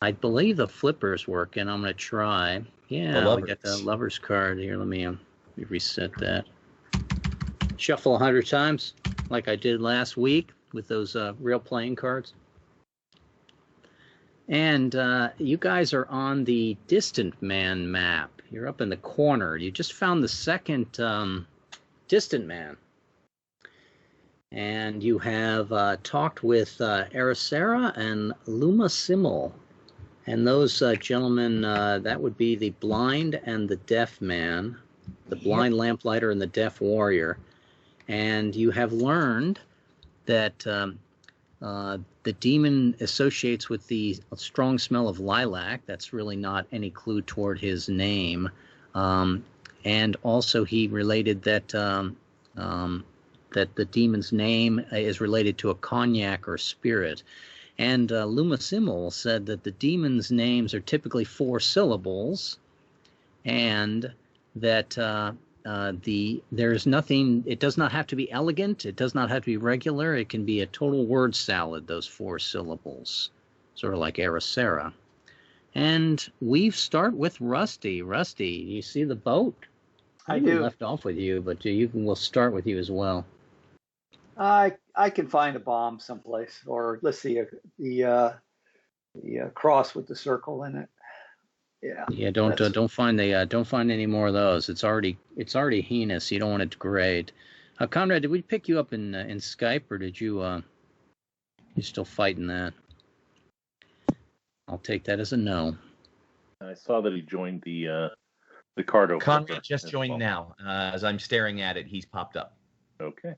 I believe the flipper's working. I'm going to try. Yeah, we got the lover's card here. Let me reset that. Shuffle 100 times, like I did last week with those real playing cards. And you guys are on the Distant Man map. You're up in the corner. You just found the second Distant Man. And you have talked with Aracera and Luma Simmel. And those gentlemen, that would be the blind and the deaf man, the blind lamplighter and the deaf warrior. And you have learned that the demon associates with the strong smell of lilac. That's really not any clue toward his name. And also he related that that the demon's name is related to a cognac or spirit. And Luma Simmel said that the demons' names are typically 4 syllables, and that there's nothing. It does not have to be elegant. It does not have to be regular. It can be a total word salad. Those 4 syllables, sort of like Aracera. And we start with Rusty. Rusty, you see the boat? I do. Left off with you, but we'll start with you as well. I can find a bomb someplace, or let's see the cross with the circle in it. Yeah. Yeah. Don't find any more of those. It's already heinous. You don't want it to degrade. Conrad, did we pick you up in Skype, or did you you still fighting that? I'll take that as a no. I saw that he joined the card opener. Conrad just joined now. As I'm staring at it, he's popped up. Okay.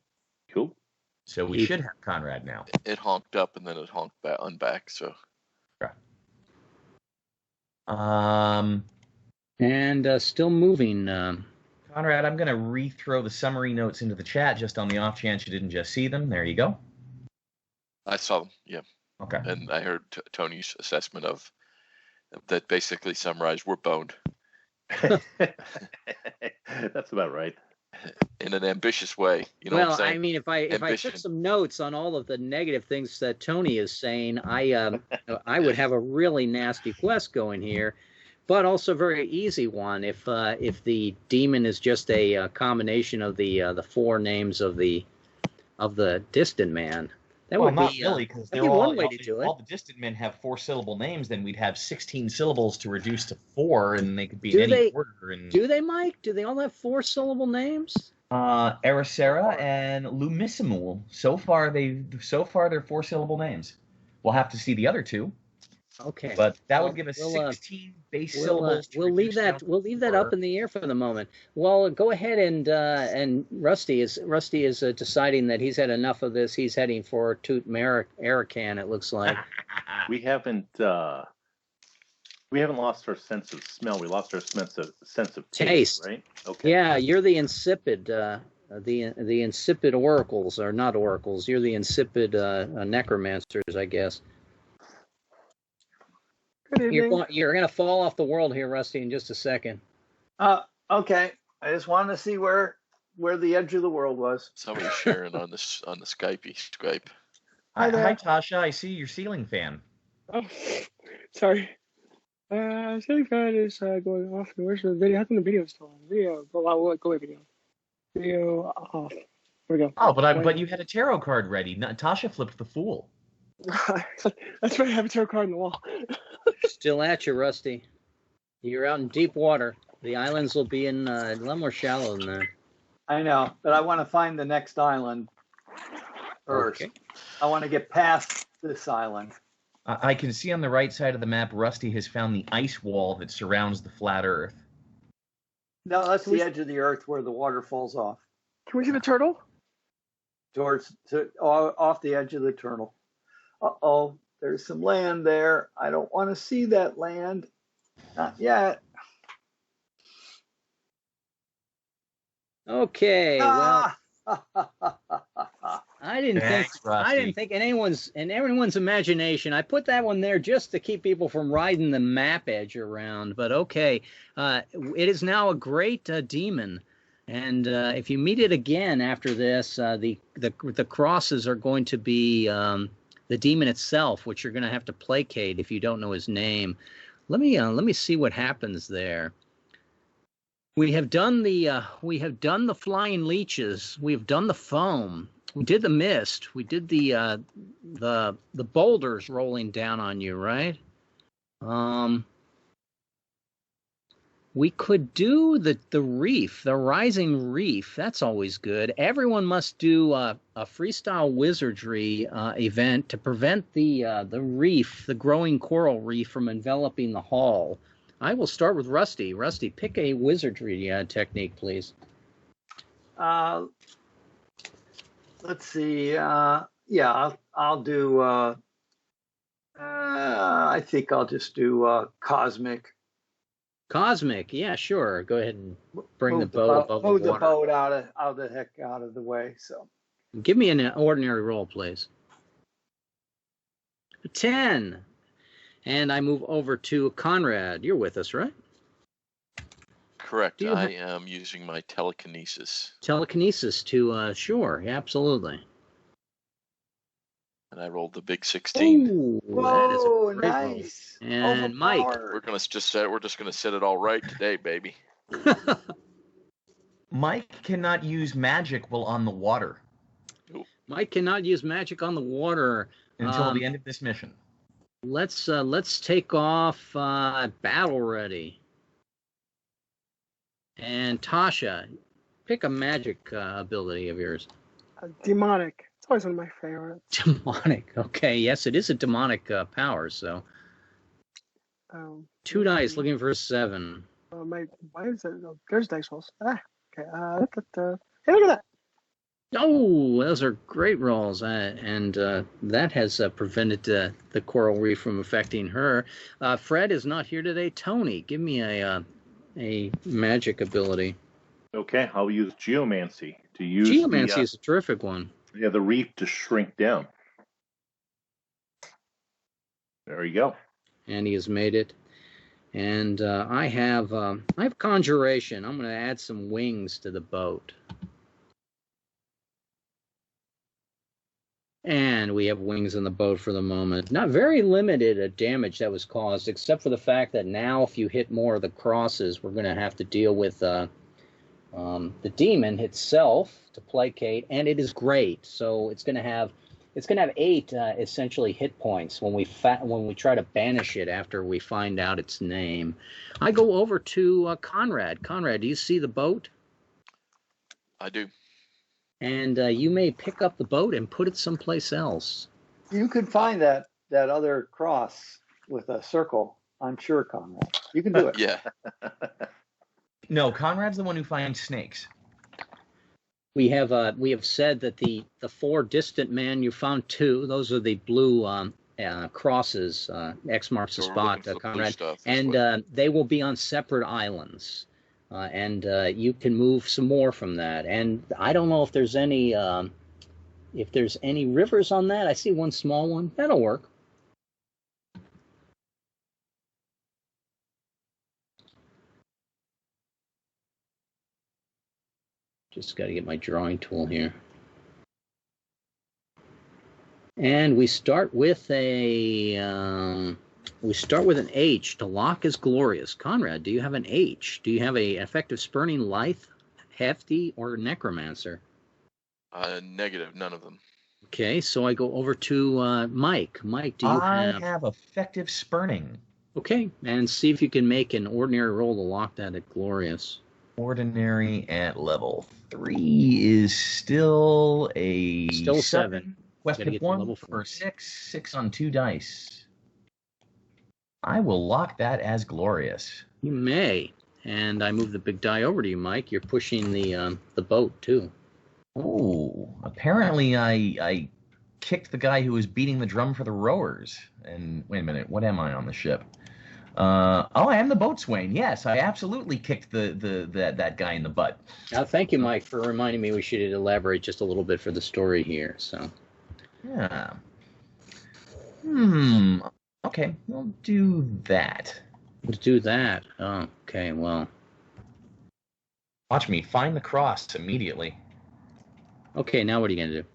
Cool. So we should have Conrad now. It honked up and then it honked back. So. And still moving. Conrad, I'm going to re-throw the summary notes into the chat just on the off chance you didn't just see them. There you go. I saw them, yeah. Okay. And I heard Tony's assessment of that basically summarized, we're boned. That's about right. In an ambitious way. You know what I'm saying? I mean, if I took some notes on all of the negative things that Tony is saying, I would have a really nasty quest going here, but also a very easy one. If the demon is just a combination of the 4 names of the Distant Man, that would not be really, because one way to do it. All the Distant Men have 4-syllable names. Then we'd have 16 syllables to reduce to 4, and they could be in any order. And do they, Mike? Do they all have 4-syllable names? Aracera and Lumissimul. So far they're 4-syllable names. We'll have to see the other 2. Okay, but that would give us 16 base syllables. We'll leave that up in the air for the moment. Well, go ahead and Rusty is deciding that he's had enough of this. He's heading for Toot American. It looks like we haven't lost our sense of smell. We lost our sense of taste, right? Okay. Yeah, you're the insipid. The insipid oracles are not oracles. You're the insipid necromancers, I guess. Good evening. You're going to fall off the world here, Rusty, in just a second. Okay. I just wanted to see where the edge of the world was. Somebody's sharing on the Skype. Hi, Tasha. I see your ceiling fan. Oh, sorry. Ceiling fan is going off. Where's the video? How come the video is still on? Video. Go away, video. Video off. There we go. Oh, but you had a tarot card ready. Tasha flipped the Fool. That's right. I have a tarot card on the wall. Still at you, Rusty. You're out in deep water. The islands will be in a lot more shallow than that. I know, but I want to find the next island first. Okay. I want to get past this island. I can see on the right side of the map, Rusty has found the ice wall that surrounds the flat Earth. No, that's the edge of the Earth where the water falls off. Can we see the turtle? Off the edge of the turtle. Uh-oh, there's some land there. I don't want to see that land. Not yet. Okay, well, I didn't think in anyone's imagination. I put that one there just to keep people from riding the map edge around. But okay, it is now a great demon, and if you meet it again after this, the crosses are going to be the demon itself, which you're going to have to placate if you don't know his name. Let me see what happens there. We have done the flying leeches. We have done the foam. We did the mist. We did the boulders rolling down on you, right? We could do the reef, the rising reef. That's always good. Everyone must do a freestyle wizardry event to prevent the reef, the growing coral reef, from enveloping the hull. I will start with Rusty. Rusty, pick a wizardry technique, please. Let's see. Yeah, I'll do. I think I'll just do cosmic. Cosmic, yeah, sure. Go ahead and bring the boat above the water. Move the boat out of the way. So, give me an ordinary roll, please. 10. And I move over to Conrad. You're with us, right? Correct. I am using my telekinesis. Telekinesis to shore, yeah, absolutely. And I rolled the big 16. Ooh, whoa, nice. Roll. And Mike, we're just gonna set it all right today, baby. Mike cannot use magic while on the water. Mike cannot use magic on the water until the end of this mission. Let's take off battle ready. And Tasha, pick a magic ability of yours. Demonic. It's always one of my favorites. Demonic. Okay, yes, it is a demonic power. So, 2 dice, looking for a 7. Why is it? Oh, there's dice rolls. Okay. Hey, look at that. Oh, those are great rolls, and that has prevented the coral reef from affecting her. Fred is not here today. Tony, give me a magic ability. Okay, I'll use geomancy to use. Geomancy is a terrific one. Yeah, the reef to shrink down. There you go. And he has made it. And I have conjuration. I'm going to add some wings to the boat. And we have wings in the boat for the moment. Not very limited damage that was caused, except for the fact that now if you hit more of the crosses, we're going to have to deal with the demon itself to placate, and it is great. So it's going to have 8 essentially hit points when we try to banish it after we find out its name. I go over to Conrad. Conrad, do you see the boat? I do. And you may pick up the boat and put it someplace else. You could find that other cross with a circle, I'm sure, Conrad. You can do it. Yeah. No, Conrad's the one who finds snakes. We have said that the 4 distant men, you found 2. Those are the blue crosses. X marks the spot, Conrad. And they will be on separate islands. And you can move some more from that. And I don't know if there's any rivers on that. I see one small one. That'll work. Just got to get my drawing tool here. And we start with an H. To lock is glorious. Conrad, do you have an H? Do you have a effective spurning, lithe, hefty, or necromancer? Negative, none of them. Okay, so I go over to Mike. Mike, do you have? I have effective spurning. Okay, and see if you can make an ordinary roll to lock that at glorious. Ordinary at level 3 is still a 7. Question 1 for 6. 6 on 2 dice. I will lock that as glorious. You may. And I move the big die over to you, Mike. You're pushing the boat, too. Oh, apparently I kicked the guy who was beating the drum for the rowers. And wait a minute, what am I on the ship? I am the boatswain. Yes, I absolutely kicked that guy in the butt. Thank you, Mike, for reminding me we should elaborate just a little bit for the story here. So, yeah. Okay, we'll do that. We'll do that. Oh, okay, well. Watch me find the cross immediately. Okay, now what are you going to do?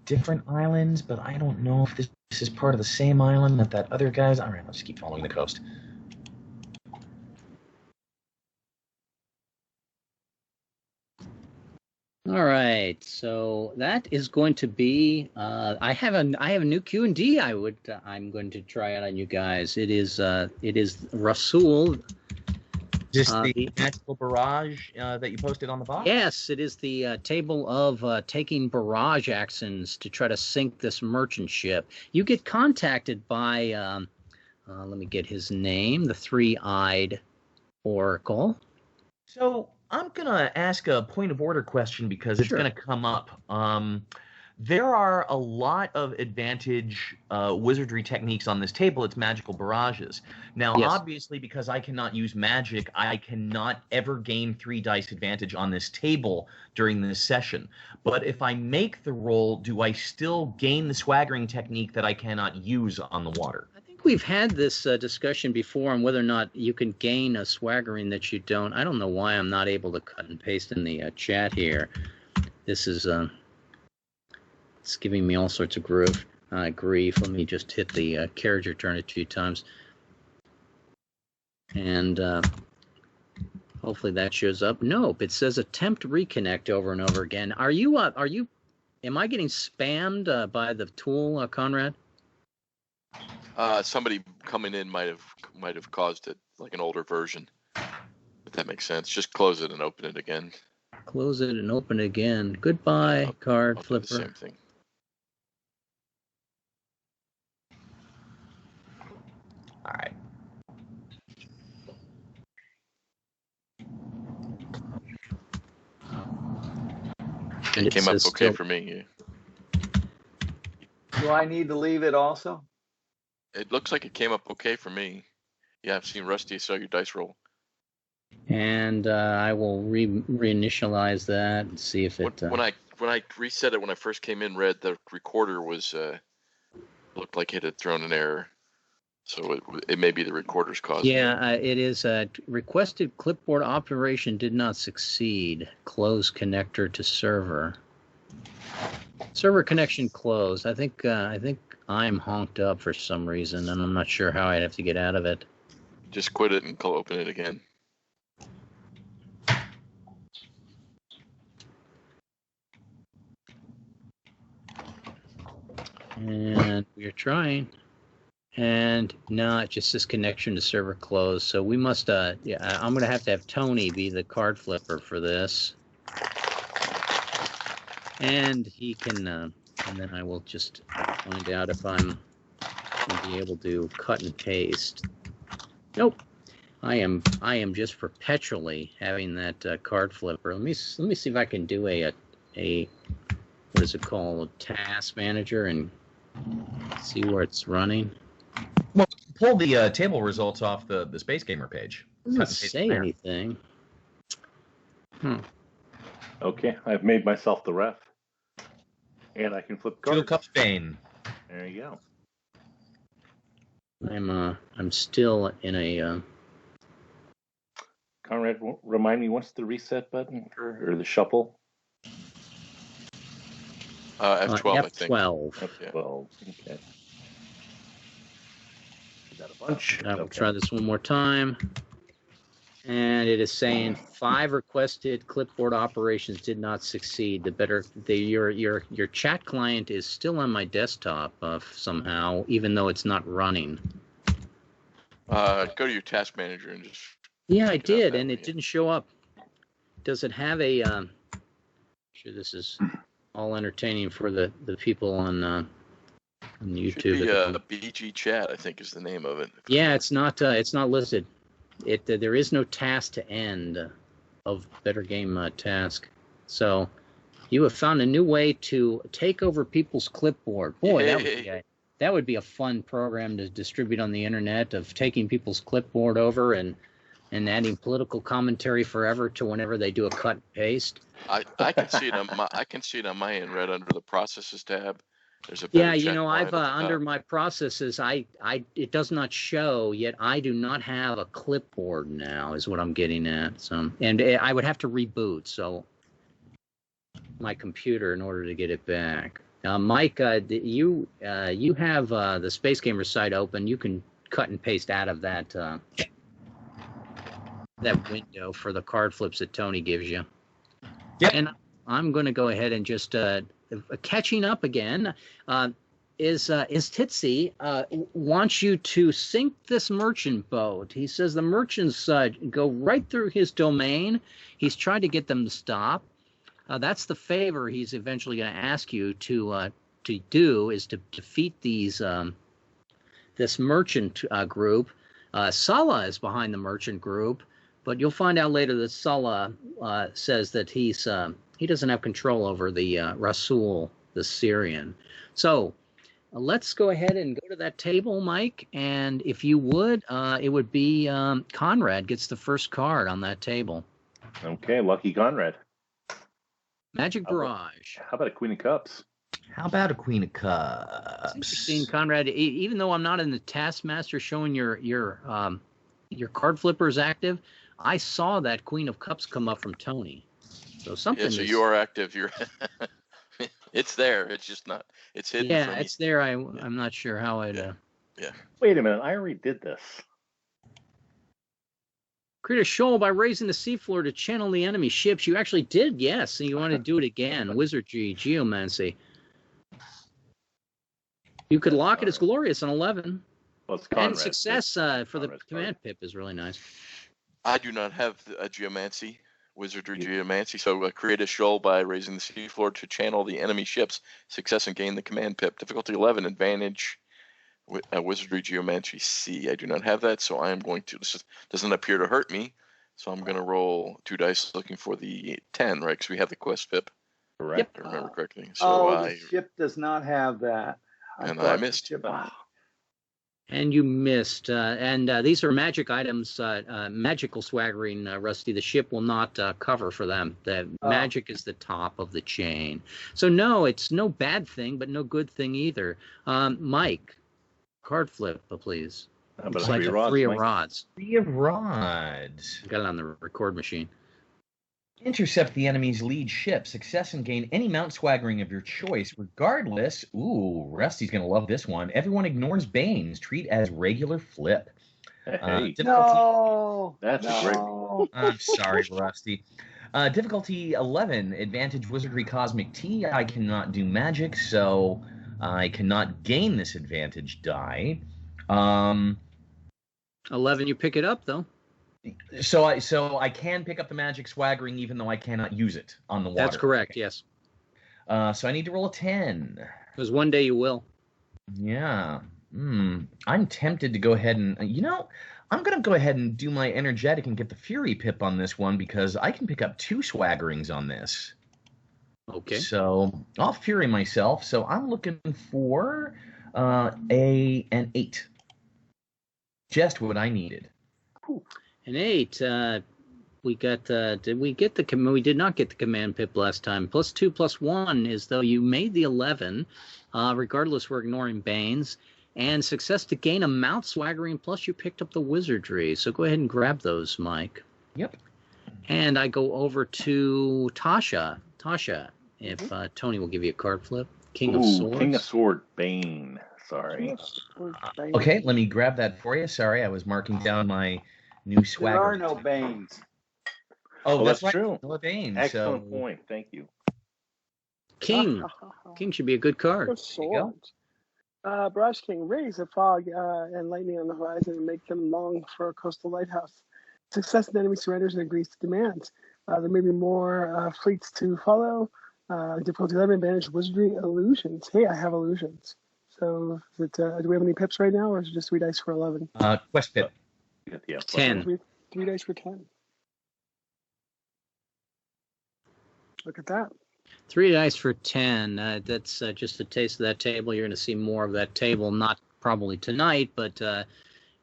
different islands, but I don't know if this is part of the same island that other guy's. All right, let's keep following the coast. All right, so that is going to be. I have a new Q&D. I'm going to try out on you guys. It is Rasul. Is this the magical barrage that you posted on the box? Yes, it is the table of taking barrage actions to try to sink this merchant ship. You get contacted by, let me get his name, the Three-Eyed Oracle. So I'm going to ask a point of order question because it's going to come up. There are a lot of advantage wizardry techniques on this table. It's magical barrages. Now, obviously, because I cannot use magic, I cannot ever gain 3 dice advantage on this table during this session. But if I make the roll, do I still gain the swaggering technique that I cannot use on the water? I think we've had this discussion before on whether or not you can gain a swaggering that you don't. I don't know why I'm not able to cut and paste in the chat here. This is... it's giving me all sorts of grief. Let me just hit the carriage return a few times. And hopefully that shows up. Nope, it says attempt reconnect over and over again. Am I getting spammed by the tool, Conrad? Somebody coming in might have caused it, like an older version. If that makes sense. Just close it and open it again. Close it and open it again. Goodbye, card I'll flipper. do the same thing. All right. It came up okay for me. Do I need to leave it also? It looks like it came up okay for me. Yeah, I've seen Rusty saw your dice roll. And I will reinitialize that and see if it... When I reset it when I first came in, Red, the recorder was looked like it had thrown an error. So it may be the recorder's cause. Yeah, it is. Requested clipboard operation did not succeed. Close connector to server. Server connection closed. I think I'm honked up for some reason, and I'm not sure how I'd have to get out of it. Just quit it and open it again. And we're trying. And no, it just says connection to server closed. So we must, I'm going to have Tony be the card flipper for this. And he can, and then I will just find out if I'm going to be able to cut and paste. Nope. I am just perpetually having that card flipper. Let me see if I can do a what is it called, a task manager, and see where it's running. Well, pull the table results off the Space Gamer page. It doesn't say anything. Okay, I've made myself the ref. And I can flip cards. 2 cups Bane. There you go. I'm still in a... Conrad, remind me, what's the reset button or the shuffle? F12, I think. F12. F12, okay. Got a bunch. I will try this one more time. And it is saying 5 requested clipboard operations did not succeed. Your chat client is still on my desktop somehow, even though it's not running. Go to your task manager and just... Yeah, I did, and it didn't show up. Does it have a... I'm sure this is all entertaining for the people on YouTube. Should be BG Chat, I think, is the name of it. Yeah, it's not listed. There is no task to end of Better Game task. So you have found a new way to take over people's clipboard. Boy, that would be a fun program to distribute on the internet, of taking people's clipboard over and adding political commentary forever to whenever they do a cut and paste. I can see it on my end, right under the processes tab. There's a I've under my processes, it does not show yet. I do not have a clipboard now, is what I'm getting at. So, and I would have to reboot my computer in order to get it back. Mike, you have the Space Gamer site open. You can cut and paste out of that that window for the card flips that Tony gives you. Yep. And I'm going to go ahead and just catching up again. Is Titsy wants you to sink this merchant boat. He says the merchants go right through his domain. He's tried to get them to stop. That's the favor he's eventually going to ask you to do, is to defeat these this merchant group. Sulla is behind the merchant group, but you'll find out later that Sulla says that he doesn't have control over the Rasul, the Syrian. So let's go ahead and go to that table, Mike. And if you would, it would be Conrad gets the first card on that table. Okay, lucky Conrad. Magic Barrage. How about a Queen of Cups? How about a Queen of Cups? It's interesting, Conrad. Even though I'm not in the Taskmaster showing your card flippers active, I saw that Queen of Cups come up from Tony. So something. Yeah, so you are active. You're. It's there. It's just not. It's hidden. Yeah, from it's there. I'm not sure how it. Yeah. Wait a minute, I already did this. Create a shoal by raising the seafloor to channel the enemy ships. You actually did, yes. And you want to do it again. Wizardry, Geomancy. You could lock it as glorious on 11. Well, it's And Conrad. success for the Conrad's command pip is really nice. I do not have a Geomancy, Wizardry Geomancy, so create a shoal by raising the seafloor to channel the enemy ships. Success and gain the command pip. Difficulty 11, advantage. Wizardry Geomancy C. I do not have that, so I am going to. This doesn't appear to hurt me, so I'm going to roll 2 dice looking for the 10, right? Because we have the quest pip. Correct. Yep. If I remember correctly. So the ship does not have that. And bought I the missed. ship on it. And you missed. And these are magic items, magical swaggering, Rusty. The ship will not cover for them. The magic is the top of the chain. So no, it's no bad thing, but no good thing either. Mike, card flip, please. How about It's a like three a rods, 3 of Mike? rods. 3 of rods. Got it on the record machine. Intercept the enemy's lead ship. Success and gain any mount swaggering of your choice, regardless. Ooh, Rusty's going to love this one. Everyone ignores Banes. Treat as regular flip. Hey, No, that's a great. I'm sorry, Rusty. Difficulty 11. Advantage Wizardry Cosmic T. I cannot do magic, so I cannot gain this advantage die. 11, you pick it up, though. So I can pick up the magic swaggering even though I cannot use it on the water. That's correct, yes. So I need to roll a 10. Because one day you will. Yeah. I'm tempted to go ahead and, I'm going to go ahead and do my energetic and get the Fury pip on this one because I can pick up 2 swaggerings on this. Okay. So I'll Fury myself. So I'm looking for an 8. Just what I needed. An 8. We got. Did we get the? We did not get the command pip last time. +2, +1 is though you made the 11. Regardless, we're ignoring Banes. And success to gain a mount swaggering. Plus, you picked up the wizardry. So go ahead and grab those, Mike. Yep. And I go over to Tasha. Tasha, if Tony will give you a card flip. King of Swords. King of Sword, Bane. Sorry. Okay, let me grab that for you. Sorry, I was marking down my new swagger. There are no Banes. Oh, that's right. true. No Banes. Excellent So, point. Thank you. King. King should be a good card. Good swords. Brush King, raise the fog and lightning on the horizon and make them long for a coastal lighthouse. Success in enemy surrenders and agrees to demands. There may be more fleets to follow. Difficulty 11, advantage wizardry illusions. Hey, I have illusions. So is it, do we have any pips right now, or is it just 3 dice for 11? quest pip. Yeah, 10. 3 dice for 10. Look at that. 3 dice for 10. That's just a taste of that table. You're going to see more of that table, not probably tonight, but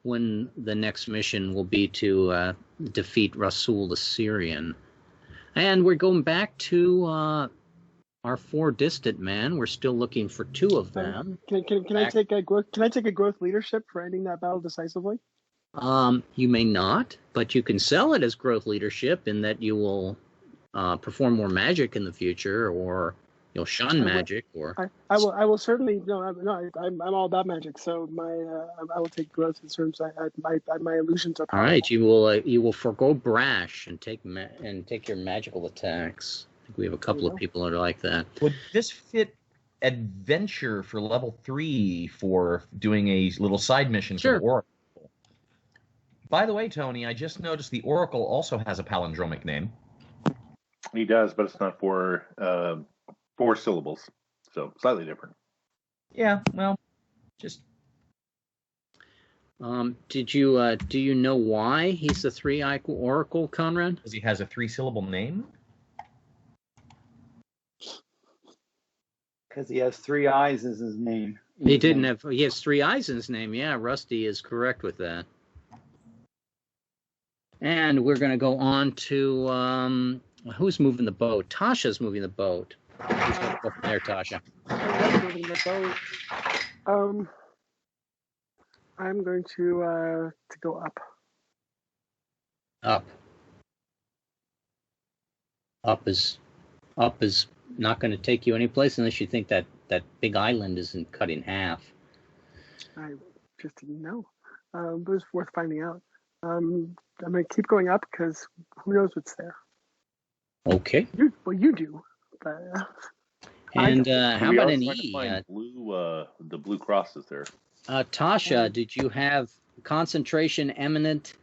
when the next mission will be to defeat Rasul the Syrian. And we're going back to our 4 distant men. We're still looking for 2 of them. Can I take a growth? Can I take a growth leadership for ending that battle decisively? You may not, but you can sell it as growth leadership in that you will perform more magic in the future, or You'll shun magic, or I will certainly I'm all about magic. So I will take growth in terms. My illusions are powerful. All right, you will forgo brash and take your magical attacks. I think we have a couple of people that are like that. Would this fit adventure for level 3 for doing a little side mission for the Oracle? By the way, Tony, I just noticed the Oracle also has a palindromic name. He does, but it's not for 4 syllables, so slightly different. Yeah, well, just. Do you know why he's the 3-eye Oracle, Conrad? Because he has a 3-syllable name. Because he has 3 eyes as his name. He has 3 eyes in his name. Yeah, Rusty is correct with that. And we're going to go on to who's moving the boat? Tasha's moving the boat. Who's going to go from there, Tasha? I'm moving the boat. I'm going to go up. Up is not going to take you anyplace unless you think that big island isn't cut in half. I just didn't know, but it's worth finding out. I'm going to keep going up because who knows what's there. Okay. You do. But, and how about an E? The blue crosses there. Tasha, did you have concentration, eminent,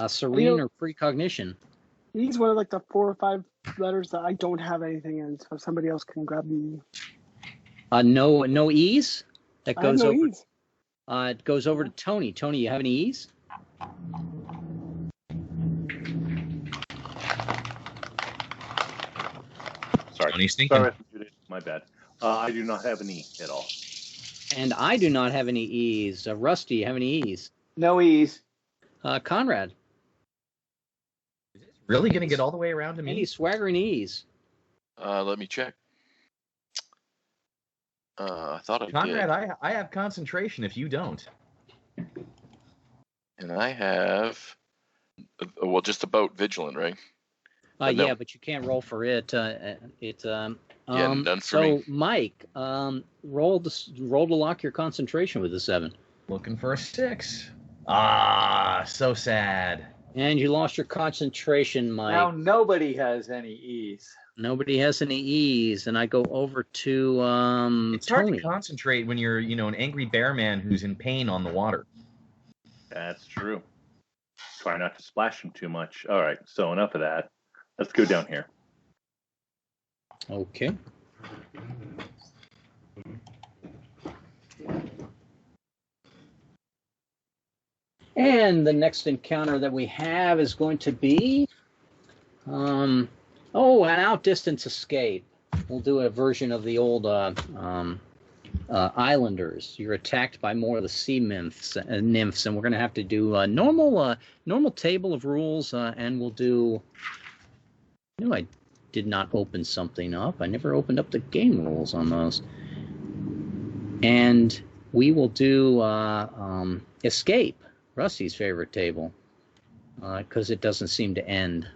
serene, or precognition? E's one of like the 4 or 5 letters that I don't have anything in, so somebody else can grab me. No E's? That goes over. E's. It goes over to Tony. Tony, you have any E's? Sorry. Tony's thinking. Sorry, my bad. I do not have an E at all. And I do not have any E's. Rusty, you have any E's? No E's. Conrad. Really going to get all the way around to me? Any swaggering E's? Let me check. I thought I did. Conrad, I have concentration if you don't. And I have, just about vigilant, right? Yeah, but you can't roll for it. Done for so, me. Mike, roll to lock your concentration with a 7. Looking for a 6. Ah, so sad. And you lost your concentration, Mike. Now nobody has any E's. Nobody has any E's, and I go over to It's hard Tony. to concentrate when you're, an angry bear man who's in pain on the water. That's true. Try not to splash him too much. All right, so enough of that. Let's go down here. Okay. And the next encounter that we have is going to be, an outdistance escape. We'll do a version of the old Islanders. You're attacked by more of the sea nymphs, and we're going to have to do a normal table of rules, and we'll do. I did not open something up. I never opened up the game rules on those. And we will do escape, Rusty's favorite table, because it doesn't seem to end.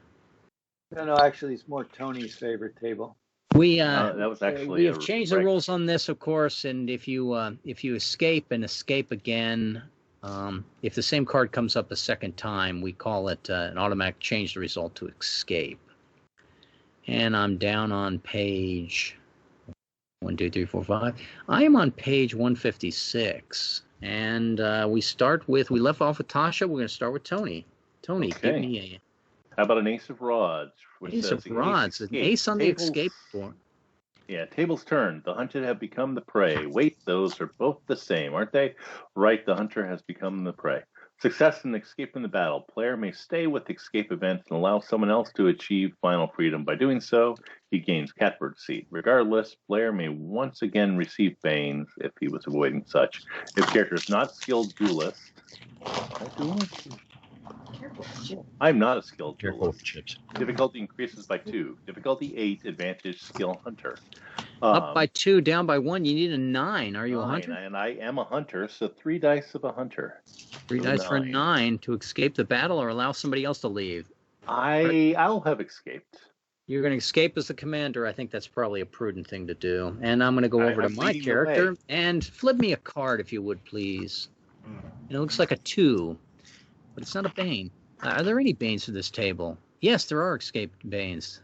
No, actually, it's more Tony's favorite table. That was actually we have changed the rules on this, of course, and if you escape and escape again, if the same card comes up a second time, we call it an automatic change the result to escape. And I'm down on page 1, 2, 3, 4, 5. I am on page 156, and we left off with Tasha. We're going to start with Tony. Tony, okay. Give me How about an ace of rods? Ace of rods, an ace on the escape board. Yeah, tables turned. The hunted have become the prey. Wait, those are both the same, aren't they? Right, the hunter has become the prey. Success in escape in the battle. Player may stay with escape events and allow someone else to achieve final freedom. By doing so, he gains catbird seat. Regardless, player may once again receive banes if he was avoiding such. If character is not skilled duelist, I'm not a skilled duelist. Chips. Difficulty increases by 2. Difficulty 8. Advantage skill hunter. Up by 2, down by 1. You need a 9. Are you a hunter? And I am a hunter, so 3 dice of a hunter. 3 dice for a 9 to escape the battle or allow somebody else to leave. I'll have escaped. You're going to escape as the commander. I think that's probably a prudent thing to do. And I'm going to go over to I'm my leading the character way. and flip me a card, if you would, please. And it looks like a 2, but it's not a Bane. Are there any Banes for this table? Yes, there are escaped Banes.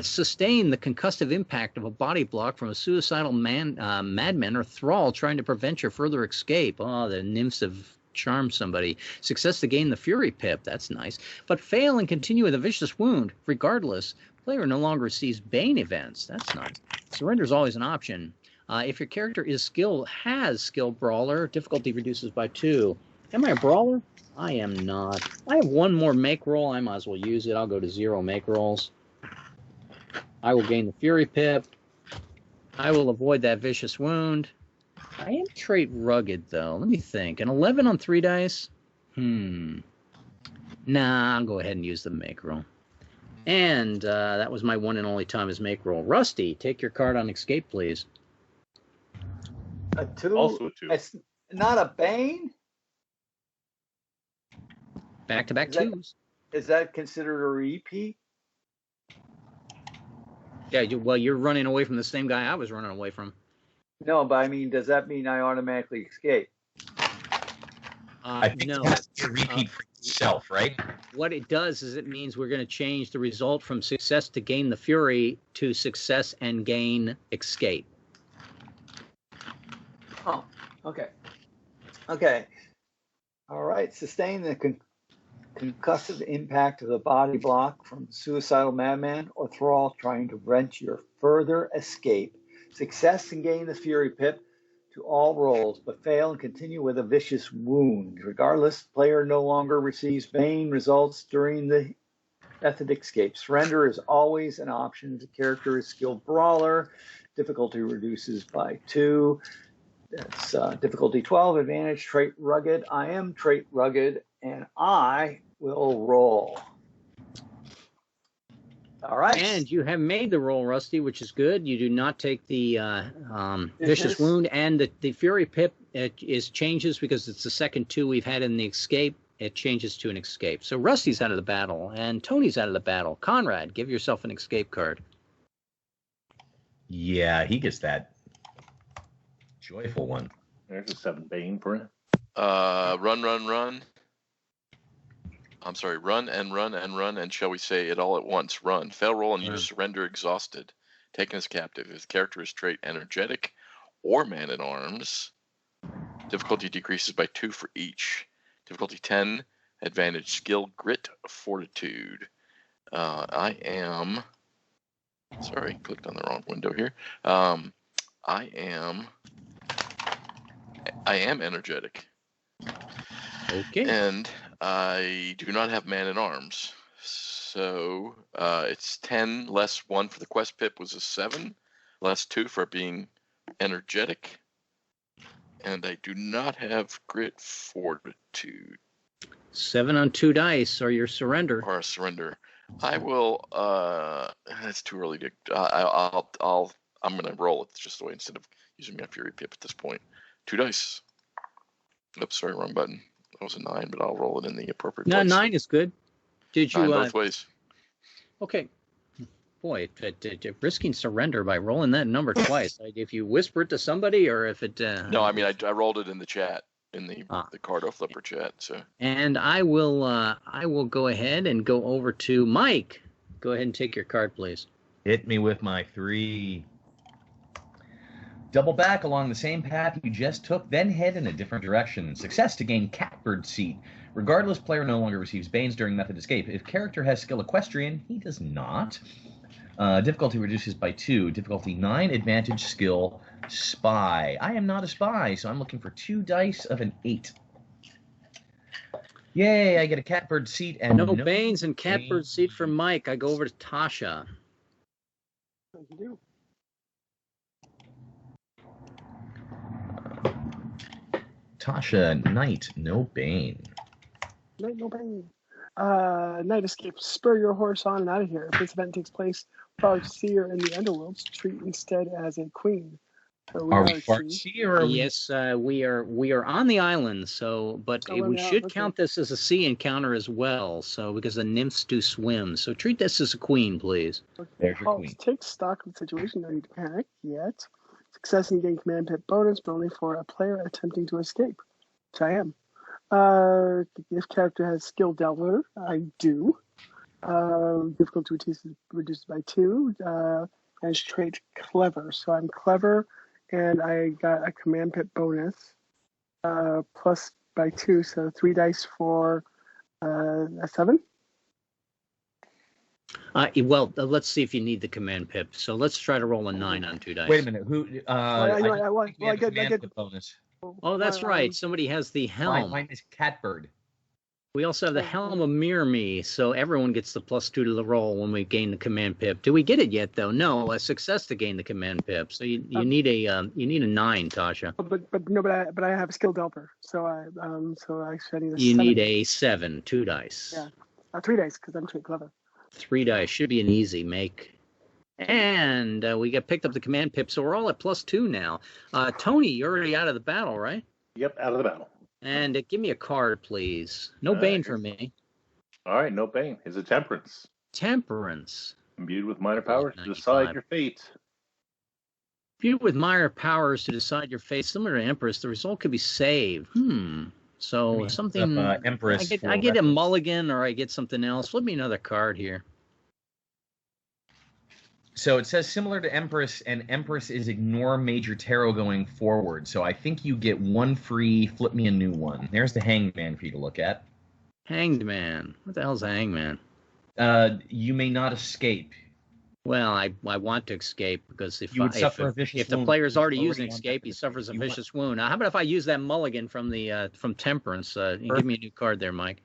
Sustain the concussive impact of a body block from a suicidal madman or thrall trying to prevent your further escape. Oh, the nymphs have charmed somebody. Success to gain the Fury Pip. That's nice. But fail and continue with a vicious wound. Regardless, player no longer receives Bane events. That's nice. Surrender is always an option. If your character has skill brawler, difficulty reduces by 2. Am I a brawler? I am not. I have 1 more make roll. I might as well use it. I'll go to 0 make rolls. I will gain the Fury Pip. I will avoid that vicious wound. I am trait rugged, though. Let me think. An 11 on 3 dice? Nah, I'll go ahead and use the make roll. And that was my one and only time as make roll. Rusty, take your card on escape, please. A 2. Also a 2. It's not a Bane? Back-to-back Is that- 2s. Is that considered a repeat? Yeah, well, you're running away from the same guy I was running away from. No, but I mean, does that mean I automatically escape? I think No. it has to be a repeat for yourself, right? What it does is it means we're going to change the result from success to gain the Fury to success and gain escape. Oh, okay. Okay. All right. Sustain the concussive impact of the body block from suicidal madman or thrall trying to prevent your further escape. Success and gain the Fury Pip to all rolls, but fail and continue with a vicious wound. Regardless, player no longer receives Bane results during the method escape. Surrender is always an option. The character is skilled brawler. Difficulty reduces by 2. That's difficulty 12. Advantage trait rugged. I am trait rugged, and I will roll. All right. And you have made the roll, Rusty, which is good. You do not take the vicious wound, and the Fury Pip changes because it's the second 2 we've had in the escape. It changes to an escape. So Rusty's out of the battle, and Tony's out of the battle. Conrad, give yourself an escape card. Yeah, he gets that joyful one. There's a 7 Bane for it. Run. I'm sorry, run, and shall we say it all at once? Run. Fail roll and use surrender exhausted. Taken as captive. If the character is trait energetic or man at arms, difficulty decreases by 2 for each. Difficulty 10, advantage skill, grit, fortitude. I am clicked on the wrong window here. I am energetic. Okay. And I do not have man at arms. So it's 10 less 1 for the quest pip was a 7, less 2 for being energetic. And I do not have grit fortitude. 7 on 2 dice, or your surrender. Or a surrender. I will. It's too early to. I'm gonna roll it just the way instead of using my Fury Pip at this point. 2 dice. Oops, sorry, wrong button. That was a 9, but I'll roll it in the appropriate place. 9 is good. Did you 9 both ways. Okay. Boy, risking surrender by rolling that number twice. If you whisper it to somebody, or if it. No, I mean I rolled it in the chat, in the Cardo Flipper chat. So. And I will go ahead and go over to Mike. Go ahead and take your card, please. Hit me with my 3. Double back along the same path you just took, then head in a different direction. Success to gain Catbird Seat. Regardless, player no longer receives Banes during method escape. If character has skill Equestrian, he does not. Difficulty reduces by 2. Difficulty 9, advantage skill, Spy. I am not a spy, so I'm looking for 2 dice of an 8. Yay, I get a Catbird Seat and no Banes and Catbird Seat for Mike. I go over to Tasha. What do you do? Tasha, Knight, no Bane. Night, no Bane. Night escape. Spur your horse on and out of here. If this event takes place, while Seer in the Underworlds, treat instead as a queen. So Are we at far at sea. sea or are we? Yes, we are on the island. So, but Oh, we're we now, should okay. count this as a sea encounter as well. So, because the nymphs do swim. So, treat this as a queen, please. Okay. There's your Halt. queen. Take stock of the situation. No need to panic yet. Success and gain command pip bonus, but only for a player attempting to escape, which I am. If character has skill Delver, I do. Difficulty reduced by 2. And trait clever. So I'm clever, and I got a command pip bonus plus by 2. So 3 dice for a 7. Well, let's see if you need the command pip. So let's try to roll a 9 on 2 dice. Wait a minute. Who? I I get the bonus. Oh, that's right. Somebody has the helm. Mine is Catbird. We also have the helm of Mirror Me, so everyone gets the +2 to the roll when we gain the command pip. Do we get it yet, though? No, a success to gain the command pip. So you need a 9, Tasha. But I have skill Delver, so I actually need a You 7. need a 7, 2 dice. Yeah, 3 dice because I'm trait clever. 3 dice should be an easy make. And we got picked up the command pip, so we're all at +2 now. Tony, you're already out of the battle, right? Yep, out of the battle. And give me a card, please. No Bane for me. All right, no Bane. Is it Temperance? Temperance. Imbued with minor powers to decide your fate. Imbued with minor powers to decide your fate, similar to Empress, the result could be saved. So something. Empress. I get a mulligan, or I get something else. Flip me another card here. So it says similar to Empress, and Empress is ignore major tarot going forward. So I think you get 1 free, flip me a new one. There's the Hanged Man for you to look at. Hanged Man. What the hell's a Hanged Man? You may not escape. Well, I want to escape because if the player's already using escape, he suffers a vicious wound. Now, how about if I use that mulligan from Temperance? Give me a new card there, Mike.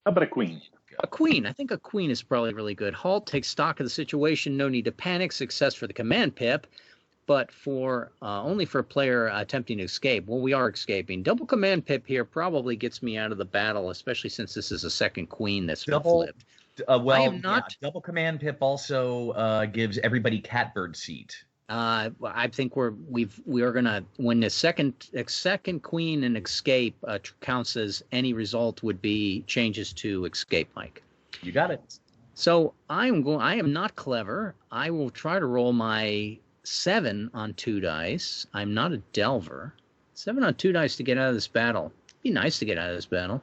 How about a queen? A queen. I think a queen is probably really good. Halt, take stock of the situation. No need to panic. Success for the command pip, but for only for a player attempting to escape. Well, we are escaping. Double command pip here probably gets me out of the battle, especially since this is a second queen that's been flipped. I am not. Yeah, double command pip also gives everybody Catbird seat. I think we are gonna, when the second queen and escape counts as any result would be changes to escape, Mike. You got it. So I am not clever. I will try to roll my 7 on 2 dice. I'm not a delver. 7 on 2 dice to get out of this battle. It'd be nice to get out of this battle.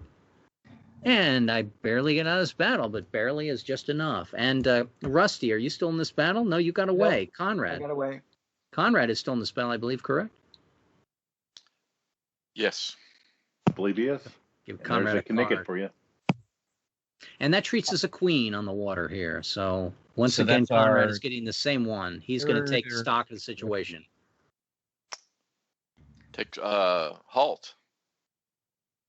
And I barely get out of this battle, but barely is just enough. And Rusty, are you still in this battle? No, you got away. Nope, Conrad. I got away. Conrad is still in this battle, I believe, correct? Yes. I believe he is. Give Conrad a can make card. it for you. And that treats as a queen on the water here. So once again, Conrad is getting the same one. He's going to take stock of the situation. Take halt.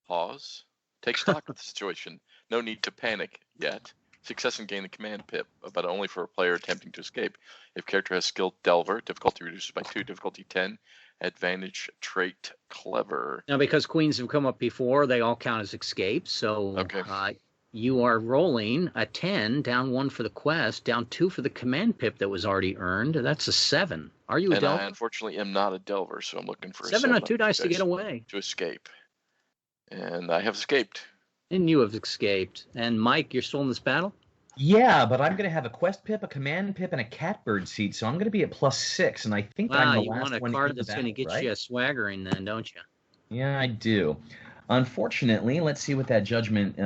Pause. Take stock of the situation. No need to panic yet. Success and gain the command pip, but only for a player attempting to escape. If character has skill Delver, difficulty reduces by 2, difficulty 10, advantage trait clever. Now, because queens have come up before, they all count as escape. So you are rolling a 10, down 1 for the quest, down 2 for the command pip that was already earned. That's a 7. Are you a Delver? I unfortunately am not a Delver, so I'm looking for a 7 on 2 dice to get away. To escape. And I have escaped. And you have escaped. And Mike, you're still in this battle? Yeah, but I'm going to have a quest pip, a command pip, and a catbird seat, so I'm going to be at +6, and I think I'm the last one. You want a card that's going to get you a swaggering then, don't you? Yeah, I do. Unfortunately, let's see what that judgment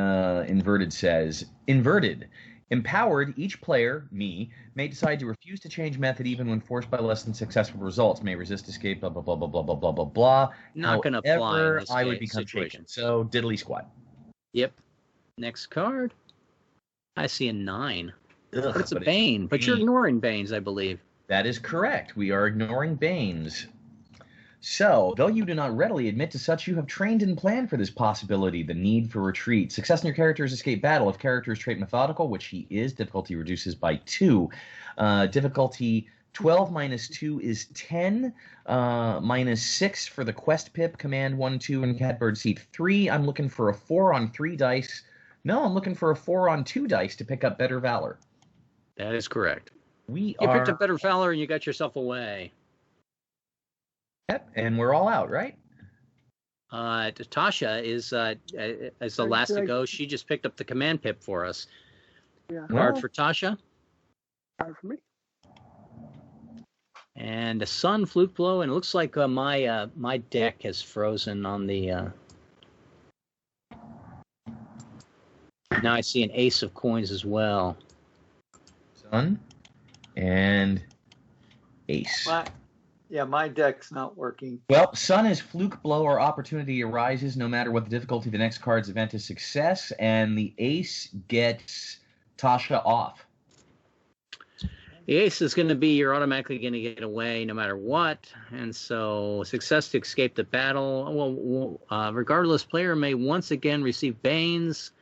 inverted says. Inverted. Empowered, each player, me, may decide to refuse to change method even when forced by less than successful results, may resist escape, blah, blah, blah, blah, blah, blah, blah, blah, blah. Not going to apply in this I would become situation. shaken. So, diddly squat. Yep. Next card. I see a 9. Ugh, it's a Bane, but you're ignoring Banes, I believe. That is correct. We are ignoring Banes. So, though you do not readily admit to such, you have trained and planned for this possibility, the need for retreat. Success in your character's escape battle. If character is trait methodical, which he is, difficulty reduces by 2. Difficulty 12 minus 2 is 10. Minus 6 for the quest pip, command 1, 2, and catbird seat 3. I'm looking for a 4 on 3 dice. No, I'm looking for a 4 on 2 dice to pick up better valor. That is correct. You picked up better valor and you got yourself away. Yep, and we're all out, right? Tasha is the last to go. She just picked up the command pip for us. Yeah. Card for Tasha. Card for me. And a sun, flute blow, and it looks like my deck has frozen on the. Now I see an ace of coins as well. Sun and ace. My deck's not working. Well, sun is fluke blow or opportunity arises no matter what the difficulty of the next card's event is success, and the ace gets Tasha off. The ace is going to be you're automatically going to get away no matter what, and so success to escape the battle. Well, regardless, player may once again receive Banes.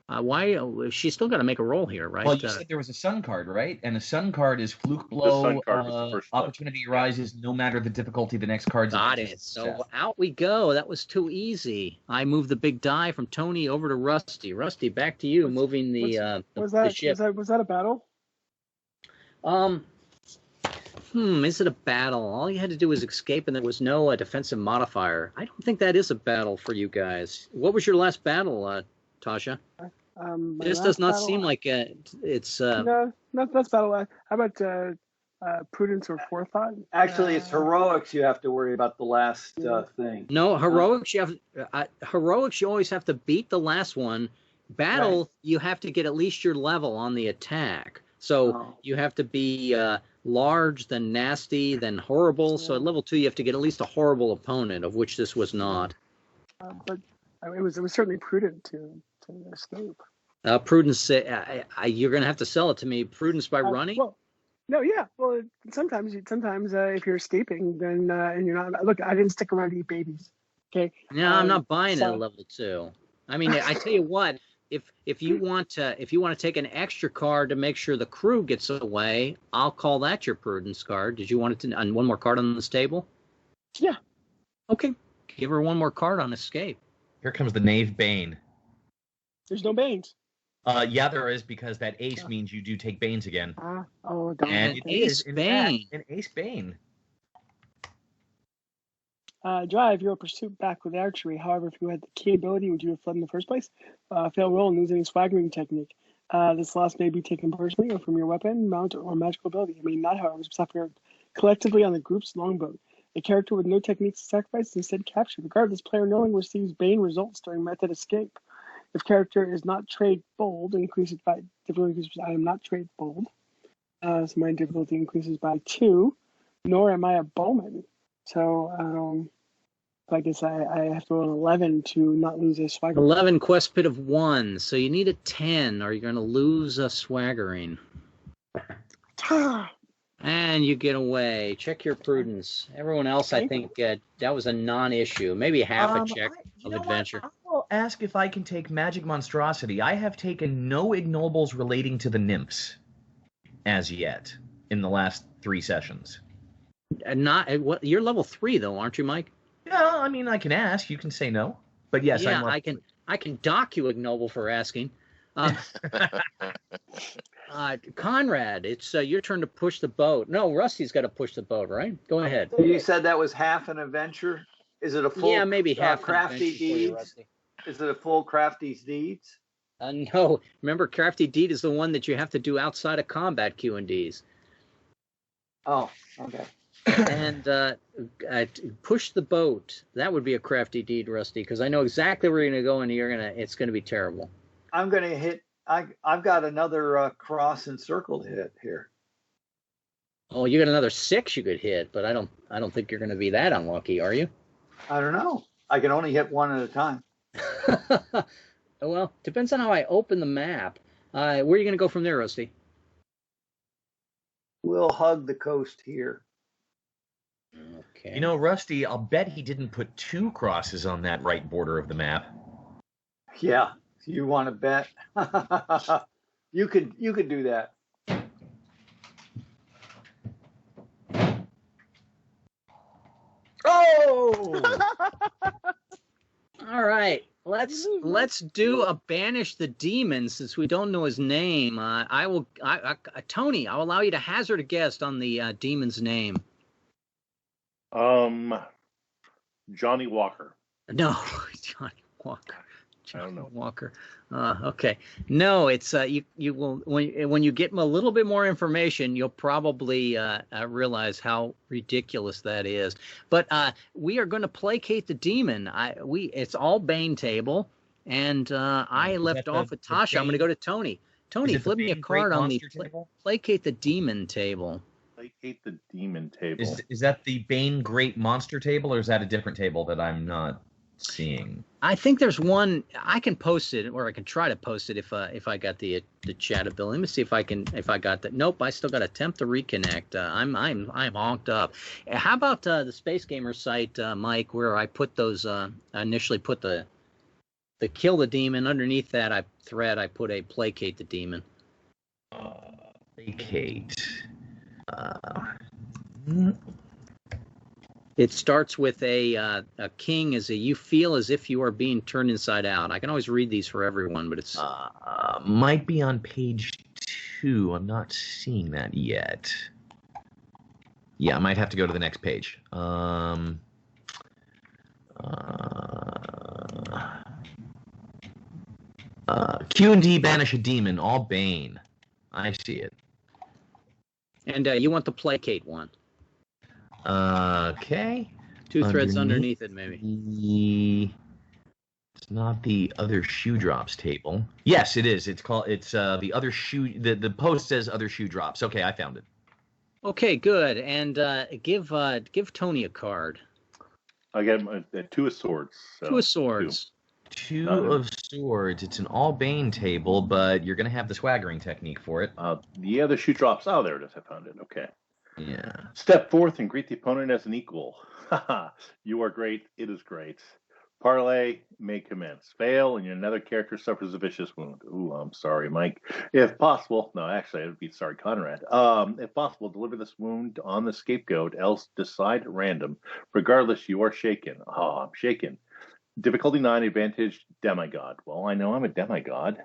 Why? She's still got to make a roll here, right? Well, you said there was a sun card, right? And the sun card is fluke blow. The sun card was the first one. Opportunity arises no matter the difficulty of the next card's Got event it. is success. So out we go. That was too easy. I moved the big die from Tony over to Rusty. Rusty, back to you, moving the ship. Was that a battle? Is it a battle? All you had to do was escape, and there was no defensive modifier. I don't think that is a battle for you guys. What was your last battle, Tasha? This does not seem like it's. No, that's battle. How about prudence or forethought? Actually, it's heroics. You have to worry about the last thing. No, heroics. You have heroics. You always have to beat the last one. Battle, right. You have to get at least your level on the attack. So you have to be large, then nasty, then horrible. So at level 2, you have to get at least a horrible opponent, of which this was not. But it was certainly prudent to escape. Prudence, you're going to have to sell it to me. Prudence by running? Well, no, yeah. Well, sometimes if you're escaping, then and you're not. Look, I didn't stick around to eat babies. Okay. No, I'm not buying it at level 2. I mean, I tell you what. If you want to take an extra card to make sure the crew gets away, I'll call that your prudence card. Did you want it and one more card on this table? Yeah. Okay. Give her one more card on escape. Here comes the Knave Bane. There's no Banes. Yeah, there is, because that ace means you do take Banes again. Don't. And it is an Ace Bane. Drive your pursuit back with archery. However, if you had the key ability, would you have fled in the first place? Fail roll and lose any swaggering technique. This loss may be taken personally or from your weapon, mount, or magical ability. It may not, however, suffer collectively on the group's longboat. A character with no techniques to sacrifice is instead captured. Regardless, player knowing receives Bane results during method escape. If character is not trade bold, increases by difficulty. I am not trade bold, so my difficulty increases by 2. Nor am I a bowman, so I guess I have to roll 11 to not lose a swaggering. 11 quest pit of 1, so you need a 10, or you're going to lose a swaggering. And you get away. Check your prudence. Everyone else, I think, that was a non-issue. Maybe half a check of adventure. I will ask if I can take Magic Monstrosity. I have taken no ignobles relating to the nymphs as yet in the last 3 sessions. You're level 3, though, aren't you, Mike? Yeah, I mean, I can ask. You can say no. But yes, yeah, I can dock you ignoble for asking. Conrad, it's your turn to push the boat. No, Rusty's got to push the boat, right? Go ahead. You said that was half an adventure? Is it a full maybe half crafty deeds? Is it a full crafty deeds? No. Remember, crafty deed is the one that you have to do outside of combat Q&Ds. Oh, okay. And push the boat. That would be a crafty deed, Rusty, because I know exactly where you're going to go, and it's going to be terrible. I'm going to hit. I've got another cross and circle to hit here. Oh, you got another 6 you could hit, but I don't think you're going to be that unlucky, are you? I don't know. I can only hit one at a time. Well, depends on how I open the map. Where are you going to go from there, Rusty? We'll hug the coast here. Okay. You know, Rusty, I'll bet he didn't put 2 crosses on that right border of the map. Yeah, you want to bet? You could do that. Oh! All right. Let's do a banish the demon, since we don't know his name. Tony, I'll allow you to hazard a guess on the demon's name. Johnny Walker. No, Johnny Walker. I don't know. Walker. Okay. No, it's you will when you get a little bit more information, you'll probably realize how ridiculous that is. But we are going to placate the demon. It's all Bane table, and I Is left that off the with Tasha. I'm going to Bane- go to Tony. Is Tony, it the flip me a Bane card Great on the Monster table? placate the demon table. Placate the demon table. Is that the Bane Great Monster table, or is that a different table that I'm not seeing? I think there's one. I can post it, or I can try to post it if I got the chat ability. Let me see if I got that. Nope, I still got to attempt to reconnect. I'm honked up. How about the Space Gamer site, Mike, where I put those? I initially put the kill the demon underneath that I put a placate the demon. Placate. It starts with a king you feel as if you are being turned inside out. I can always read these for everyone, but it's Might be on page 2. I'm not seeing that yet. Yeah, I might have to go to the next page. Q&D banish a demon, all Bane. I see it. and you want the placate one. Okay. 2 threads underneath it, maybe. It's not the other shoe drops table. Yes, it is. It's the other shoe. The post says other shoe drops. Okay, I found it. Okay, good. And give Tony a card. I get 2 of swords. So 2 of swords. 2 of swords. It's an all Bane table, but you're gonna have the swaggering technique for it. The other shoe drops. Oh, there it is. I found it. Okay. Yeah. Step forth and greet the opponent as an equal. Haha, you are great. It is great. Parlay may commence. Fail, and another character suffers a vicious wound. Ooh, I'm sorry, Mike. If possible, no, actually, I would be sorry, Conrad. If possible, deliver this wound on the scapegoat, else decide at random. Regardless, you are shaken. Oh, I'm shaken. Difficulty 9, advantage, demigod. Well, I know I'm a demigod.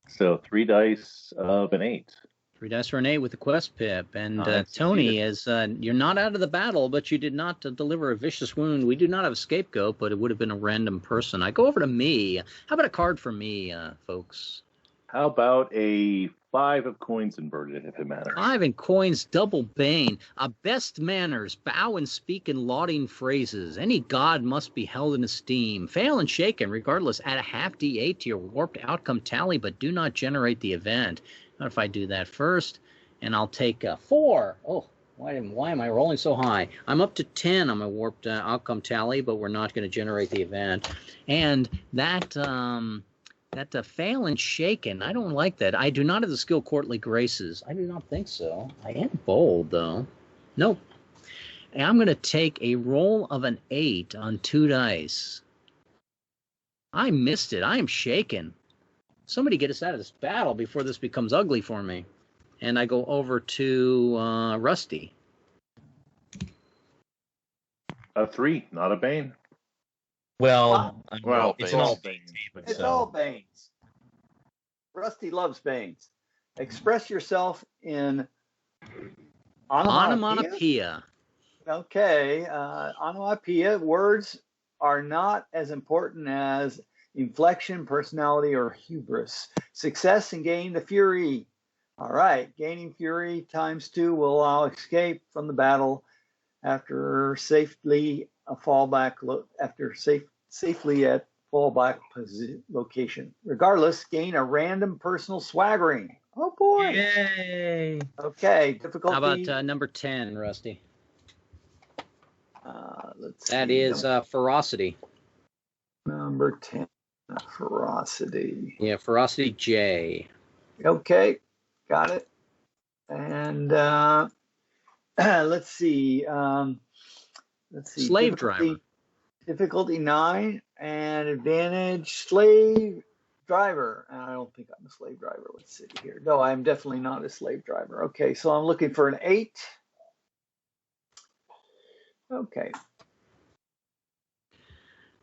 So 3 dice of an 8. 3 dice for an 8 with the quest pip. And I Tony, you're not out of the battle, but you did not deliver a vicious wound. We do not have a scapegoat, but it would have been a random person. I go over to me. How about a card for me, folks? How about a 5 of coins inverted, if it matters? 5 in coins, double Bane. Best manners, bow and speak in lauding phrases. Any god must be held in esteem. Fail and shaken, regardless. Add a half D8 to your warped outcome tally, but do not generate the event. What if I do that first? And I'll take 4. Oh, why am I rolling so high? I'm up to 10 on my warped outcome tally, but we're not going to generate the event. And that fail and shaken, I don't like that. I do not have the skill courtly graces. I do not think so. I am bold, though. Nope. And I'm going to take a roll of an 8 on 2 dice. I missed it. I am shaken. Somebody get us out of this battle before this becomes ugly for me. And I go over to Rusty. A 3, not a Bane. Well, It's an all all Bane. Bane table. It's so- all Banes. Rusty loves Banes. Express yourself in onomatopoeia. Onomatopoeia. Okay, onomatopoeia words are not as important as inflection, personality, or hubris. Success and gain the fury. All right, gaining fury times 2 will allow escape from the battle after safely a fallback safely at fallback location. Regardless, gain a random personal swaggering. Oh boy! Yay! Okay, difficulty. How about number 10, Rusty? Let's That see, is ferocity. number 10. Ferocity. Yeah, ferocity J. Okay, got it. And let's see. Slave driver. Difficulty 9 and advantage slave driver. And I don't think I'm a slave driver. Let's see here. No, I'm definitely not a slave driver. Okay, so I'm looking for an 8. Okay.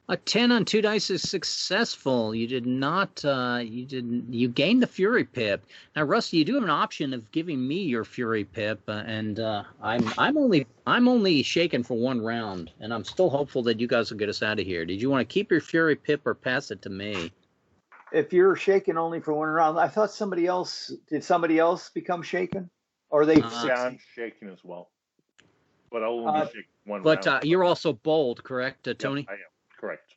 A 10 on 2 dice is successful. You did not. You gained the Fury Pip. Now, Rusty, you do have an option of giving me your Fury Pip, and I'm only shaken for 1 round, and I'm still hopeful that you guys will get us out of here. Did you want to keep your Fury Pip or pass it to me? If you're shaken only for 1 round, I thought somebody else. Did somebody else become shaken, or they? Yeah, I'm shaking as well, but I'll only be shaking 1 round. But you're also bold, correct, Tony? Yep, I am. Correct.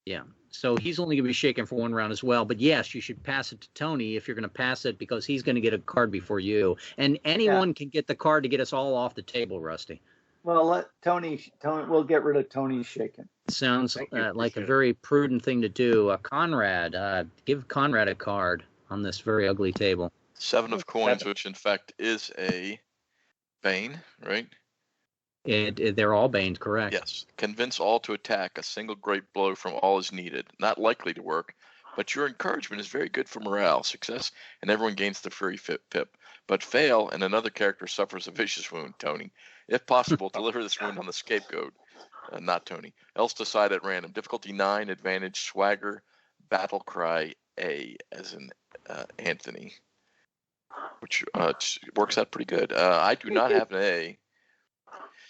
Yeah. So he's only going to be shaken for 1 round as well. But yes, you should pass it to Tony if you're going to pass it, because he's going to get a card before you. And anyone can get the card to get us all off the table, Rusty. Well, let Tony. We'll get rid of Tony's shaken. Sounds like a very prudent thing to do. Conrad, give Conrad a card on this very ugly table. 7 of coins, which in fact is a Bane, right? They're all baned, correct? Yes. Convince all to attack. A single great blow from all is needed. Not likely to work, but your encouragement is very good for morale, success, and everyone gains the Fury Pip. But fail, and another character suffers a vicious wound, Tony. If possible, deliver this wound on the scapegoat, not Tony. Else decide at random. Difficulty 9, advantage, swagger, battle cry A, as in Anthony, which works out pretty good. I do not have an A.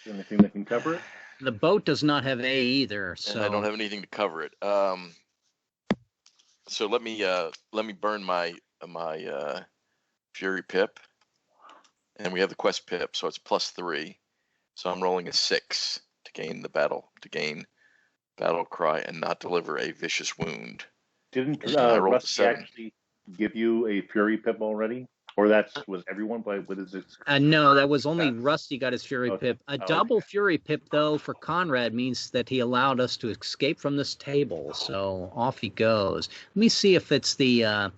Anything that can cover it? The boat does not have A either, so and I don't have anything to cover it. So let me burn my Fury Pip, and we have the Quest Pip, so it's +3. So I'm rolling a 6 to gain battle cry and not deliver a vicious wound. Didn't I rolled a Rusty 7. actually give you a Fury Pip already? Or was everyone by what is it? No, that was only Rusty got his Fury Okay. Pip. A double Fury Pip, though, for Conrad means that he allowed us to escape from this table. So off he goes. Let me see if it's the.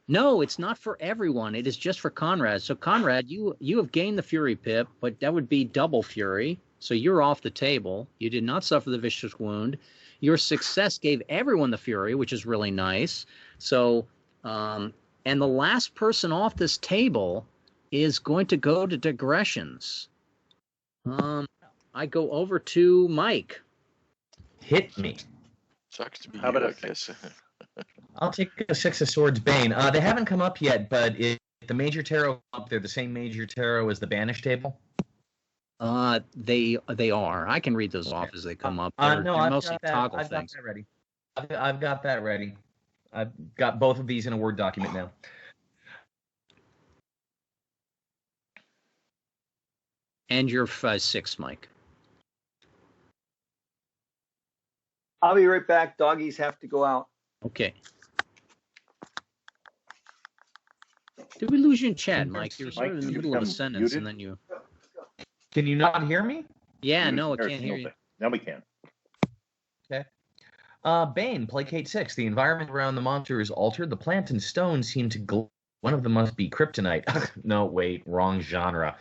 No, it's not for everyone. It is just for Conrad. So Conrad, you have gained the Fury Pip, but that would be double Fury. So you're off the table. You did not suffer the vicious wound. Your success gave everyone the Fury, which is really nice. So. And the last person off this table is going to go to digressions. I go over to Mike. Hit me. Sucks to be How about you, a I guess. I'll take a 6 of Swords Bane. They haven't come up yet, but if the Major Tarot up, they're the same Major Tarot as the Banished table. They are. I can read those off as they come up. They're mostly toggle things. I've got that ready. I've got both of these in a Word document now. And you're 6, Mike. I'll be right back. Doggies have to go out. Okay. Did we lose you in chat, Mike? You were sort of in the middle of a sentence, and then you... Can you not hear me? Yeah, no, I can't hear you. Now we can. Okay. Bane, placate 6. The environment around the monster is altered. The plant and stone seem to glow. One of them must be kryptonite. No, wait, wrong genre.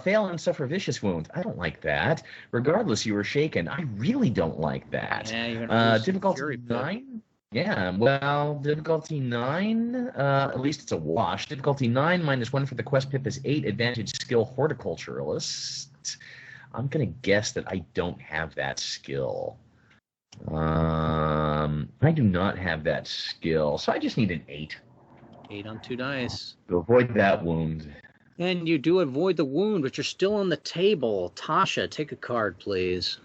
Fail and suffer vicious wounds. I don't like that. Regardless, you were shaken. I really don't like that. Yeah, you're gonna lose difficulty 9. Yeah, well, difficulty 9. At least it's a wash. Difficulty 9 -1 for the quest pip is 8. Advantage skill horticulturalist. I'm gonna guess that I don't have that skill. I do not have that skill, so I just need an 8. 8 on 2 dice. To avoid that wound. And you do avoid the wound, but you're still on the table. Tasha, take a card, please.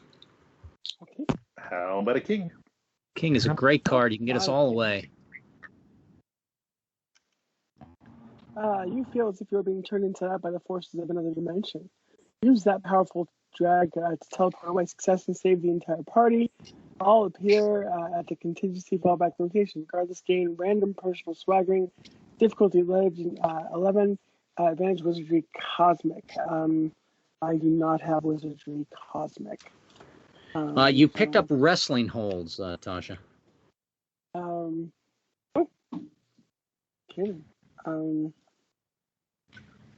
Okay. How about a king? King is a great card. You can get us all away. You feel as if you're being turned into that by the forces of another dimension. Use that powerful drag to teleport away success and save the entire party. All appear at the contingency fallback location. Regardless, gain random personal swaggering. Difficulty 11. Advantage Wizardry Cosmic. I do not have Wizardry Cosmic. You picked up wrestling holds, Tasha. Okay.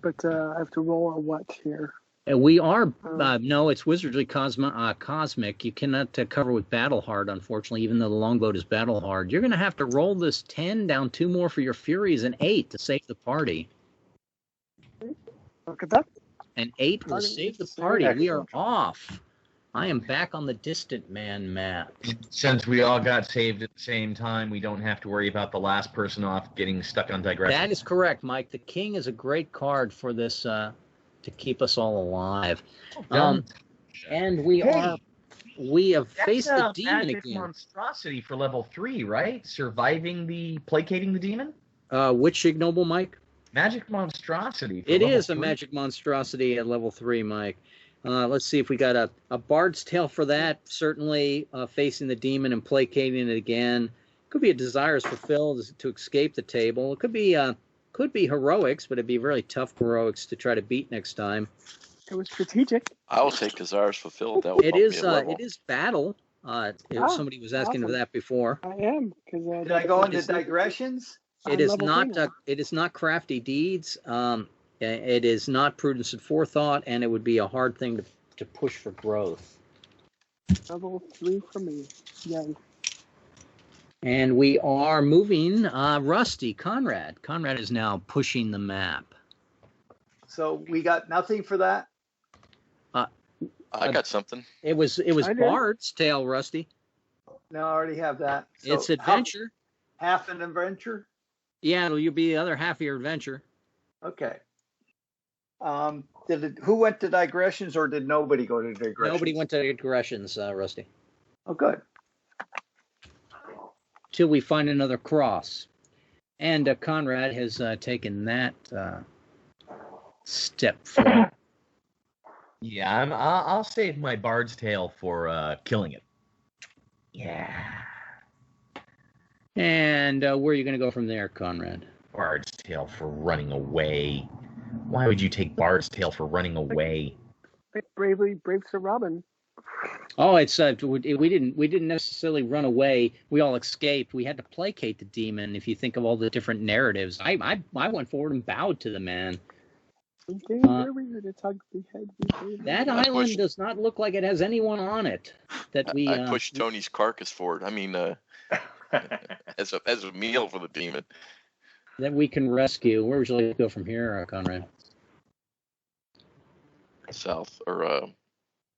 But I have to roll a what here? We are no, it's Wizardry Cosmic. You cannot cover with Battle Hard, unfortunately, even though the longboat is Battle Hard. You're going to have to roll this 10 down 2 more for your Furies and 8 to save the party. Look at that. And 8 will save the party. We are off. I am back on the Distant Man map. Since we all got saved at the same time, we don't have to worry about the last person off getting stuck on digression. That is correct, Mike. The king is a great card for this to keep us all alive. And we have faced the demon magic again. monstrosity for level 3, right? Placating the demon? Which ignoble, Mike? Magic monstrosity. For It level is a 3. magic monstrosity at level 3, Mike. Let's see if we got a bard's tale for that. Certainly facing the demon and placating it again. Could be a desires fulfilled to escape the table. It could be heroics, but it'd be really tough heroics to try to beat next time. It was strategic. I will take desires fulfilled. That would It bump is me a level. it is battle. If somebody was asking for awesome. that before. I am. Did I go into digressions? It is not crafty deeds. It is not prudence and forethought, and it would be a hard thing to push for growth. Level 3 for me. Yeah. And we are moving Rusty, Conrad. Conrad is now pushing the map. So we got nothing for that? I got something. It was Bard's Tale, Rusty. No, I already have that. So It's adventure. Half an adventure? Yeah, you'll be the other half of your adventure. Okay. Who went to digressions, or did nobody go to digressions? Nobody went to digressions, Rusty. Oh, good. Till we find another cross. And Conrad has taken that step forward. Yeah, I'll save my bard's tale for killing it. Yeah. And where are you going to go from there, Conrad? Bard's tale for running away. Why would you take bard's tale for running away? Brave Sir Robin. Oh, it's we didn't necessarily run away. We all escaped. We had to placate the demon. If you think of all the different narratives, I went forward and bowed to the man. That island does not look like it has anyone on it. I pushed Tony's carcass forward. I mean, as a meal for the demon. That we can rescue. Where would you like to go from here, Conrad? South or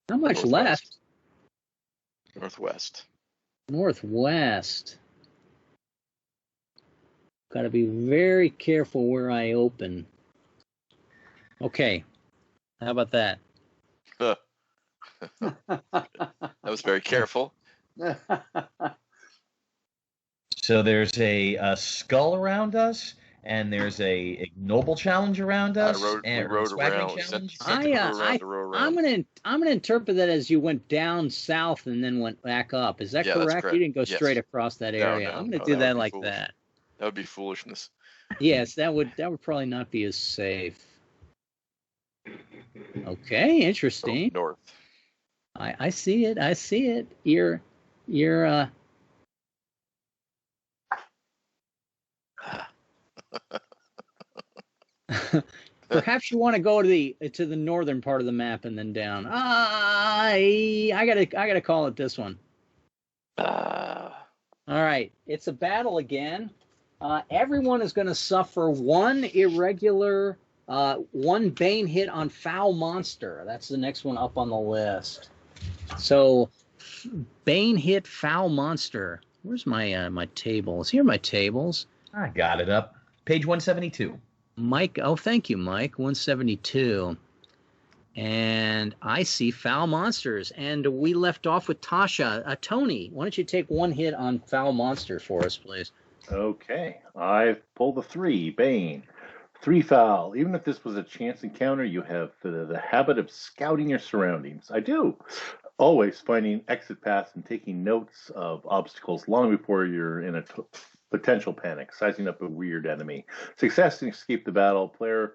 not much left. Northwest. Northwest. Got to be very careful where I open. Okay. How about that? That was very careful. So there's a skull around us, and there's a ignoble challenge around us. We rode around. I'm gonna interpret that as you went down south and then went back up. Is that correct? That's correct? You didn't go straight across that area. No, I'm gonna do that like foolish. that. That would be foolishness. Yes, that would probably not be as safe. Okay, interesting. North. I see it. I see it. You're perhaps you want to go to the northern part of the map and then down. I gotta call it this one. All right, it's a battle again. Everyone is going to suffer one irregular, one Bane hit on Foul Monster. That's the next one up on the list. So, Bane hit Foul Monster. Where's my my tables? Here are my tables. I got it up. Page 172. Mike, oh, thank you, Mike. 172. And I see Foul Monsters. And we left off with Tasha. Tony, why don't you take one hit on Foul Monster for us, please? Okay. I've pulled the 3, Bane. 3 foul. Even if this was a chance encounter, you have the habit of scouting your surroundings. I do. Always finding exit paths and taking notes of obstacles long before you're in a potential panic, sizing up a weird enemy. Success and escape the battle. Player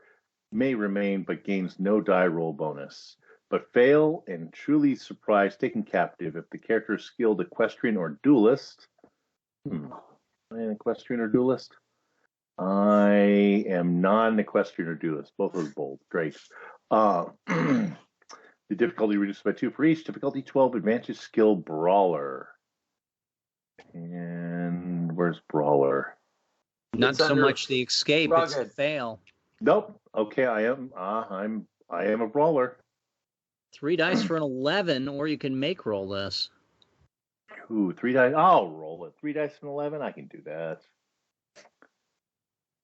may remain but gains no die roll bonus. But fail and truly surprise taken captive if the character is skilled equestrian or duelist. An equestrian or duelist? I am non-equestrian or duelist. Both of those bold. Great. The difficulty reduced by 2 for each. Difficulty 12, advantage skill, brawler. And where's brawler? Not so much the escape, it's the fail. Nope. Okay, I am a brawler. 3 dice for an 11, or you can make roll this. Ooh, 3 dice. I'll roll it. 3 dice and 11. I can do that.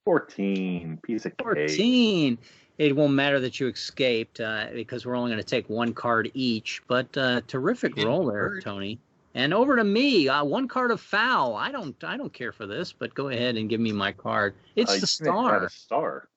14. Piece of cake. 14. It won't matter that you escaped because we're only going to take 1 card each. But terrific roll there, Tony. And over to me. 1 card of foul. I don't care for this, but go ahead and give me my card. It's the star. A star.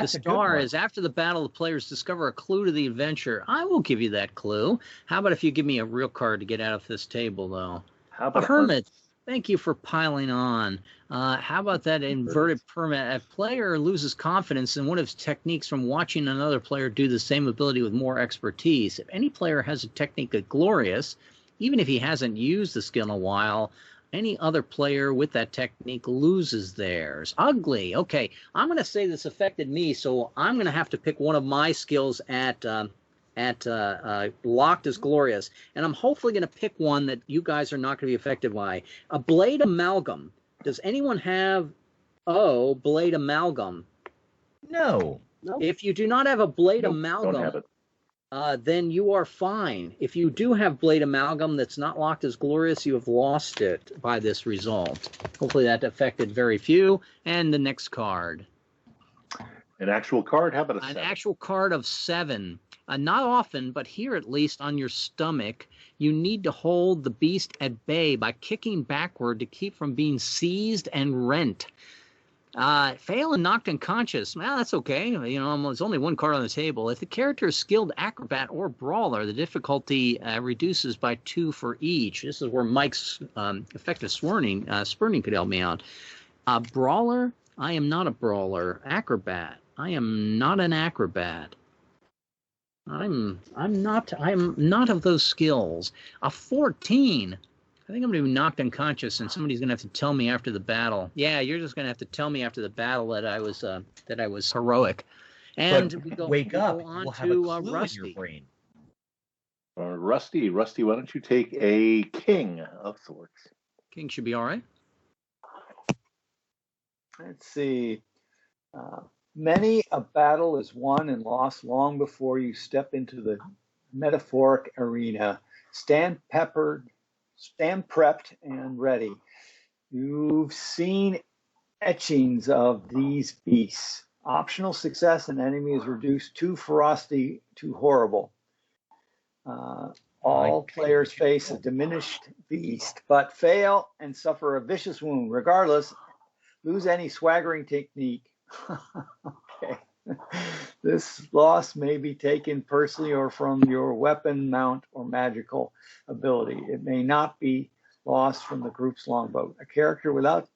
The star is after the battle, the players discover a clue to the adventure. I will give you that clue. How about if you give me a real card to get out of this table, though? How about a hermit? Thank you for piling on. How about that inverted permit? A player loses confidence in one of his techniques from watching another player do the same ability with more expertise. If any player has a technique that's glorious, even if he hasn't used the skill in a while, any other player with that technique loses theirs. Ugly. Okay, I'm going to say this affected me, so I'm going to have to pick one of my skills at Locked as Glorious, and I'm hopefully going to pick one that you guys are not going to be affected by. A Blade Amalgam. Does anyone have Blade Amalgam? No. If you do not have a Blade Don't Amalgam, have it. then you are fine. If you do have Blade Amalgam that's not Locked as Glorious, you have lost it by this result. Hopefully that affected very few. And the next card. An actual card? How about a 7? An actual card of 7. Not often, but here at least on your stomach, you need to hold the beast at bay by kicking backward to keep from being seized and rent. Fail and knocked unconscious. Well, that's okay. You know, there's only 1 card on the table. If the character is skilled acrobat or brawler, the difficulty reduces by 2 for each. This is where Mike's effective spurning could help me out. Brawler, I am not a brawler. Acrobat, I am not an acrobat. I'm not of those skills. A 14. I think I'm going to be knocked unconscious, and somebody's going to have to tell me after the battle. Yeah, you're just going to have to tell me after the battle that I was heroic. And but wake up. Go on we'll have to a clue Rusty. in your brain. Rusty, why don't you take a king of sorts? King should be all right. Let's see. Many a battle is won and lost long before you step into the metaphoric arena. Stand prepped and ready. You've seen etchings of these beasts. Optional success, an enemy is reduced to ferocity, to horrible. All players face a diminished beast, but fail and suffer a vicious wound. Regardless, lose any swaggering technique. Okay. This loss may be taken personally or from your weapon, mount, or magical ability. It may not be lost from the group's longboat. A character without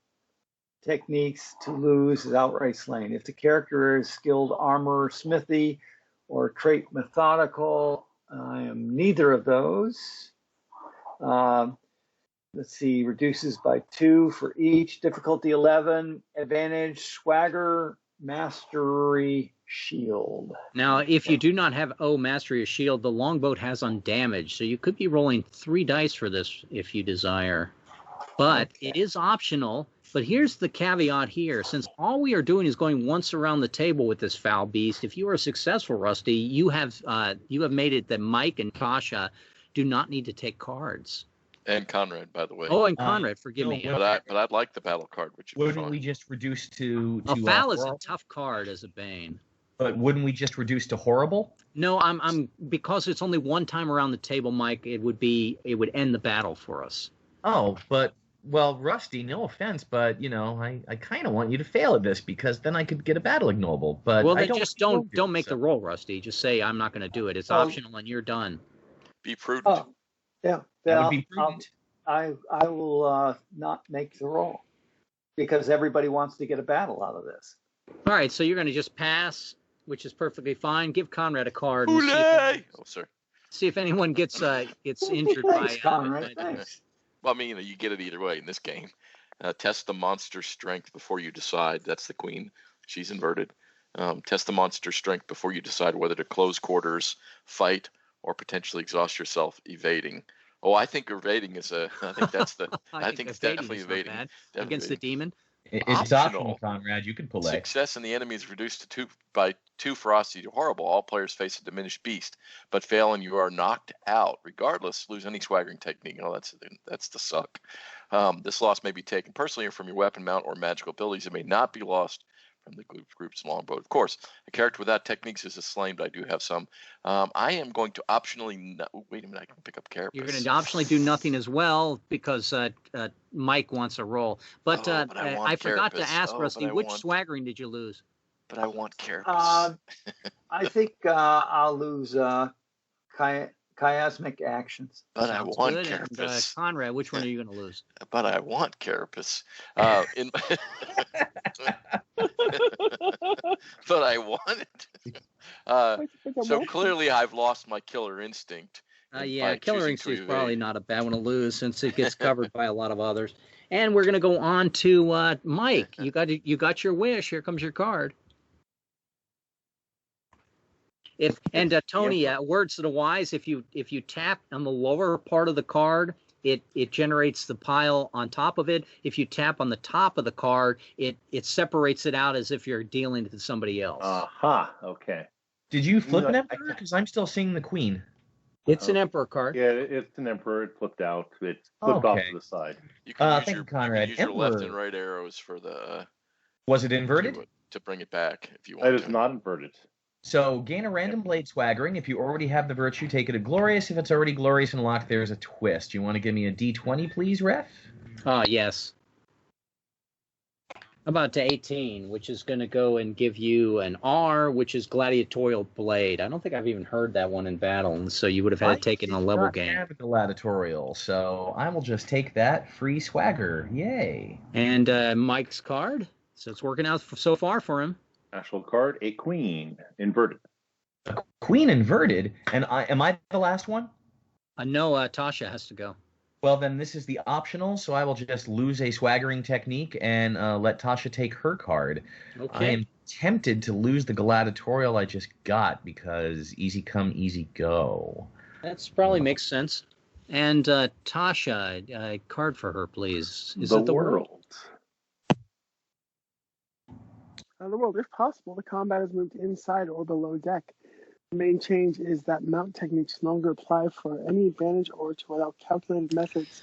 techniques to lose is outright slain. If the character is skilled armor, smithy, or trait methodical, I am neither of those. Let's see, reduces by 2 for each. Difficulty 11, advantage, swagger, mastery, shield. Now, if you do not have mastery or shield, the longboat has undamaged, so you could be rolling 3 dice for this if you desire. But it is optional. But here's the caveat here. Since all we are doing is going once around the table with this foul beast, if you are successful, Rusty, you have made it that Mike and Tasha do not need to take cards. And Conrad, by the way. Oh, and Conrad, forgive me. But I'd like the battle card, which wouldn't we just reduce to foul is a tough card as a bane. But wouldn't we just reduce to horrible? No, I'm because it's only one time around the table, Mike. It would end the battle for us. Oh, but well, Rusty, no offense, but you know, I kind of want you to fail at this because then I could get a battle ignoble. But well, then don't make the roll, Rusty. Just say I'm not going to do it. It's optional, and you're done. Be prudent. Oh, yeah, that would be prudent. I will not make the roll because everybody wants to get a battle out of this. All right, so you're going to just pass, which is perfectly fine. Give Conrad a card. See if anyone gets injured by Conrad. Thanks. Well, I mean, you get it either way in this game. Test the monster's strength before you decide. That's the queen. She's inverted. Test the monster's strength before you decide whether to close quarters, fight, or potentially exhaust yourself evading. Oh, I think evading is I think that's the. I think it's definitely evading. Against the demon. It's optional, Conrad. You can pull A. Success in the enemy is reduced to by 2 ferocity to horrible. All players face a diminished beast, but fail and you are knocked out. Regardless, lose any swaggering technique. Oh, that's the suck. This loss may be taken personally or from your weapon mount or magical abilities. It may not be lost from the group's longbow. Of course, a character without techniques is a slain, but I do have some. I am going to optionally... wait a minute, I can pick up Carapace. You're going to optionally do nothing as well because Mike wants a roll. But, I forgot to ask, Rusty, which swaggering did you lose? But I want Carapace. I think I'll lose chiasmic actions. But I want Carapace. And, Conrad, which one are you going to lose? But I want Carapace. But I want it. So clearly I've lost my killer instinct. Yeah, killer instinct is probably not a bad one to lose since it gets covered by a lot of others. And we're going to go on to Mike. You got your wish. Here comes your card. Tony, words to the wise. If you tap on the lower part of the card, it generates the pile on top of it. If you tap on the top of the card, it separates it out as if you're dealing to somebody else. Aha. Okay. Did you flip an emperor? Because I'm still seeing the queen. It's an emperor card. Yeah, it's an emperor. It flipped out. It's flipped off to the side. You can use Conrad. You can use your left and right arrows for the. Was it inverted? To bring it back if you want. It is not inverted. So gain a random blade swaggering. If you already have the virtue, take it to glorious. If it's already glorious and locked, there's a twist. You want to give me a D20, please, Ref? Yes. About to 18, which is going to go and give you an R, which is gladiatorial blade. I don't think I've even heard that one in battle, and so you would have had to take it in a level game. I have a gladiatorial, so I will just take that free swagger. Yay! And Mike's card, so it's working out so far for him. Actual card, a queen, inverted. A queen inverted? And am I the last one? No, Tasha has to go. Well, then this is the optional, so I will just lose a swaggering technique and let Tasha take her card. Okay. I am tempted to lose the gladiatorial I just got because easy come, easy go. That probably makes sense. And Tasha, a card for her, please. Is the it the world? The world, if possible, the combat is moved inside or below deck. The main change is that mount techniques no longer apply for any advantage or to allow calculated methods.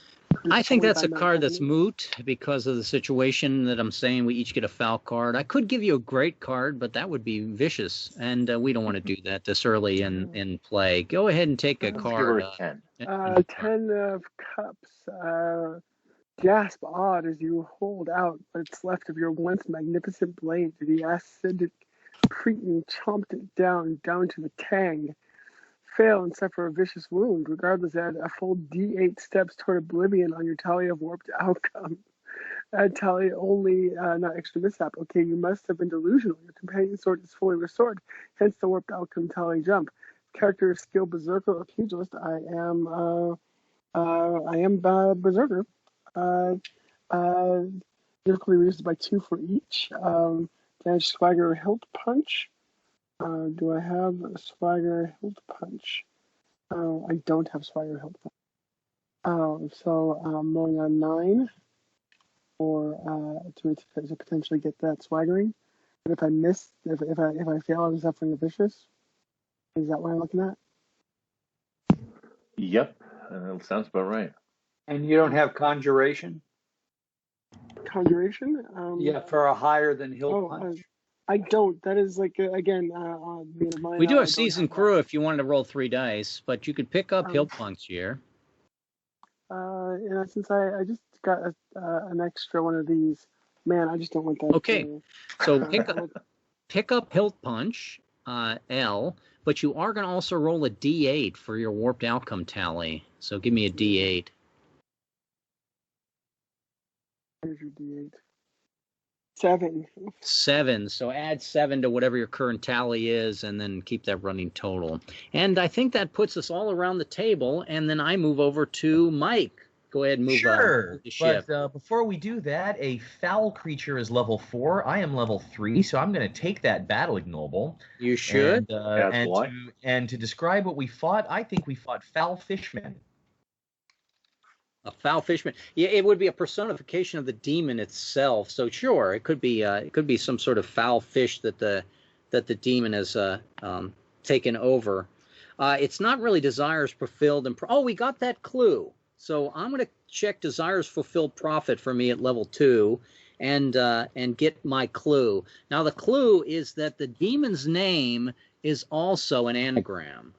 I think that's a card that's moot because of the situation that I'm saying we each get a foul card. I could give you a great card, but that would be vicious, and we don't want to do that this early in play. Go ahead and take a card. 10. 10 of Cups. Gasp odd as you hold out what's left of your once magnificent blade. The acidic Cretan chomped it down to the tang. Fail and suffer a vicious wound. Regardless, add a full D8 steps toward oblivion on your tally of warped outcome. Add tally only, not extra mishap. Okay, you must have been delusional. Your companion sword is fully restored, hence the warped outcome tally jump. Character skill berserker or pugilist. I am berserker. Difficulty reduced by 2 for each. Damage swagger hilt punch. Do I have a swagger hilt punch? I don't have swagger hilt punch. So I'm rolling on 9 or to potentially get that swaggering. But if I miss, if I fail, I'm suffering a vicious. Is that what I'm looking at? Yep, sounds about right. And you don't have conjuration? Conjuration? Yeah, for a higher than hilt punch. I don't. That is like again. We do have seasoned crew if you wanted to roll 3 dice, but you could pick up hilt punch here. And since I just got an extra one of these, man, I just don't want that. Okay, so pick up hilt punch, L, but you are going to also roll a D8 for your warped outcome tally. So give me a D8. Here's your D8. 7. 7. So add 7 to whatever your current tally is, and then keep that running total. And I think that puts us all around the table, and then I move over to Mike. Go ahead and move the ship. But before we do that, a foul creature is level 4. I am level 3, so I'm going to take that battle ignoble. You should. And to describe what we fought, I think we fought foul fishmen. A foul fishman. Yeah, it would be a personification of the demon itself. So sure, it could be some sort of foul fish that the demon has taken over. It's not really desires fulfilled. Oh, we got that clue. So I'm going to check desires fulfilled profit for me at level 2, and get my clue. Now the clue is that the demon's name is also an anagram.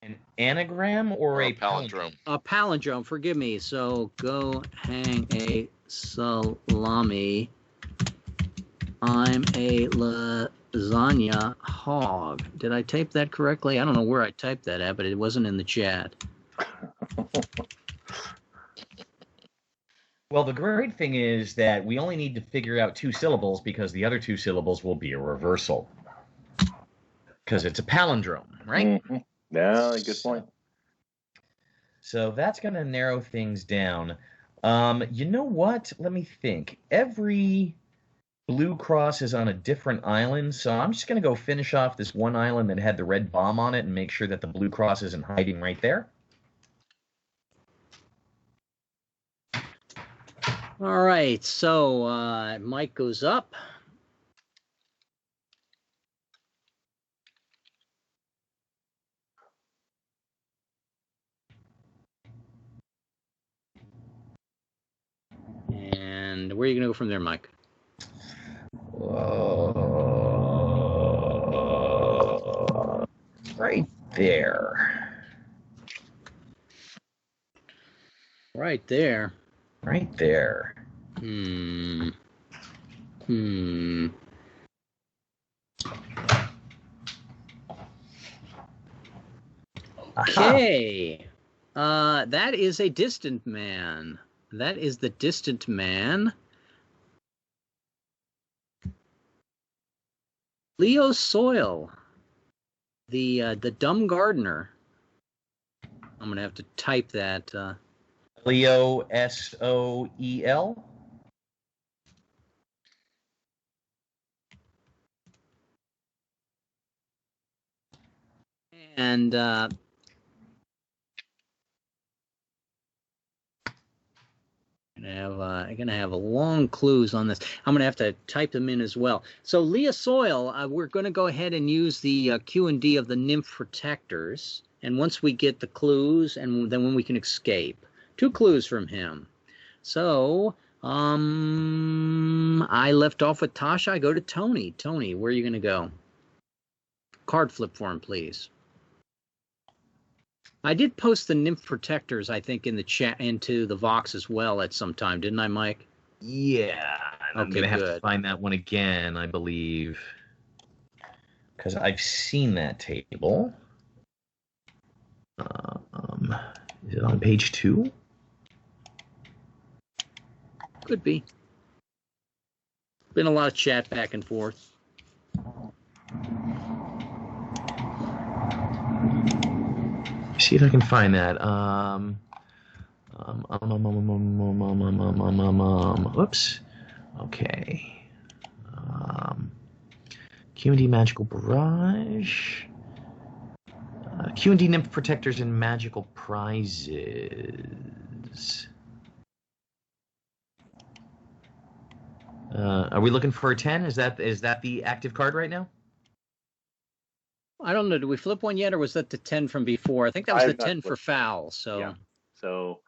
An anagram or a palindrome? A palindrome, forgive me. So go hang a salami. I'm a lasagna hog. Did I type that correctly? I don't know where I typed that at, but it wasn't in the chat. Well, the great thing is that we only need to figure out 2 syllables because the other 2 syllables will be a reversal. Because it's a palindrome, right? Mm-hmm. Yeah, good point. So that's going to narrow things down. You know what? Let me think. Every blue cross is on a different island, so I'm just going to go finish off this one island that had the red bomb on it and make sure that the blue cross isn't hiding right there. All right, so Mike goes up. And where are you going to go from there, Mike? Right there. Right there. Right there. Okay. That is a distant man. That is the distant man. Leo Soil, the dumb gardener. I'm gonna have to type that. Leo Soel. And I'm gonna have long clues on this. I'm gonna have to type them in as well. So Leah Soil, we're gonna go ahead and use the Q&D of the nymph protectors, and once we get the clues, and then when we can escape. 2 clues from him. So I left off with Tasha. I go to Tony. Tony, where are you gonna go? Card flip for him, please. I did post the nymph protectors, I think, in the chat into the Vox as well at some time, didn't I, Mike? Yeah, I'm Okay, gonna have good. to find that one again, I believe, because I've seen that table. Is it on page 2? Could be. Been a lot of chat back and forth. See if I can find that. Oops. Okay. Q&D Magical Barrage. Q&D Nymph Protectors and Magical Prizes. Are we looking for a 10? Is that the active card right now? I don't know. Did we flip one yet, or was that the 10 from before? I think that was the 10 for foul. So yeah. So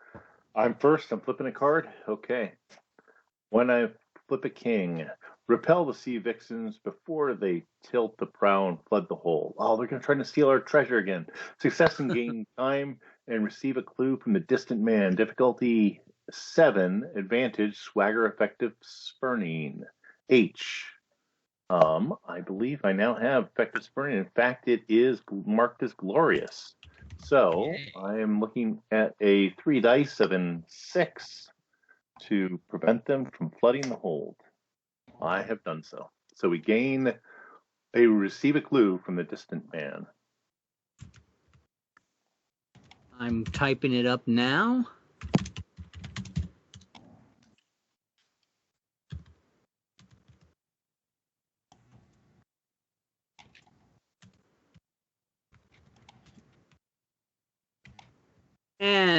I'm first. I'm flipping a card. Okay. When I flip a king, repel the sea vixens before they tilt the prow and flood the hole. Oh, they're going to try to steal our treasure again. Success and gain time and receive a clue from the distant man. Difficulty 7. Advantage. Swagger effective spurning. H. I believe I now have effective spurning. In fact, it is marked as glorious. So I am looking at a 3 dice, 7, 6 to prevent them from flooding the hold. I have done so. So we receive a clue from the distant man. I'm typing it up now.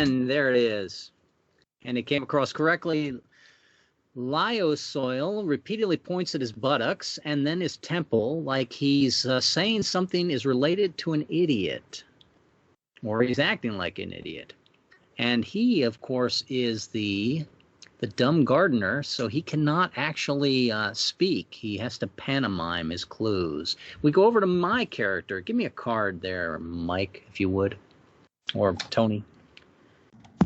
And there it is. And it came across correctly. Lyosoil repeatedly points at his buttocks and then his temple like he's saying something is related to an idiot. Or he's acting like an idiot. And he, of course, is the dumb gardener, so he cannot actually speak. He has to pantomime his clues. We go over to my character. Give me a card there, Mike, if you would. Or Tony.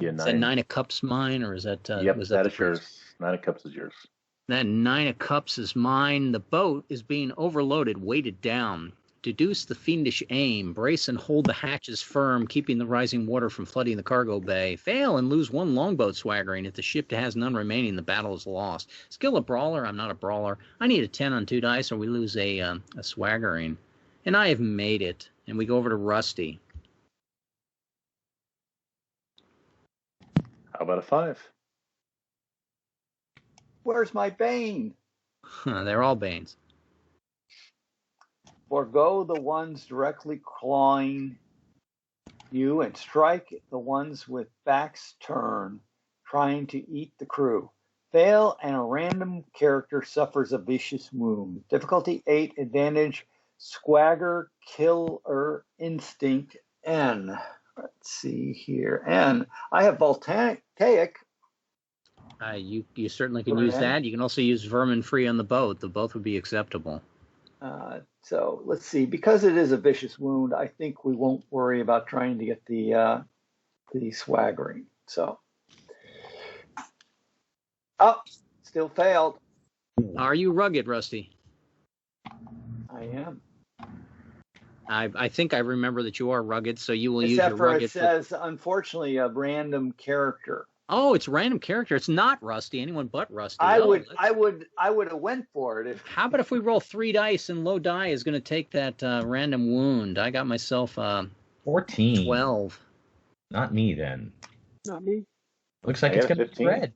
Yeah, Is that 9 of Cups mine, or is that... Yep, was that is yours. 9 of Cups is yours. That 9 of Cups is mine. The boat is being overloaded, weighted down. Deduce the fiendish aim. Brace and hold the hatches firm, keeping the rising water from flooding the cargo bay. Fail and lose 1 longboat swaggering. If the ship has none remaining, the battle is lost. Skill a brawler. I'm not a brawler. I need a 10 on 2 dice, or we lose a swaggering. And I have made it. And we go over to Rusty. How about a 5? Where's my bane? They're all banes. Forgo the ones directly clawing you and strike the ones with backs turned, trying to eat the crew. Fail and a random character suffers a vicious wound. Difficulty 8, advantage, swagger, killer instinct, N. Let's see here. N. I have voltaic. You certainly can use that. You can also use vermin free on the boat. The both would be acceptable. So let's see. Because it is a vicious wound, I think we won't worry about trying to get the swaggering. So, still failed. Are you rugged, Rusty? I am. I think I remember that you are rugged, so you will use Except your for rugged. it says, unfortunately, a random character. Oh, it's random character. It's not Rusty. Anyone but Rusty. I would have went for it. How about if we roll 3 dice and low die is going to take that random wound? I got myself 14. 12. Not me then. Not me. Looks like I it's have going to be 15. red.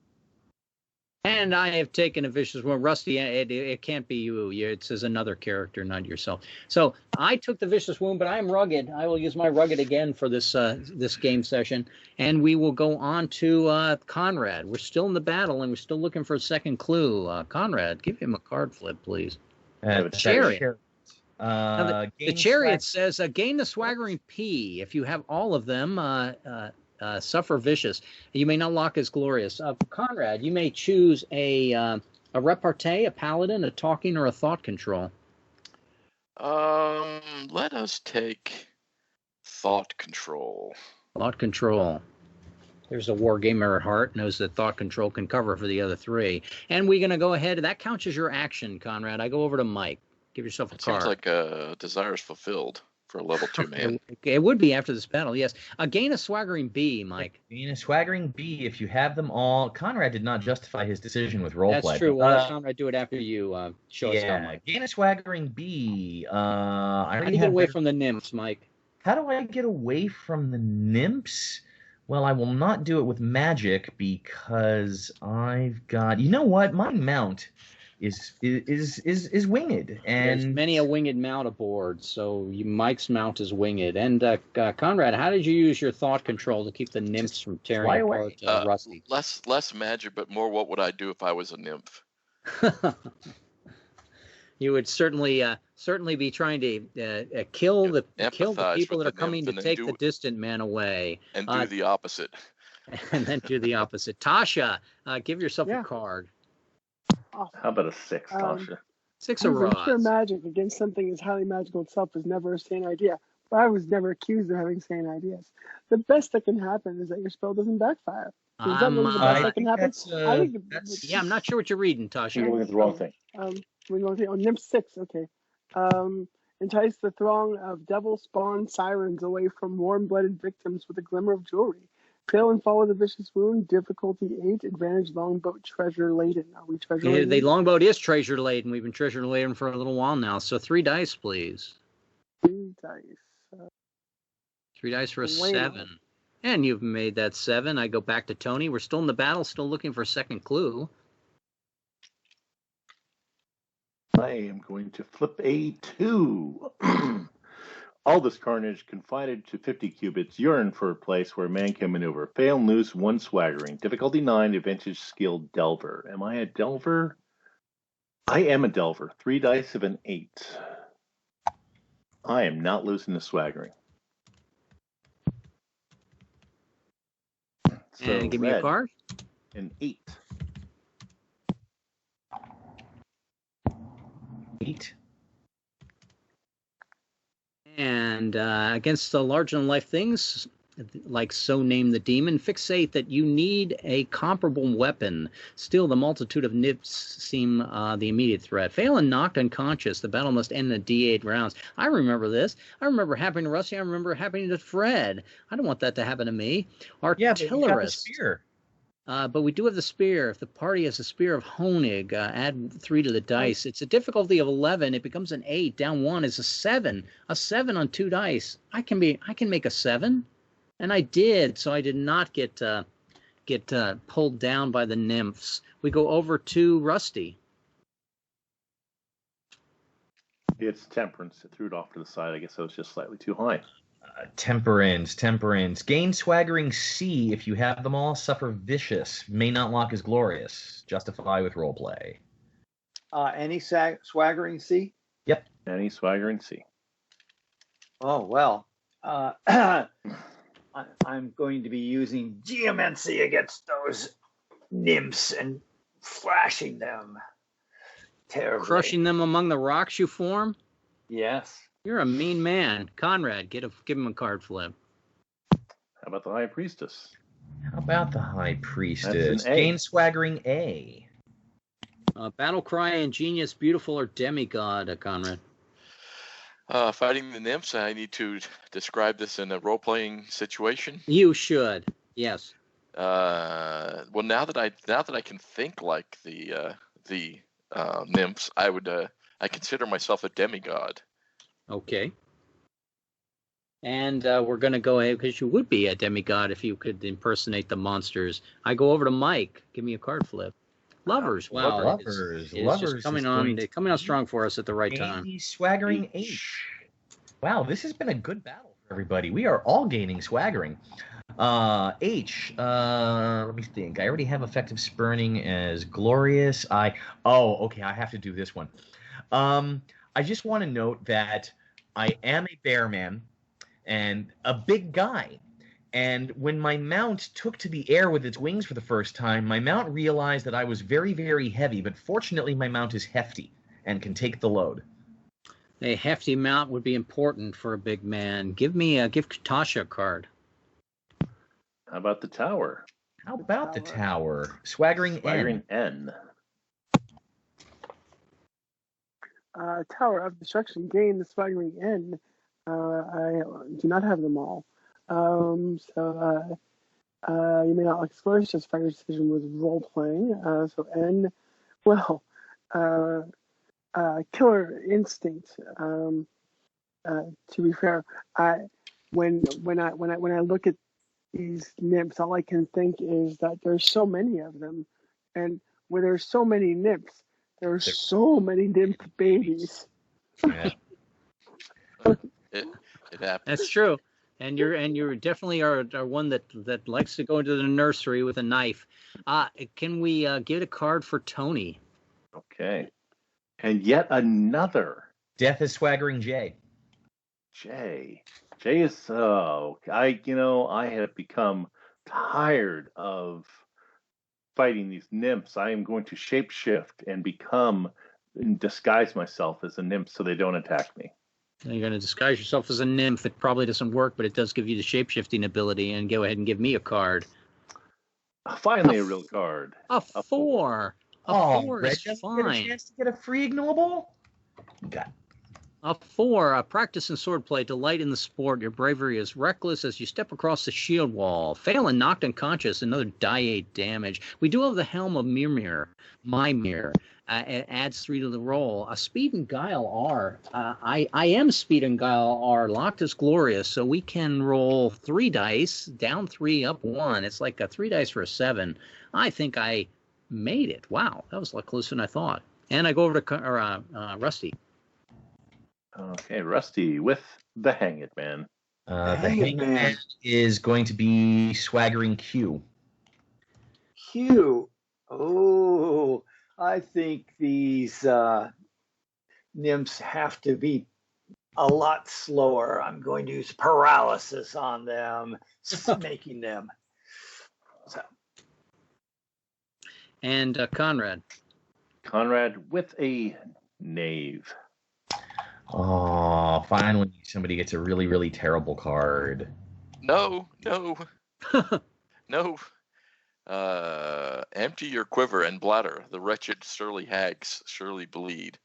And I have taken a vicious wound. Rusty, it can't be you. It says another character, not yourself. So I took the vicious wound, but I am rugged. I will use my rugged again for this this game session. And we will go on to Conrad. We're still in the battle, and we're still looking for a second clue. Conrad, give him a card flip, please. Chariot. The chariot says, gain the swaggering P. If you have all of them, suffer vicious. You may not lock as glorious. Conrad, you may choose a repartee, a paladin, a talking, or a thought control. Let us take thought control. Thought control. There's a war gamer at heart, knows that thought control can cover for the other 3. And we're going to go ahead. That counts as your action, Conrad. I go over to Mike. Give yourself a card. Sounds like a desire is fulfilled for a level 2 man. It would be after this battle, yes. Gain a swaggering B, Mike. Gain a swaggering B if you have them all. Conrad did not justify his decision with roleplay. That's true. Well, Conrad, do it after you show us how, Mike. Gain a swaggering B. How do you get away from the nymphs, Mike? How do I get away from the nymphs? Well, I will not do it with magic because I've got... You know what? My mount is winged, and there's many a winged mount aboard, so Mike's mount is winged. And Conrad, how did you use your thought control to keep the nymphs from tearing apart Rusty? Less magic, but more what would I do if I was a nymph? You would certainly be trying to kill the people that are coming to take the distant man away, and do the opposite. And then do the opposite. Tasha, give yourself a card. How about a 6, Tasha? 6 of rods. Pure magic against something as highly magical itself is never a sane idea. But I was never accused of having sane ideas. The best that can happen is that your spell doesn't backfire. Is that really the best that can happen? I'm not sure what you're reading, Tasha. You're looking at the wrong thing. Nymph 6, okay. Entice the throng of devil-spawned sirens away from warm-blooded victims with a glimmer of jewelry. Fail and follow the vicious wound. Difficulty 8. Advantage longboat treasure laden. Are we treasure laden? The longboat is treasure laden. We've been treasure laden for a little while now. So 3 dice, please. 3 dice. 3 dice for a 7. And you've made that 7. I go back to Tony. We're still in the battle, still looking for a second clue. I am going to flip a 2. All this carnage confined to 50 cubits, yearn for a place where a man can maneuver. Fail and lose one swaggering. Difficulty 9, advantage skill Delver. Am I a Delver? I am a Delver. 3 dice of an 8. I am not losing the swaggering. So And give me a card. An 8. 8. And against the larger-than-life things, like So Name the Demon, fixate that you need a comparable weapon. Still, the multitude of nips seem the immediate threat. Fail and knocked unconscious. The battle must end in D8 rounds. I remember this. I remember happening to Rusty. I remember happening to Fred. I don't want that to happen to me. Yeah, but you got the Artillerist. spear. But we do have the spear. If the party has a spear of Honig, add 3 to the dice. It's a difficulty of 11. It becomes an 8. Down 1 is a 7. A 7 on 2 dice. I can make a 7, and I did. So I did not get pulled down by the nymphs. We go over to Rusty. It's temperance. It threw it off to the side. I guess I was just slightly too high. Temperance. Gain swaggering C if you have them all. Suffer vicious. May not lock as glorious. Justify with roleplay. Any swaggering C? Yep. Any swaggering C. Oh, well. I'm going to be using geomancy against those nymphs and flashing them terribly. Crushing them among the rocks you form? Yes. You're a mean man. Conrad, give him a card flip. How about the High Priestess? How about the High Priestess? That's an A. Gain swaggering A. Battle Cry, Ingenious, Beautiful, or Demigod, Conrad? Fighting the nymphs, I need to describe this in a role-playing situation. You should. Yes. Well, now that I can think like the nymphs, I consider myself a demigod. Okay. And we're going to go ahead, because you would be a demigod if you could impersonate the monsters. I go over to Mike. Give me a card flip. Lovers. Wow. Lovers. It's Lovers just coming is on strong for us at the right time. Swaggering H. Wow, this has been a good battle for everybody. We are all gaining swaggering. H. Let me think. I already have effective spurning as glorious. Okay, I have to do this one. I just want to note that I am a bear man and a big guy. And when my mount took to the air with its wings for the first time, my mount realized that I was very, very heavy, but fortunately my mount is hefty and can take the load. A hefty mount would be important for a big man. Give Tasha a card. How about the Tower? How about the Tower? Swaggering N. Tower of Destruction. Gain the swaggering N. I do not have them all. You may not like Splurge, just Fighter's Decision was role playing. So N, well, Killer Instinct. To be fair, when I look at these nymphs, all I can think is that there's so many of them, and where there's so many nymphs, there's so many nymph babies. Yeah. It happens. That's true. And you're definitely are one that likes to go into the nursery with a knife. Can we get a card for Tony? Okay. And yet another. Death is swaggering J. J is I have become tired of fighting these nymphs. I am going to shapeshift and disguise myself as a nymph so they don't attack me. You're going to disguise yourself as a nymph. It probably doesn't work, but it does give you the shapeshifting ability. And go ahead and give me a card. Finally, a real card. A 4. A 4 is fine. Get a chance to get a free ignoble? Got A 4, practice in swordplay, delight in the sport. Your bravery is reckless as you step across the shield wall. Fail and knocked unconscious, another die 8 damage. We do have the Helm of Mimir. It adds 3 to the roll. A Speed and Guile R. I am Speed and Guile R. Locked is glorious, so we can roll 3 dice, down 3, up 1. It's like a 3 dice for a 7. I think I made it. Wow, that was a lot closer than I thought. And I go over to Rusty. Okay, Rusty with the Hang It Man. The Hang It Hanged Man. Man is going to be Swaggering Q. Q. Oh, I think these nymphs have to be a lot slower. I'm going to use paralysis on them, making them. So, And Conrad. Conrad with a Knave. Oh, finally somebody gets a really, really terrible card. No. Empty your quiver and bladder. The wretched surly hags surely bleed.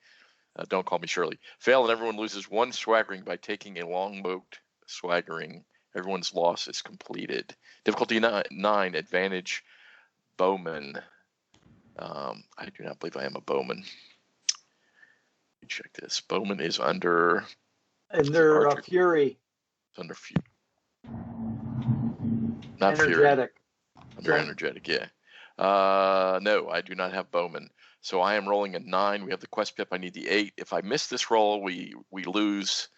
Don't call me Shirley. Fail and everyone loses one swaggering by taking a longboat swaggering. Everyone's loss is completed. Difficulty 9. Advantage bowman. I do not believe I am a bowman. Let me check this. Bowman is under. and they're Archer. Fury. It's under not Fury. Energetic. Under energetic, yeah. No, I do not have bowman. So I am rolling a 9. We have the quest pip. I need the 8. If I miss this roll, we lose.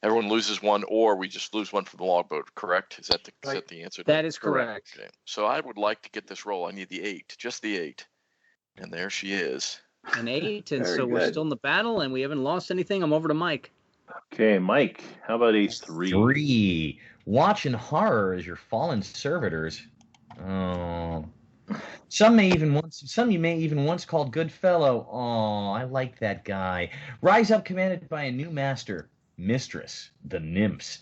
Everyone loses one, or we just lose one from the logboat. Correct? Is that the answer? That is correct. Okay. So I would like to get this roll. I need the 8, just the 8, and there she is. An 8, and Very so we're good. still in the battle, and we haven't lost anything. I'm over to Mike. Okay, Mike, how about a 3? 3. Watch in horror as your fallen servitors. Oh. Some you may even once called Goodfellow. Oh, I like that guy. Rise up commanded by a new master, mistress, the nymphs.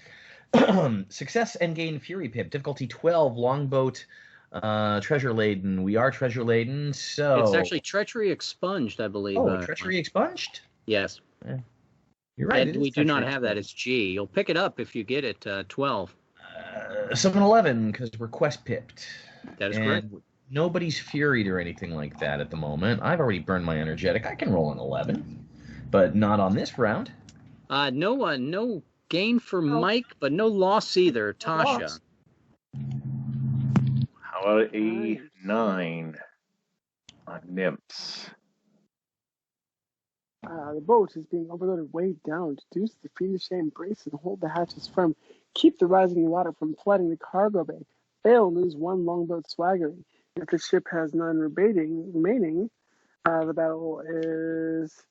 Success and gain fury pip. Difficulty 12, longboat, treasure laden. We are treasure laden, so It's actually treachery expunged, I believe. treachery expunged? Yes. You're right. And we do not have that. It's G. You'll pick it up if you get it. 12. 7-11 because we're quest pipped. That is correct. Nobody's furied or anything like that at the moment. I've already burned my energetic. I can roll an 11, but not on this round. No gain for Mike, but no loss either. Tasha. loss. How about a 9 on nymphs? The boat is being overloaded, weighed down. Deduce the fiendish embrace and hold the hatches firm. Keep the rising water from flooding the cargo bay. Fail and lose one longboat swaggering. If the ship has none remaining, the battle is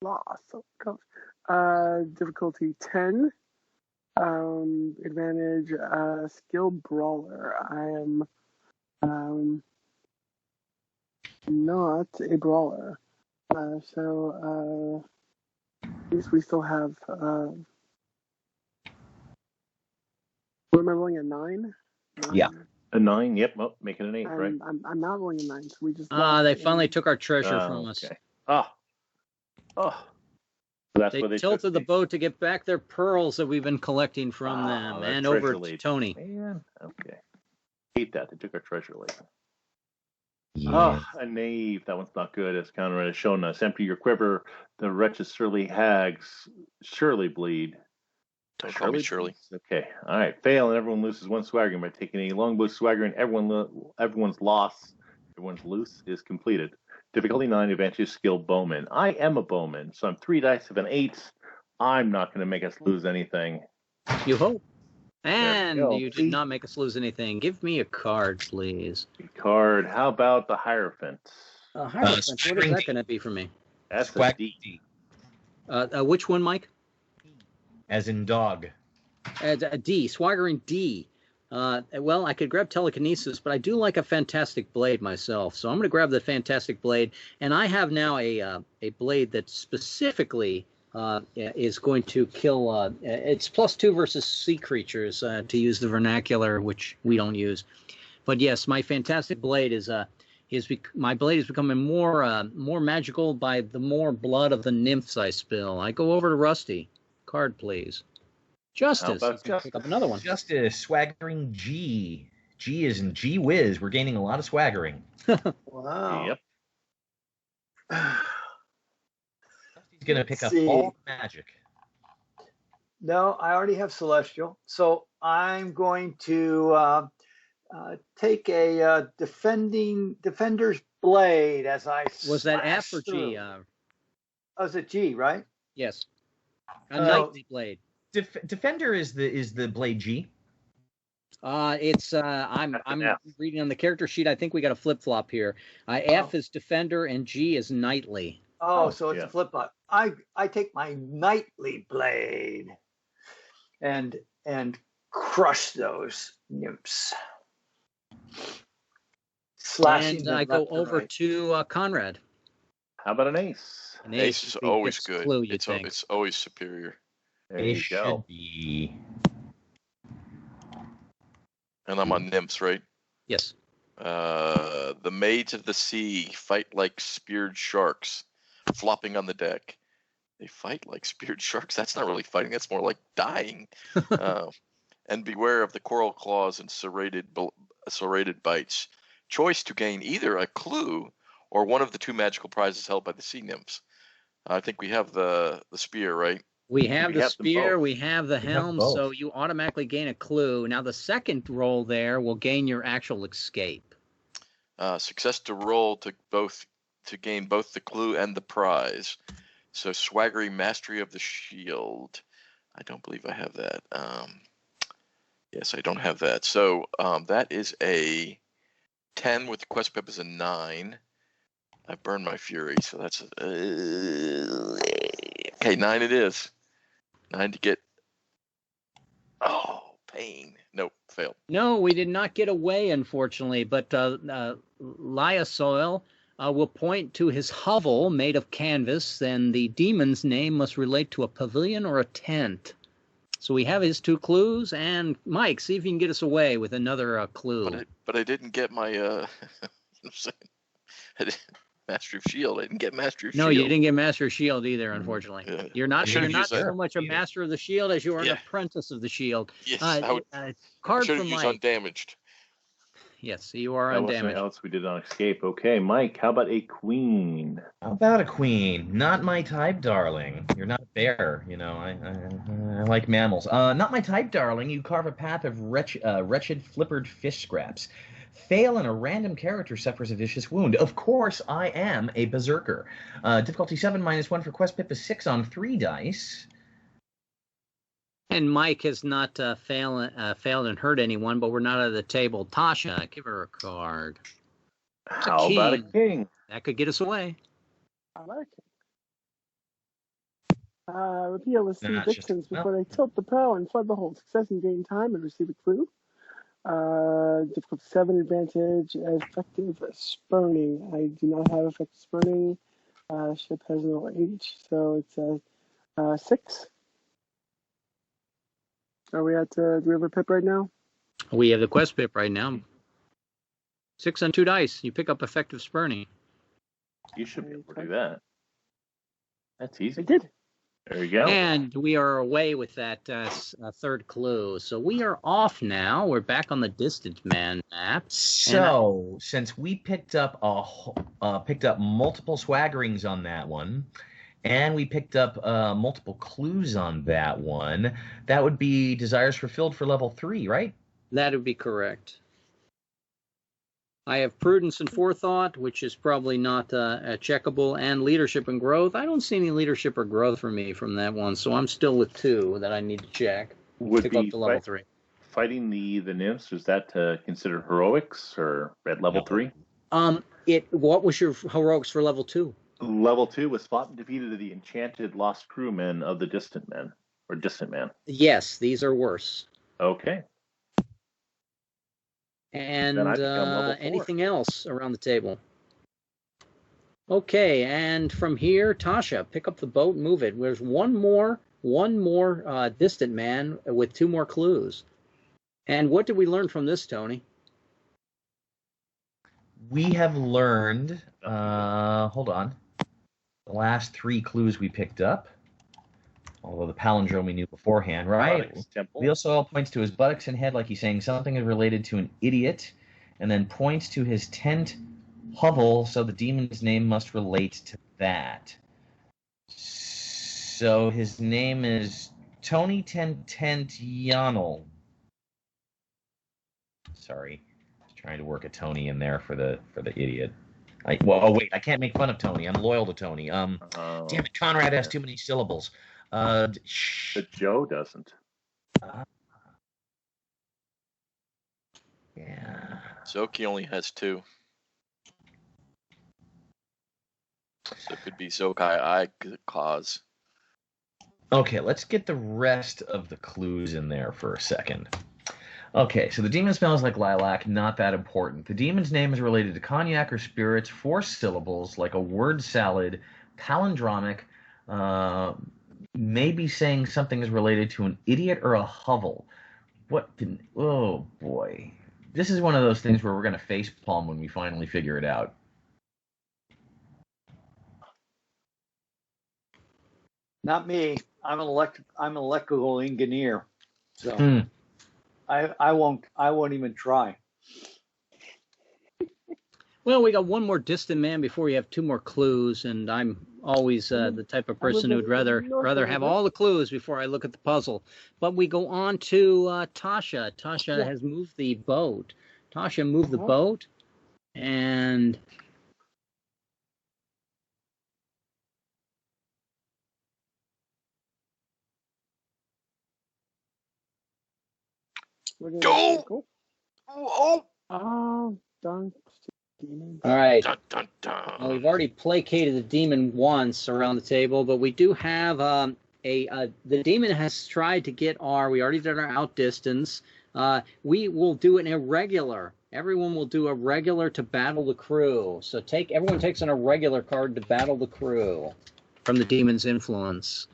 lost. Difficulty 10. Advantage skill brawler. I am not a brawler. So at least we still have. What am I rolling, a 9? Yeah. A 9, yep. Oh, make it an 8, right? I'm not rolling a 9, so we just. They finally took our treasure from us. Okay. So that's They where they tilted took the boat to get back their pearls that we've been collecting from them, that and over treasure to lady. Tony. Man, okay. Hate that. They took our treasure later. Yeah. A knave. That one's not good. As Conrad has shown us. Empty your quiver. The wretched surly hags surely bleed. Don't call me Shirley. Okay. All right. Fail and everyone loses one swaggering by taking a longboat swaggering. Everyone's loss. Everyone's loose is completed. Difficulty 9. Advantage skill bowman. I am a bowman, so I'm 3 dice of an 8. I'm not going to make us lose anything. You hope. And go. you did not make us lose anything. Give me a card, please. Card. How about the Hierophant? Hierophant, what is that going to be for me? That's a Swag D. Which one, Mike? As in dog. A D, swaggering D. Well, I could grab telekinesis, but I do like a fantastic blade myself, so I'm going to grab the fantastic blade. And I have now a blade that specifically is going to kill. It's +2 versus sea creatures, to use the vernacular, which we don't use. But yes, my fantastic blade my blade is becoming more magical by the more blood of the nymphs I spill. I go over to Rusty. Card, please. Justice. How about You can pick up another one. Justice, swaggering G. G is in G whiz. We're gaining a lot of swaggering. Wow. Yep. He's going to pick up See. all magic. No, I already have Celestial. So I'm going to take a Defender's Blade as I Was that slash F or through. G? Oh, is it G, right? Yes. A Uh, knightly blade. Defender is the blade G. It's I'm That's an I'm F. reading on the character sheet. I think we got a flip flop here. F is defender and G is knightly. Oh, so it's yeah. a flip flop. I take my knightly blade and crush those nymphs. Slashing And them I go left and over right. to Conrad. How about an ace? An Ace is would be always its good. Clue, you'd It's think. it's always superior. There It you should go. be. And I'm on nymphs, right? Yes. The maids of the sea fight like speared sharks, flopping on the deck. They fight like speared sharks. That's not really fighting. That's more like dying. And beware of the coral claws and serrated bites. Choice to gain either a clue or one of the two magical prizes held by the sea nymphs. I think we have the spear, right? We have We the have them spear, both. we have the We have helm, both. so you automatically gain a clue. Now the second roll there will gain your actual escape. Success to roll to gain both the clue and the prize. So swaggery mastery of the shield. I don't believe I have that. Yes, I don't have that. So that is a 10 with the quest pip is a 9. I burned my fury, so that's okay. 9 it is. 9 to get. Oh, pain. Nope, failed. No, we did not get away, unfortunately, but Lyasoil will point to his hovel made of canvas, and the demon's name must relate to a pavilion or a tent. So we have his two clues, and Mike, see if you can get us away with another clue. But I didn't get my you know what I'm saying? Master of Shield. I didn't get Master of No, Shield. you didn't get Master of Shield either, unfortunately. Yeah. You're not should've you're not used that. so much a Either. master of the shield as you are an Yeah. apprentice of the shield. Yes, I Card should for have used Mike. undamaged. Yes, you are That wasn't undamaged. else we did on escape. Okay, Mike, how about a queen? How about a queen? Not my type, darling. You're not a bear, you know. I like mammals. Not my type, darling. You carve a path of wretched flippered fish scraps. Fail and a random character suffers a vicious wound. Of course, I am a berserker. Difficulty 7 -1 for quest pip is 6 on 3 dice. And Mike has not failed and hurt anyone, but we're not at the table. Tasha, give her a card. It's a How about a king. king? That could get us away. I like it. Reveal the sea Nah, it's just- vixens before they tilt the prow and flood the hold. Success in gain time and receive a clue. Difficulty 7 advantage, effective spurning. I do not have effective spurning. Ship has no H, so it's a 6. Are we at the river pip right now? We have the quest pip right now. 6 on 2 dice. You pick up effective spurning. You should be able to do that. That's I easy. did. There you go. And we are away with that third clue. So we are off now. We're back on the Distant Man map. So, since we picked up multiple swaggerings on that one, and we picked up multiple clues on that one, that would be desires fulfilled for level 3, right? That would be correct. I have prudence and forethought, which is probably not checkable, and leadership and growth. I don't see any leadership or growth for me from that one, so I'm still with 2 that I need to check Would to go be up to level 3. fighting the nymphs, is that considered heroics or at level 3? What was your heroics for level 2? Level 2 was fought and defeated the enchanted lost crewmen of the Distant Man, or Distant Man. Yes, these are worse. Okay. And Then I become level 4. anything else around the table? Okay, and from here, Tasha, pick up the boat, move it. There's one more Distant Man with 2 more clues. And what did we learn from this, Tony? We have learned, hold on, the last 3 clues we picked up, although the palindrome we knew beforehand, right? Onyx Temple. Leosoil points to his buttocks and head like he's saying something is related to an idiot, and then points to his tent hovel, so the demon's name must relate to that. So his name is Tony Tentianal. Sorry, trying to work a Tony in there for the idiot. Wait, I can't make fun of Tony. I'm loyal to Tony. Damn it, Conrad has yeah. too many syllables. But Joe doesn't. Yeah. Zoki only has 2. So it could be Zokai I cause. Okay, let's get the rest of the clues in there for a second. Okay, so the demon smells like lilac, not that important. The demon's name is related to cognac or spirits, 4 syllables, like a word salad, palindromic, maybe saying something is related to an idiot or a hovel. Oh boy. This is one of those things where we're going to face palm when we finally figure it out. Not me. I'm an electrical engineer, so I won't even try. Well, we got one more distant man before we have 2 more clues, and I'm always the type of person who'd rather have all the clues before I look at the puzzle. But we go on to Tasha. Tasha has moved the boat. Tasha moved the boat, and Go! Oh, done. Demons. all right. Dun, dun, dun. Well, we've already placated the demon once around the table, but we do have the demon has tried to get we already did our outdistance. We will do an irregular. Everyone will do a regular to battle the crew. So everyone takes an irregular card to battle the crew from the demon's influence.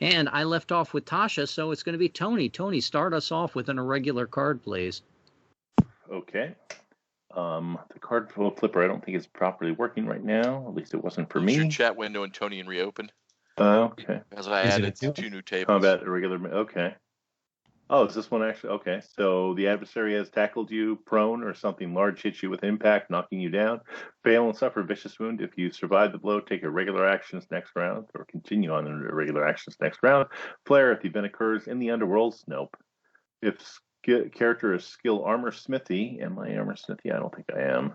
And I left off with Tasha, so it's going to be Tony. Tony, start us off with an irregular card, please. Okay. The card flipper, I don't think is properly working right now. At least it wasn't for Close me. your chat window and Tony and reopen. Okay. As I Is it added a 2 new tables. Combat irregular. Okay. Oh, is this one actually? Okay. So the adversary has tackled you prone or something large hits you with impact, knocking you down. Fail and suffer vicious wound. If you survive the blow, take irregular actions next round or continue on irregular actions next round. Flare if the event occurs in the underworlds. Nope. If character is skill armor smithy. Am I armor smithy? I don't think I am.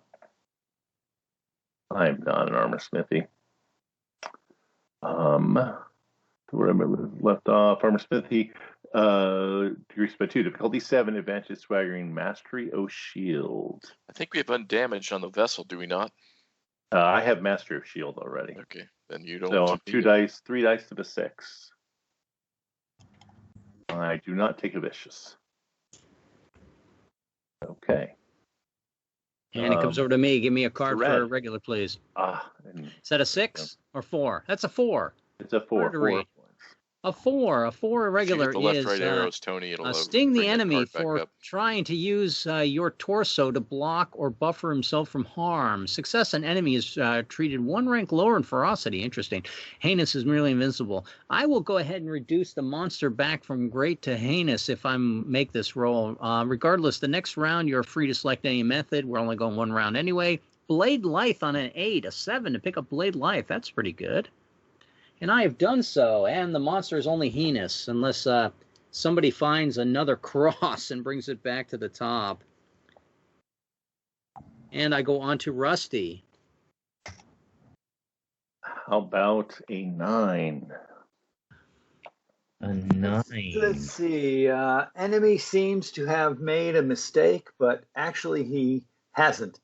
I'm not an armor smithy. Where I left off, armor smithy. Decreased by 2. Difficulty 7. Advantage swaggering. Mastery of shield. I think we have undamaged on the vessel, do we not? I have mastery of shield already. Okay, then you don't. So 2 dice, 3 dice to the 6. I do not take a vicious. Okay. And it comes over to me. Give me a card red. for a regular, please. And Is that a 6 or 4? That's a 4. it's a 4. Hard to read. A 4 irregular If you hit the is left right arrows, Tony. It'll sting the bring that enemy card back for up. trying to use your torso to block or buffer himself from harm. Success, an enemy is treated 1 rank lower in ferocity. Interesting. Heinous is merely invincible. I will go ahead and reduce the monster back from great to heinous if I make this roll. Regardless, the next round you're free to select any method. We're only going 1 round anyway. Blade Life on an 8, a 7 to pick up Blade Life. That's pretty good. And I have done so, and the monster is only heinous, unless somebody finds another cross and brings it back to the top. And I go on to Rusty. How about a 9? A 9. Let's see. Enemy seems to have made a mistake, but actually he hasn't.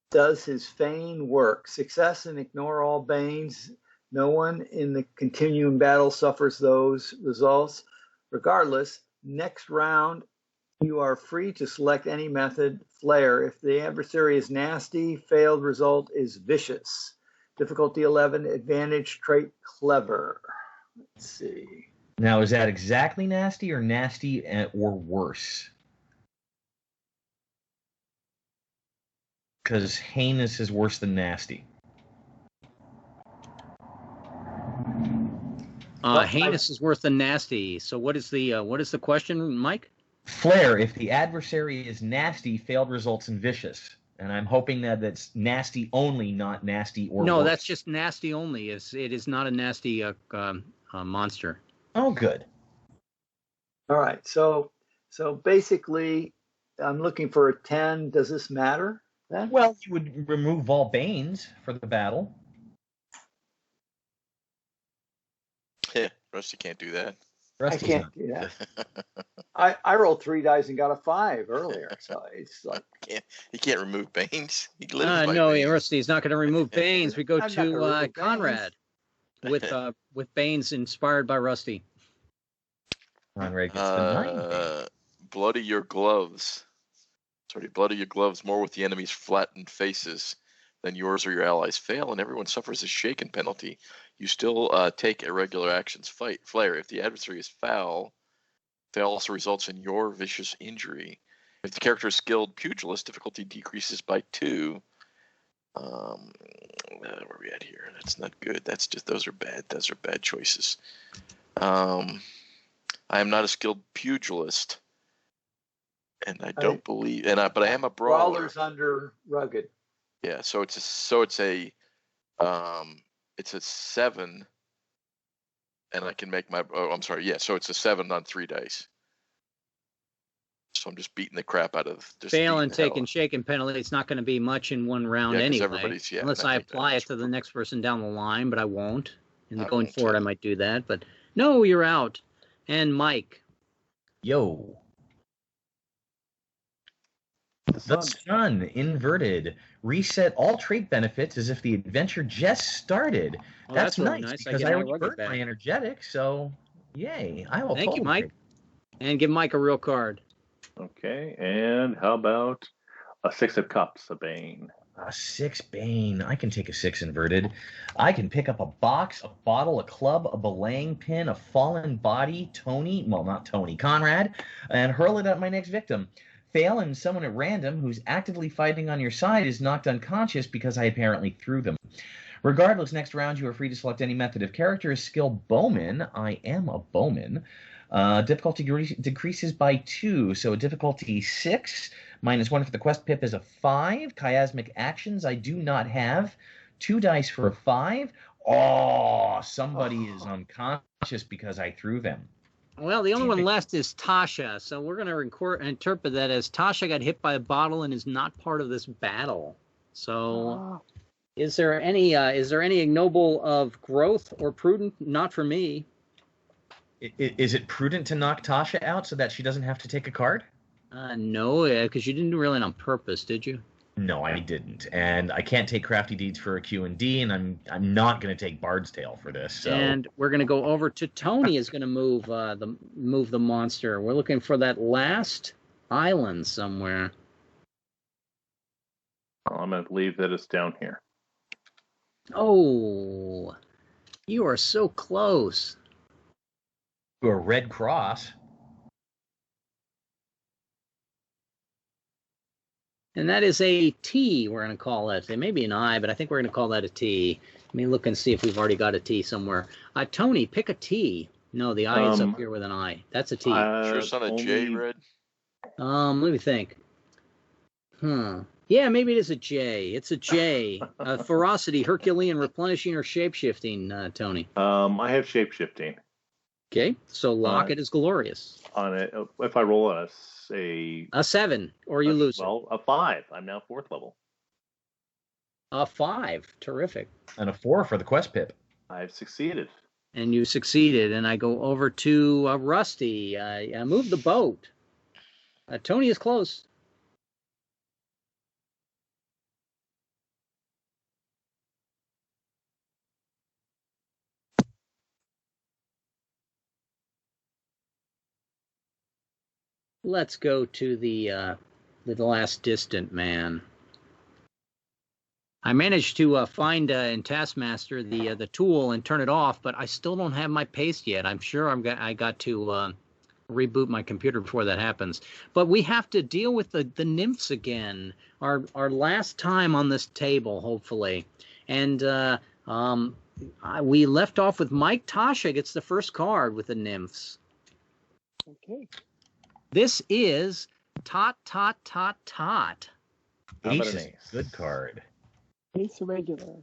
Does his feign work? Success and ignore all banes. No one in the continuing battle suffers those results. Regardless, next round, you are free to select any method. Flare. If the adversary is nasty, failed result is vicious. Difficulty 11, advantage trait clever. Let's see. Now, is that exactly nasty or or worse? Because heinous is worse than nasty. Heinous is worse than nasty. So what is the question, Mike? Flare, if the adversary is nasty, failed results in vicious. And I'm hoping that that's nasty only, not nasty or No, worse. that's just nasty only. It is not a nasty monster. Oh, good. All right. So basically, I'm looking for a 10. Does this matter? then? Well, you would remove all banes for the battle. Yeah, Rusty can't do that. Rusty's I can't not. do that. I rolled 3 dice and got a 5 earlier, so it's like He can't remove Banes. He lives by No, Banes. Rusty's not going to remove Banes. We go I'm not gonna to remove Conrad with Banes inspired by Rusty. Conrad gets the 9 bane. Bloody your gloves. Sorry, bloody your gloves more with the enemy's flattened faces than yours or your allies fail, and everyone suffers a shaken penalty. You still take irregular actions flare. If the adversary is foul, fail also results in your vicious injury. If the character is skilled pugilist, difficulty decreases by 2. Where are we at here? That's not good. That's just those are bad choices. I am not a skilled pugilist, and I don't believe. But I am a brawler. Brawler's under rugged. Yeah, so it's a 7, and I can make my. Oh, I'm sorry. Yeah, so it's a 7 on 3 dice. So I'm just beating the crap out of. Fail and taking shaken penalty. It's not going to be much in one round anyway. Unless I apply it to the next person down the line, but I won't. Going forward, I might do that. But no, you're out. And Mike. Yo. The sun inverted. Reset all trait benefits as if the adventure just started. Oh, that's really nice I because get I my already rugged burned back. my energetic, so yay. I will Thank you, totally Mike. And give Mike a real card. Okay, and how about a 6 of cups, a bane? A 6 bane. I can take a 6 inverted. I can pick up a box, a bottle, a club, a belaying pin, a fallen body, Conrad, and hurl it at my next victim. Fail and someone at random who's actively fighting on your side is knocked unconscious because I apparently threw them. Regardless, next round you are free to select any method. If character is skill bowman, I am a bowman. Difficulty decreases by 2, so a difficulty 6 minus 1 for the quest pip is a 5. Chiasmic actions I do not have. 2 dice for a 5. Oh, somebody is unconscious because I threw them. Well, the only one left is Tasha, so we're going to interpret that as Tasha got hit by a bottle and is not part of this battle. So, is there any ignoble of growth or prudent? Not for me. Is it prudent to knock Tasha out so that she doesn't have to take a card? No, because you didn't do it on purpose, did you? No, I didn't, and I can't take Crafty Deeds for a Q&D, and I'm not going to take Bard's Tale for this. So. And we're going to go over to Tony. Is going to move the monster. We're looking for that last island somewhere. Well, I'm going to believe that it's down here. Oh, you are so close. To a red cross. And that is a T, we're going to call it. It may be an I, but I think we're going to call that a T. Let me look and see if we've already got a T somewhere. Tony, pick a T. No, the I is up here with an I. That's a T. Sure it's not a J, Red? Let me think. Yeah, maybe it is a J. It's a J. Ferocity, Herculean, replenishing, or shapeshifting, Tony. I have shapeshifting. Okay, so Locket is glorious. On it, if I roll a 7, or you lose. Well, a 5. I'm now 4th level. A 5, terrific. And a 4 for the quest pip. I've succeeded. And you succeeded, and I go over to Rusty. I move the boat. Tony is close. Let's go to the last distant man. I managed to find in Taskmaster the tool and turn it off, but I still don't have my paste yet. I'm sure I got to reboot my computer before that happens. But we have to deal with the nymphs again. Our last time on this table, hopefully. And we left off with Mike. Tasha gets the first card with the nymphs. Okay. This is Tot, Tot, Tot, Tot. Ace is a good card. Ace irregular.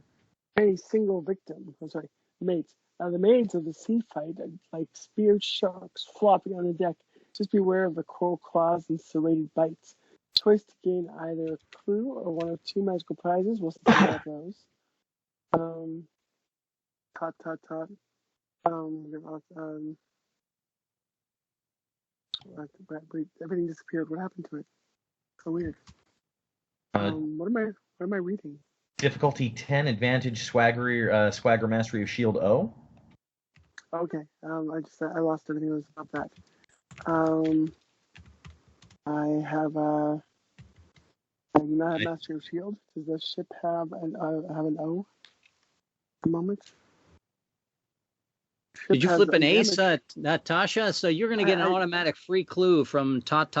Any single victim. I'm sorry, mates. The maids of the sea fight like speared sharks flopping on the deck. Just beware of the coral claws and serrated bites. Choice to gain either a clue or one of two magical prizes. We'll see about those. Tot. Everything disappeared. What happened to it? So weird. What am I reading? Difficulty 10, advantage, swagger mastery of shield O. Okay. I lost everything that was about that. I do not have mastery of shield. Does the ship have an O? At the moment. Did you flip an ace, Natasha? So you're going to get an automatic free clue from Tot,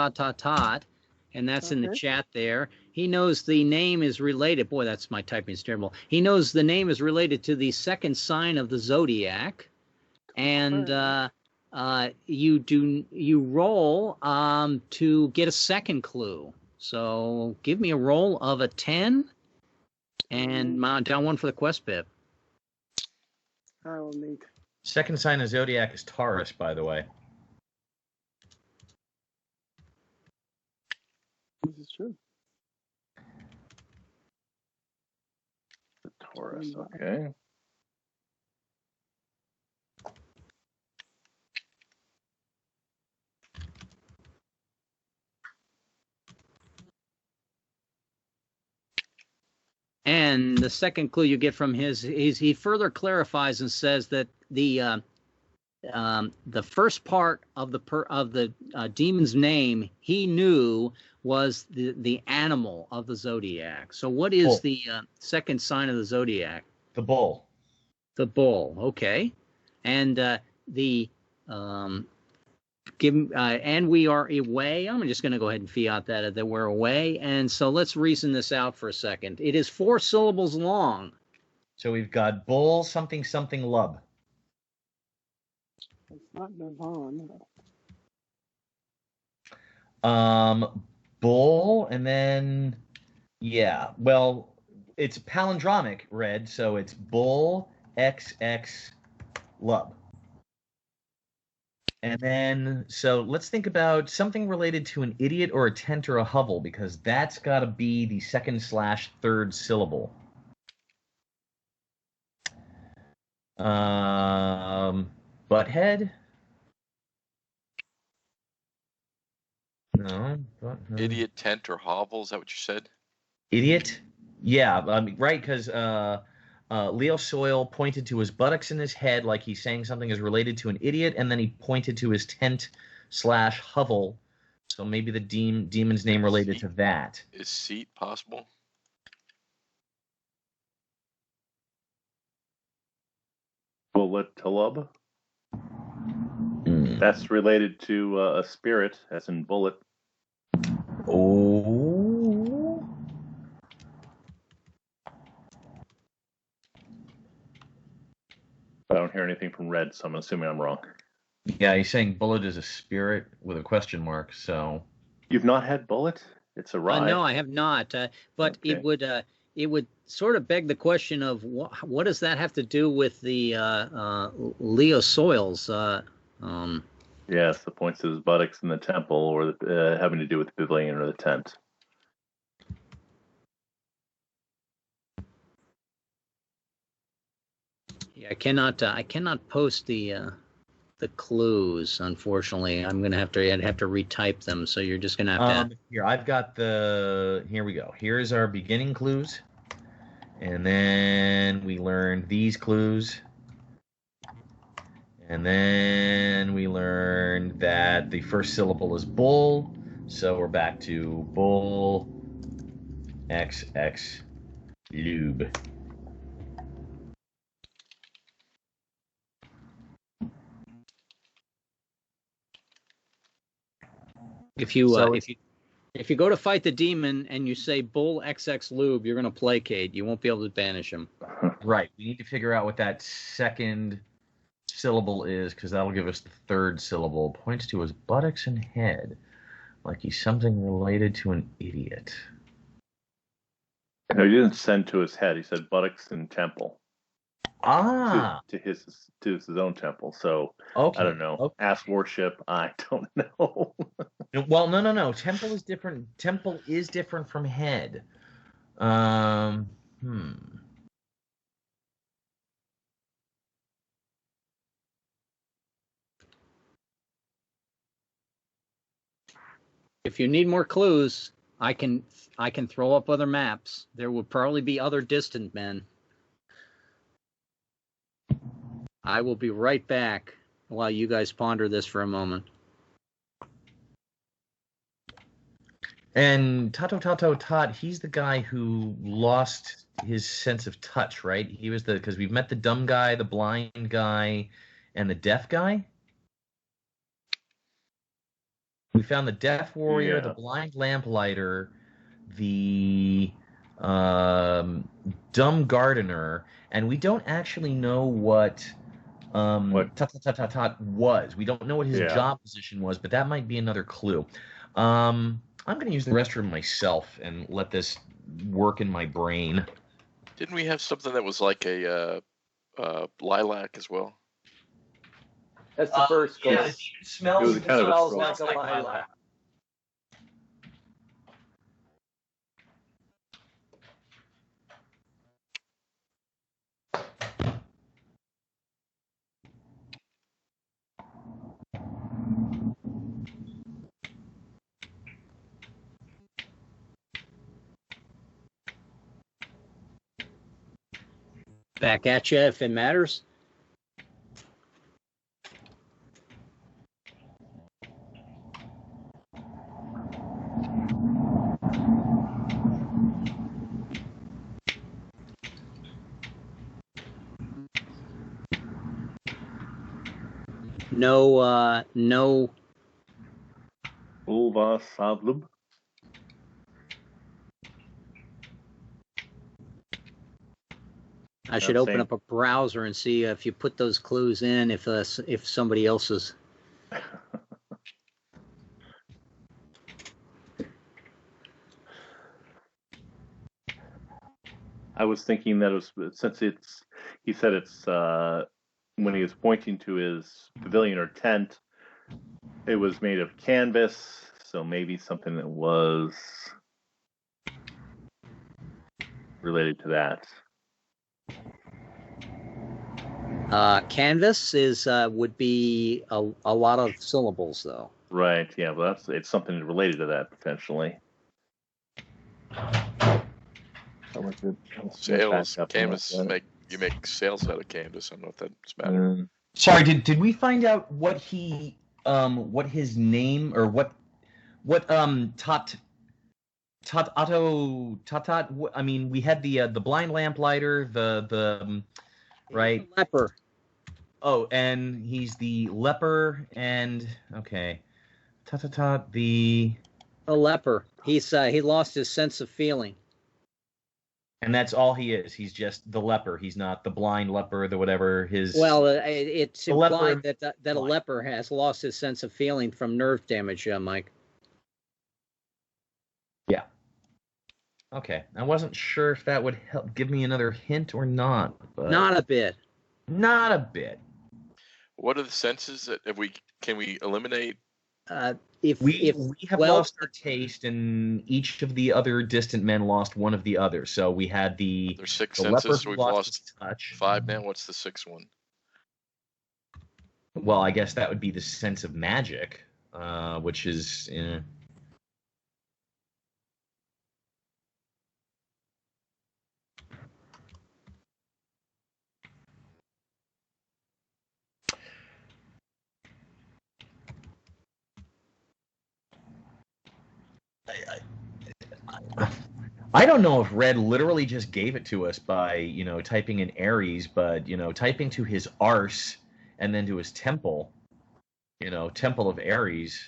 and that's in the chat there. He knows the name is related. Boy, that's my typing is terrible. He knows the name is related to the second sign of the zodiac, and you roll to get a second clue. So give me a roll of a 10, and down one for the quest bib. I will need. Second sign of zodiac is Taurus, by the way. This is true. The Taurus, okay. And the second clue you get from he further clarifies and says that the first part of the demon's name he knew was the animal of the zodiac. So what is the second sign of the zodiac? The bull. The bull. Okay, and and we are away. I'm just going to go ahead and fiat that we're away. And so let's reason this out for a second. It is 4 syllables long. So we've got bull something lub. It's not Nirvana. Bull, and then well, it's palindromic, Red, so it's bull XX lub. And then, so let's think about something related to an idiot or a tent or a hovel, because that's got to be the second/third syllable. Butthead? No. Idiot, tent, or hovel, is that what you said? Idiot? Yeah, right, because Leo Soil pointed to his buttocks in his head like he's saying something is related to an idiot, and then he pointed to his tent/hovel. So maybe the demon's name related to that. Is seat possible? Bullet Tulub. That's related to a spirit, as in bullet. Oh. I don't hear anything from Red, so I'm assuming I'm wrong. Yeah, he's saying bullet is a spirit with a question mark, so... You've not had bullet? It's a ride. No, I have not. But okay. It would sort of beg the question of what does that have to do with the Leo Soils? Yes, the points to his buttocks in the temple, or having to do with the pavilion or the tent. Yeah, I cannot post the clues. Unfortunately, I'd have to retype them. So you're just gonna have to. Here, I've got here we go. Here's our beginning clues, and then we learned these clues, and then we learned that the first syllable is bull. So we're back to bull, XX, lube. If you go to fight the demon and you say bull XX lube, you're going to placate. You won't be able to banish him. Right. We need to figure out what that second syllable is, because that'll give us the third syllable. Points to his buttocks and head, like he's something related to an idiot. No, he didn't send to his head. He said buttocks and temple. Ah, to his own temple. So okay. I don't know. Okay. Ass worship. I don't know. Well, no. Temple is different. Temple is different from head. Hmm. If you need more clues, I can throw up other maps. There would probably be other distant men. I will be right back while you guys ponder this for a moment. And Tot, he's the guy who lost his sense of touch, right? He was because we've met the dumb guy, the blind guy, and the deaf guy. We found the deaf warrior, the Yeah. blind lamplighter, the dumb gardener, and we don't actually know what Tot was. We don't know what his job position was, but that might be another clue. I'm going to use the restroom myself and let this work in my brain. Didn't we have something that was like a lilac as well? That's the first clue. Yeah, It was kind of a smells strong- like a lilac. Back at you if it matters. No. Ulva Savlub. I should open up a browser and see if you put those clues in, if somebody else's. I was thinking that it was since he said it's when he was pointing to his pavilion or tent, it was made of canvas, so maybe something that was related to that. Canvas would be a lot of syllables though. Right, yeah, but it's something related to that potentially. Sails, canvas, you make sails out of canvas. I don't know if that's matter. Sorry, did we find out what his name or what Tot I mean, we had the blind lamplighter, the right The leper. Oh, and he's the leper, and okay, the leper. He lost his sense of feeling. And that's all he is. He's just the leper. He's not the blind leper, the whatever his. Well, it's implied that a leper has lost his sense of feeling from nerve damage, Mike. Yeah. Okay. I wasn't sure if that would help give me another hint or not. But not a bit. Not a bit. What are the senses that can we eliminate? If we have lost our taste, and each of the other distant men lost one of the others. So we had There's six senses. We've lost touch. 5 now. What's the sixth one? Well, I guess that would be the sense of magic, which is. I don't know if Red literally just gave it to us by, typing in Ares, but, typing to his arse and then to his temple, Temple of Ares.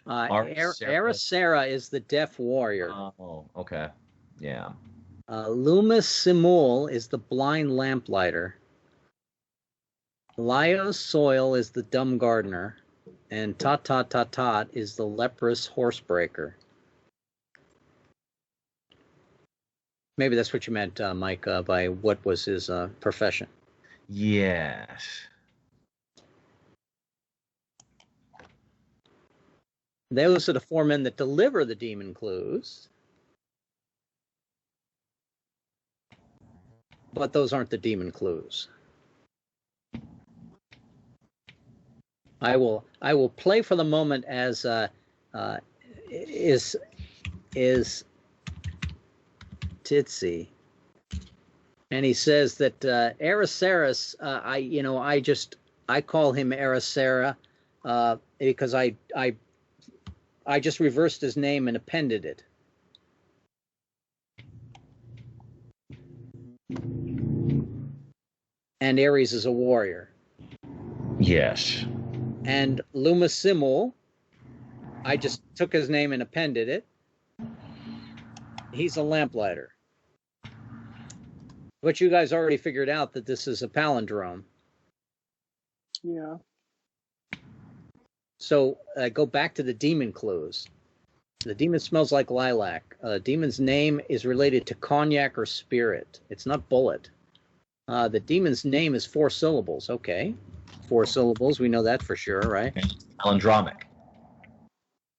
Arasera is the deaf warrior. Oh, okay. Yeah. Luma Simul is the blind lamplighter. Laios Soil is the dumb gardener. And Tot is the leprous horsebreaker. Maybe that's what you meant, Mike, by what was his profession. Yes. Those are the 4 men that deliver the demon clues. But those aren't the demon clues. I will play for the moment as is Titsy, and he says that Araceris, I call him Aracera because I just reversed his name and appended it. And Ares is a warrior. Yes. And Luma Simul, I just took his name and appended it. He's a lamplighter. But you guys already figured out that this is a palindrome. Yeah. So go back to the demon clues. The demon smells like lilac. Demon's name is related to cognac or spirit. It's not bullet. The demon's name is 4 syllables. Okay. 4 syllables. We know that for sure, right? Palindromic.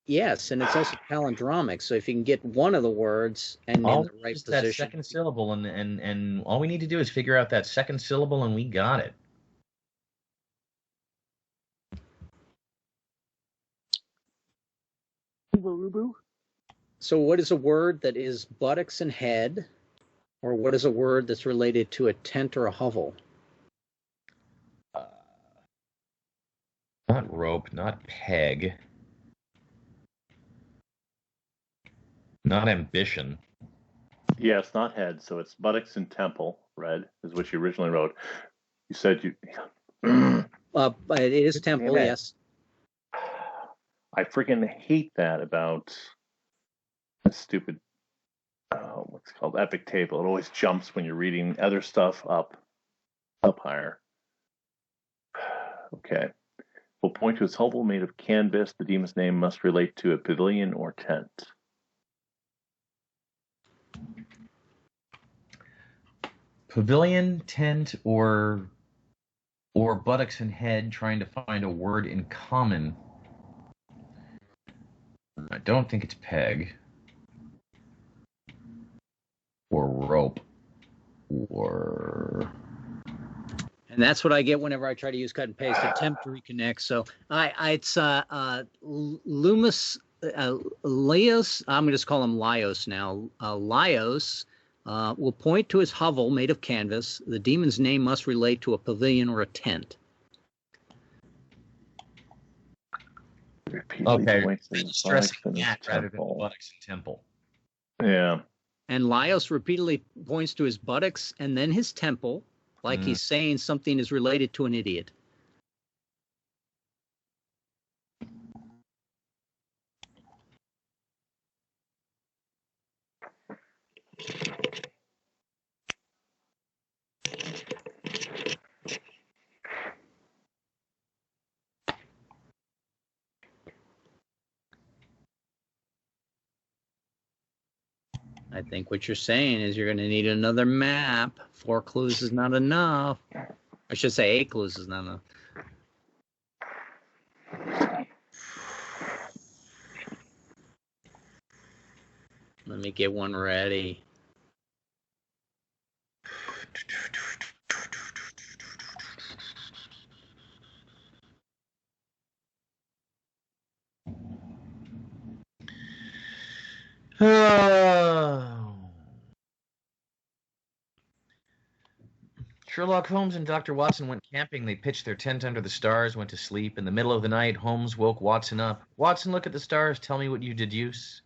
Yes, and it's also palindromic. So if you can get one of the words and in the right Just position. that second syllable, and all we need to do is figure out that second syllable, and we got it. Ubarubu. So what is a word that is buttocks and head? Or what is a word that's related to a tent or a hovel? Not rope, not peg. Not ambition. Yeah, it's not head, so it's buttocks and temple. Red is what you originally wrote. You said you. It is temple, Damn it. yes. I freaking hate that about that stupid. What's it called? Epic table. It always jumps when you're reading other stuff up higher. Okay. We'll point to its hovel made of canvas. The demon's name must relate to a pavilion or tent. Pavilion, tent, or buttocks and head, trying to find a word in common. I don't think it's peg. Or rope. Or... And that's what I get whenever I try to use cut and paste, attempt to reconnect. So it's Lumus, Laios, I'm going to just call him Laios now. Laios will point to his hovel made of canvas. The demon's name must relate to a pavilion or a tent. Okay, stressing that rather than buttocks and temple. Yeah. And Laios repeatedly points to his buttocks and then his temple, like he's saying something is related to an idiot. I think what you're saying is you're going to need another map. 4 clues is not enough. I should say 8 clues is not enough. Let me get one ready. Sherlock Holmes and Dr. Watson went camping. They pitched their tent under the stars, went to sleep. In the middle of the night, Holmes woke Watson up. Watson, look at the stars. Tell me what you deduce.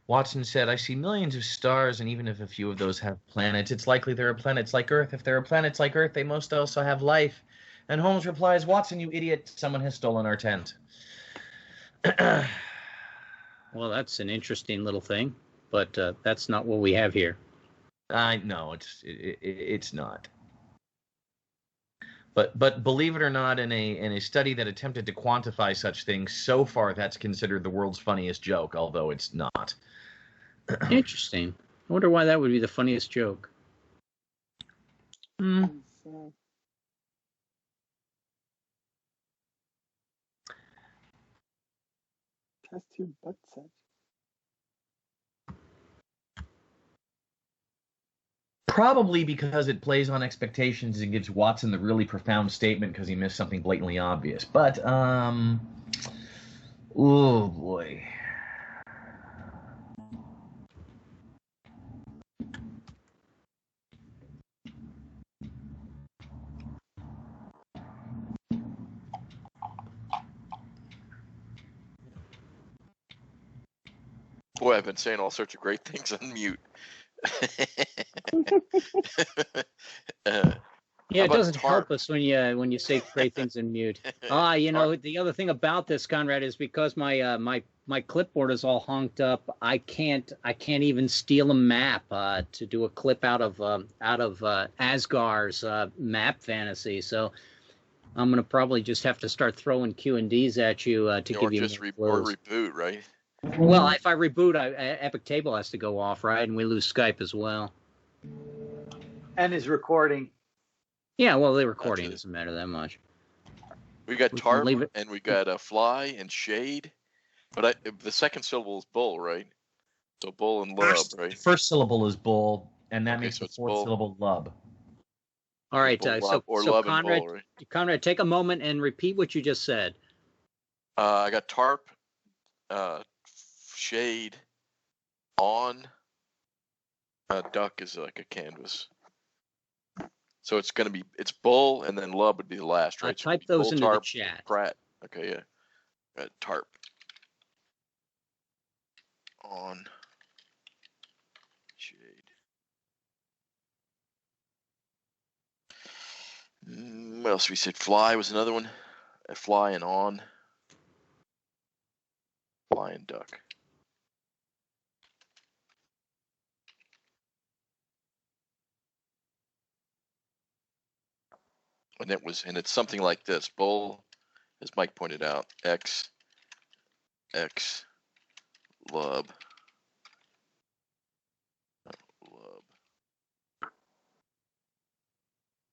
Watson said, I see millions of stars, and even if a few of those have planets, it's likely there are planets like Earth. If there are planets like Earth, they must also have life. And Holmes replies, Watson, you idiot, someone has stolen our tent. Well, that's an interesting little thing, but that's not what we have here. No, it's not. But believe it or not, in a study that attempted to quantify such things, so far that's considered the world's funniest joke, although it's not. Interesting. I wonder why that would be the funniest joke. Hmm. Test tube butt set. Probably because it plays on expectations and gives Watson the really profound statement because he missed something blatantly obvious. But, oh boy. Boy, I've been saying all sorts of great things on mute. Yeah, it about doesn't tarp? help us when you say great things in mute. The other thing about this, Conrad, is because my clipboard is all honked up. I can't even steal a map to do a clip out of Asgar's map fantasy. So I'm gonna probably just have to start throwing Q&Ds at you to give you more clues. Reboot, right? Well, if I reboot, Epic Table has to go off, right? And we lose Skype as well. And is recording. Yeah, well, the recording doesn't matter that much. We got tarp, and we got fly and shade. But the second syllable is bull, right? So bull and lub, right? The first syllable is bull, and that makes the fourth syllable lub. All right, so lub Conrad, and bull, right? Conrad, take a moment and repeat what you just said. I got tarp, shade, on. Duck is like a canvas. So it's bull, and then lub would be the last, right? Type those into the chat. Pratt. Okay, yeah. Tarp. On. Shade. What else we said? Fly was another one. Fly and on. Fly and duck. And it's something like this. Bull, as Mike pointed out, X, lub.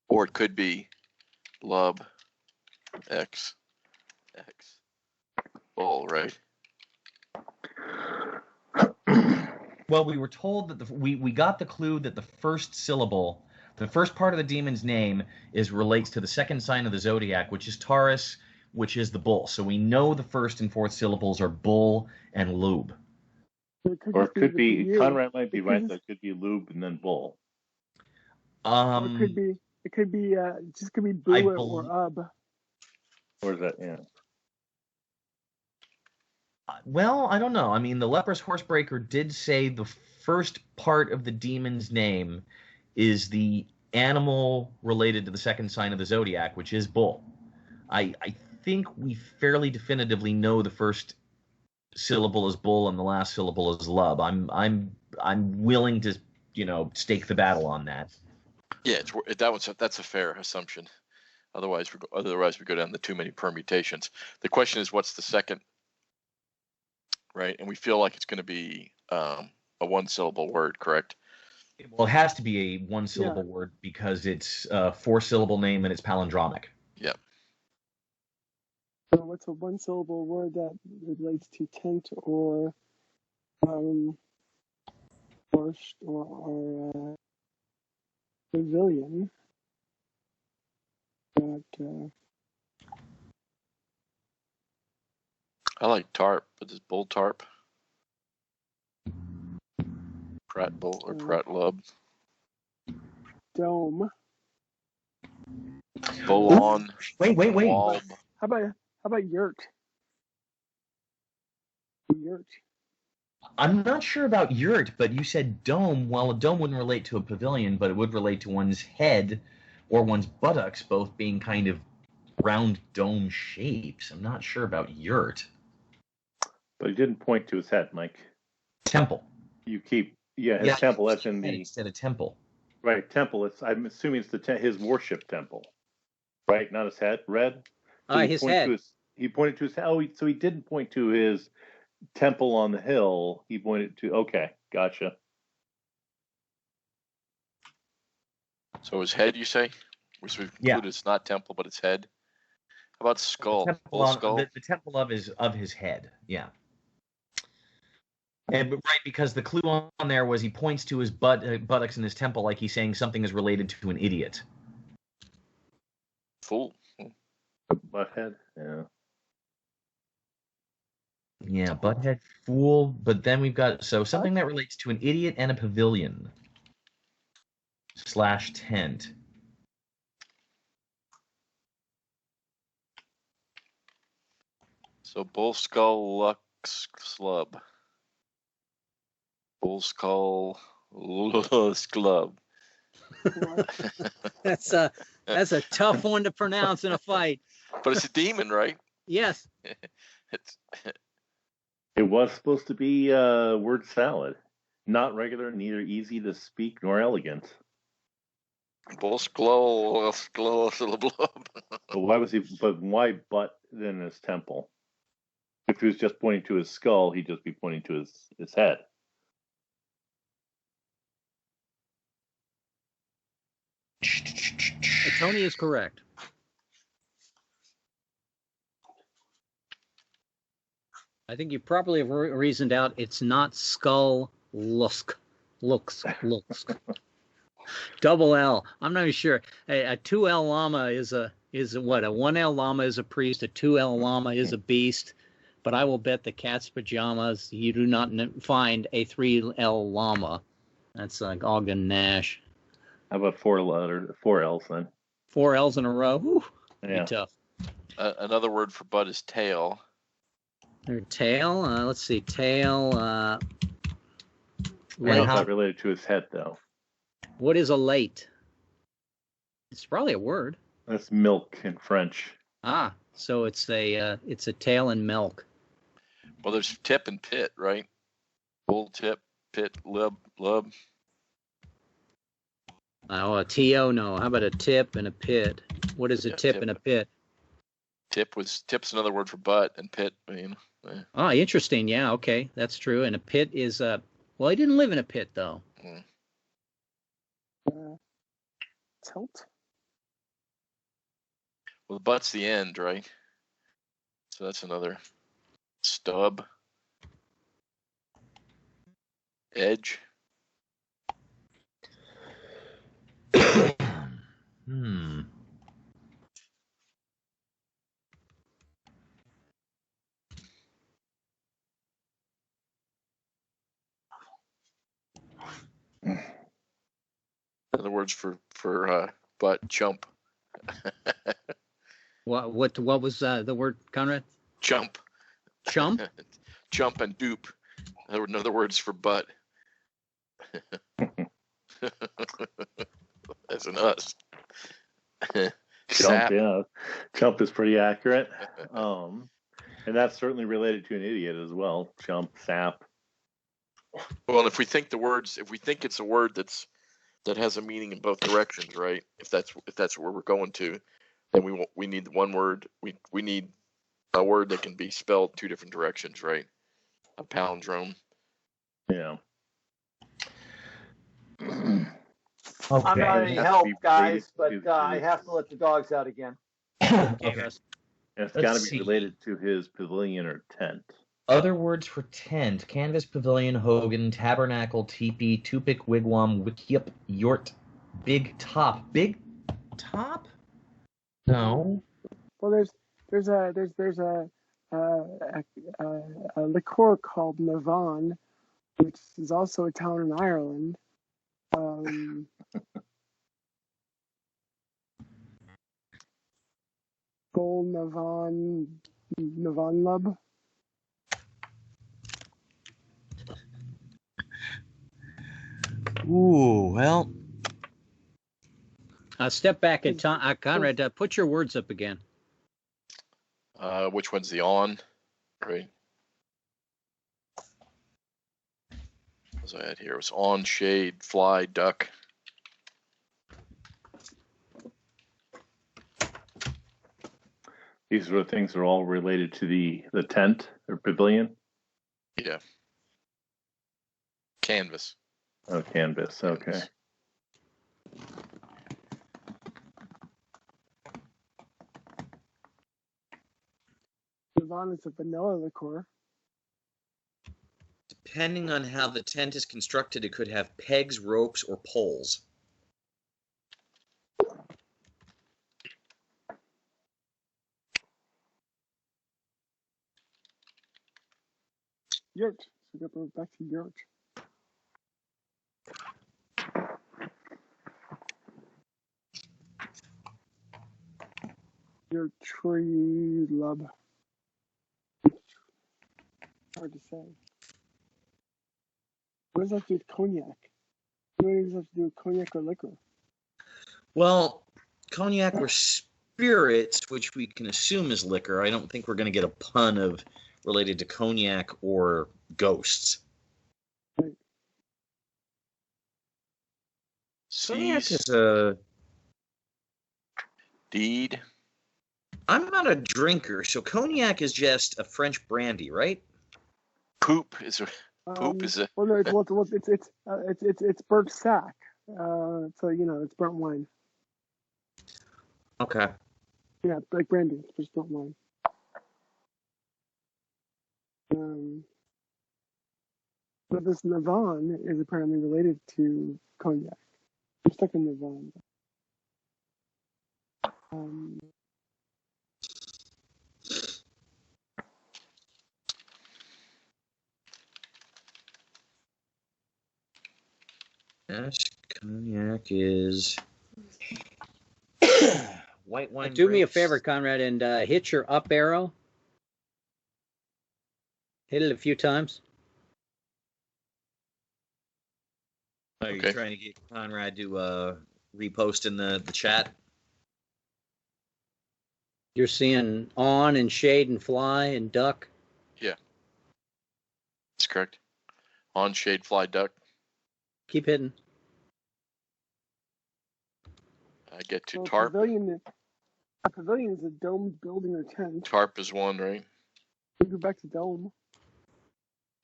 Or it could be lub, X, bull, right? Well, we were told that we got the clue that the first syllable, the first part of the demon's name, relates to the second sign of the zodiac, which is Taurus, which is the bull. So we know the first and fourth syllables are bull and lube. Or it could be Conrad might be right. That could be lube and then bull. Or it could be just could be boo or ub. Or is that yeah? Well, I don't know. I mean, the Leprous Horsebreaker did say the first part of the demon's name is the animal related to the second sign of the zodiac, which is bull. I think we fairly definitively know the first syllable is bull and the last syllable is lub. I'm willing to stake the battle on that. Yeah, that's a fair assumption. Otherwise we go down to too many permutations. The question is, what's the second? Right, and we feel like it's going to be a one-syllable word, correct? Well, it has to be a one-syllable word because it's a four-syllable name and it's palindromic. Yeah. So what's a one-syllable word that relates to tent or pavilion? I like tarp, but this bull tarp. Pratt bull or Pratt lub. Dome. Bull on. Wait. Wall. How about yurt? Yurt. I'm not sure about yurt, but you said dome. Well, a dome wouldn't relate to a pavilion, but it would relate to one's head or one's buttocks, both being kind of round dome shapes. I'm not sure about yurt. But he didn't point to his head, Mike. Temple. His temple. That's in the instead of temple. Right, temple. I'm assuming it's his worship temple, right? Not his head. Red. So his head. He pointed to his head. Oh, so he didn't point to his temple on the hill. He pointed to. Okay, gotcha. So his head, you say? Which we've Yeah. concluded it's not temple, but it's head. How about skull? Bull skull? The temple of his head. Yeah. And right, because the clue on there was he points to his buttocks in his temple like he's saying something is related to an idiot. Fool. Butthead. Yeah. Yeah, butthead, fool. But then we've got something that relates to an idiot and a pavilion / tent. So bull skull lux slub. Bull skull club. That's a tough one to pronounce in a fight. But it's a demon, right? Yes. It was supposed to be word salad. Not regular, neither easy to speak nor elegant. Bull skull blub. But why butt then his temple? If he was just pointing to his skull, he'd just be pointing to his head. Tony is correct. I think you probably have reasoned out it's not skull looks. Double L. I'm not even sure. A 2L llama is what? A 1L llama is a priest. A 2L llama is a beast. But I will bet the cat's pajamas you do not find a 3L llama. That's like Ogden Nash. How about 4 L's then? 4 L's in a row. Whew, Yeah. be tough. Another word for butt is tail. Their tail. Let's see. Tail. I don't know if that related to his head though. What is a late? It's probably a word. That's milk in French. Ah, so it's a tail and milk. Well, there's tip and pit, right? Bull tip, pit, lub. Oh, a TO, no. How about a tip and a pit? What is a tip and a pit? Tip's another word for butt, and pit, you know. Yeah. Oh, interesting. Yeah, okay, that's true. And a pit is well, he didn't live in a pit though. Tilt. Well, the butt's the end, right? So that's another stub. Edge. Other words for butt, chump. What was the word, Conrad? Chump. Chump? Chump and dupe. Another words for butt. That's an us. Chump, yeah. Chump is pretty accurate. And that's certainly related to an idiot as well. Chump, sap. Well, if we think it's a word that has a meaning in both directions, right? If that's where we're going to, then we need one word. We need a word that can be spelled 2 different directions, right? A palindrome. Yeah. I'm not any help, guys, but I have to let the dogs out again. Okay. It's got to be related to his pavilion or tent. Other words for tent: canvas, pavilion, hogan, tabernacle, teepee, tupik, wigwam, wickiup, yort, big top. Big top? No. Well, there's a liqueur called Navan, which is also a town in Ireland. Gold Navan Lub. Ooh, well. Step back in time. Conrad, put your words up again. Which one's the on? Right. What was I at here? It was on, shade, fly, duck. These are the things that are all related to the tent or pavilion? Yeah. Canvas. Oh, canvas. Okay. Nirvana is a vanilla liqueur. Depending on how the tent is constructed, it could have pegs, ropes, or poles. Yurt. So we go back to yurt. Your tree lub. Hard to say. What does that have to do with cognac? What does that have to do with cognac or liquor? Well, cognac or spirits, which we can assume is liquor. I don't think we're going to get a pun of related to cognac or ghosts. Right. Cognac is a... Deed. I'm not a drinker, so cognac is just a French brandy, right? Poop is a Well, no, it's burnt sack. So it's burnt wine. Okay. Yeah, like brandy, it's just burnt wine. But this Navan is apparently related to cognac. I'm stuck in Navan. Yes, cognac is white wine. Do me a grapes. favor, Conrad, and hit your up arrow. Hit it a few times. Are you Okay. trying to get Conrad to repost in the chat? You're seeing on and shade and fly and duck. That's correct. On shade fly duck. Keep hitting. I get to So tarp. A pavilion is a domed building or tent. Tarp is one, right? We go back to dome.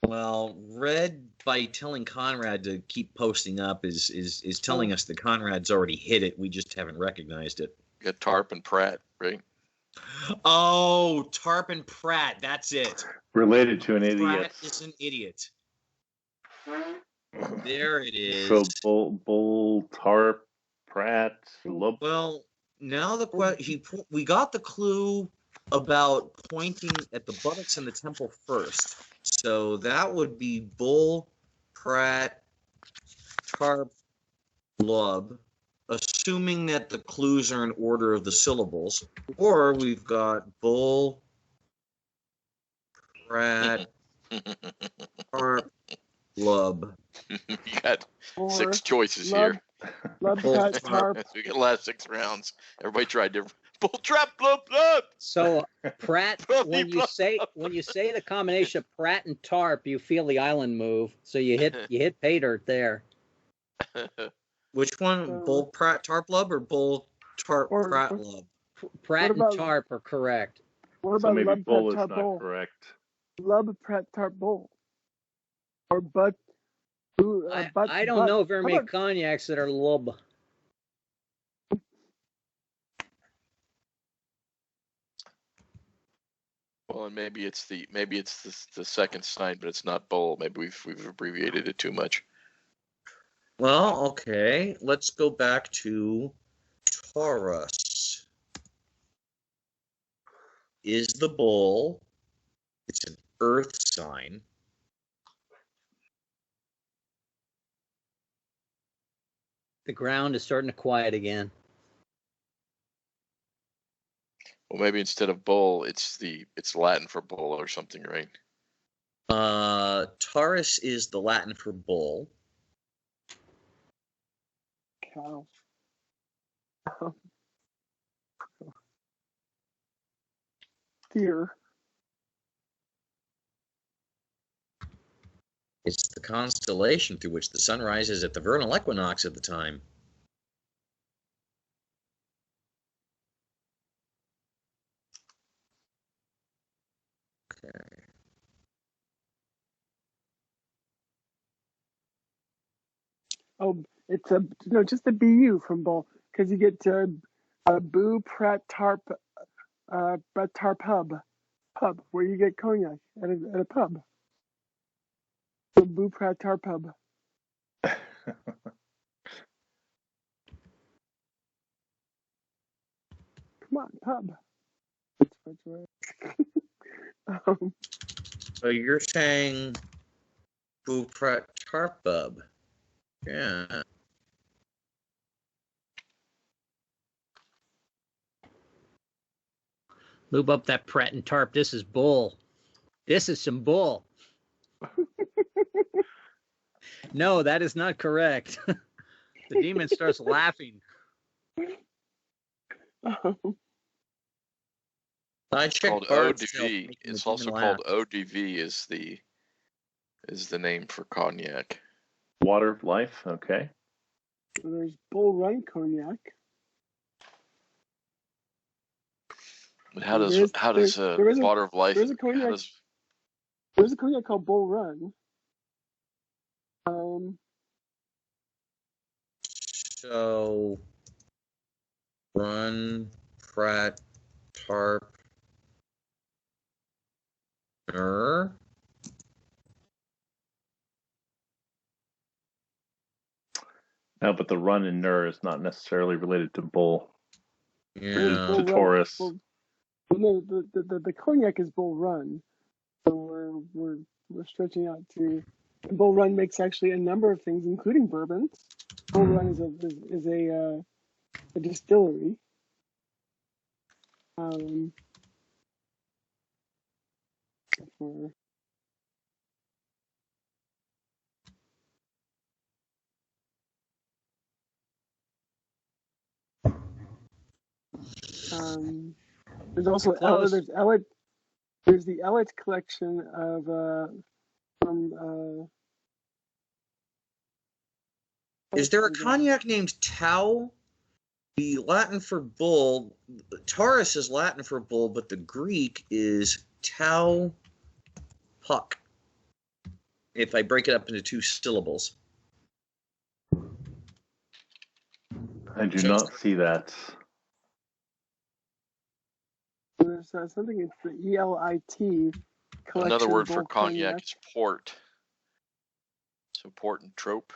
Well, Red, by telling Conrad to keep posting up, is telling us that Conrad's already hit it. We just haven't recognized it. You got tarp and Pratt, right? Oh, Tarp and Pratt. That's it. Related to an idiot. Pratt is an idiot. There it is. So bull, tarp, Pratt, lope. Well, now we got the clue about pointing at the buttocks in the temple first. So that would be bull, Pratt, tarp, lub, assuming that the clues are in order of the syllables. Or we've got bull, Pratt, tarp, lub. You got Or 6 choices lub, here. lub, Bull, cut, tarp. tarp. We got the last 6 rounds. Everybody tried different. Bull trap, blub, blub. So Pratt, when you say the combination of Pratt and tarp, you feel the island move. So you hit pay dirt there. Which one? Bull, Pratt, tarp, lub, or bull, tarp, Pratt, lub? Pratt about- and tarp are correct. What So about maybe lub, bull pret, is tarp, not bowl? correct. Lub, pret, tarp, bowl. Or butt. I don't know very many cognacs that are lub. Well, and maybe it's the second sign, but it's not bull. Maybe we've abbreviated it too much. Well, okay. Let's go back to Taurus. Is the bull? It's an earth sign. The ground is starting to quiet again. Well, maybe instead of bull, it's Latin for bull or something, right? Taurus is the Latin for bull. Cow. Deer. It's the constellation through which the sun rises at the vernal equinox of the time. Okay. Oh, it's just a BU from bull because you get boo, pret, tarp, pub. pub where you get cognac at a pub. The Beauprat pub. Come on, pub. That's right. So you're saying Beauprat Tarpub. Yeah. Lube up that Pratt and Tarp. This is bull. This is some bull. No, that is not correct. The demon starts laughing. I It's checked called Bard's ODV. Tale, making the It's demon also laugh. called ODV is the name for cognac. Water of life. Okay. There's Bull Run cognac. But how There does is water of life? there's a cognac. How does There's a cognac called Bull Run. So, Run, Pratt, Tarp, No, but the run in Nur is not necessarily related to bull. yeah. To Taurus. No, the cognac is Bull Run. So we're stretching out to. Bull Run makes actually a number of things, including bourbons. Bull Run is a distillery. There's also there's the Ellet collection of from. Is there a cognac named Tau? The Latin for bull, Taurus is Latin for bull, but the Greek is Tau Puck. If I break it up into two syllables. I do not see that. There's something, it's the ELIT collection. Another word Bull for cognac is port. So port and trop.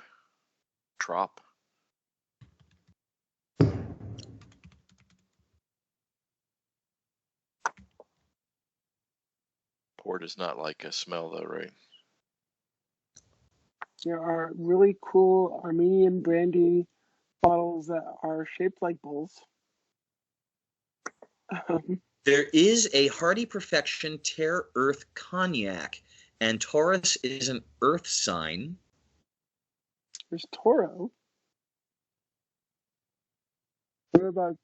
Port is not like a smell though, right? There are really cool Armenian brandy bottles that are shaped like bulls. There is a Hardy Perfection Terre Earth Cognac, and Taurus is an earth sign. There's Toro. What about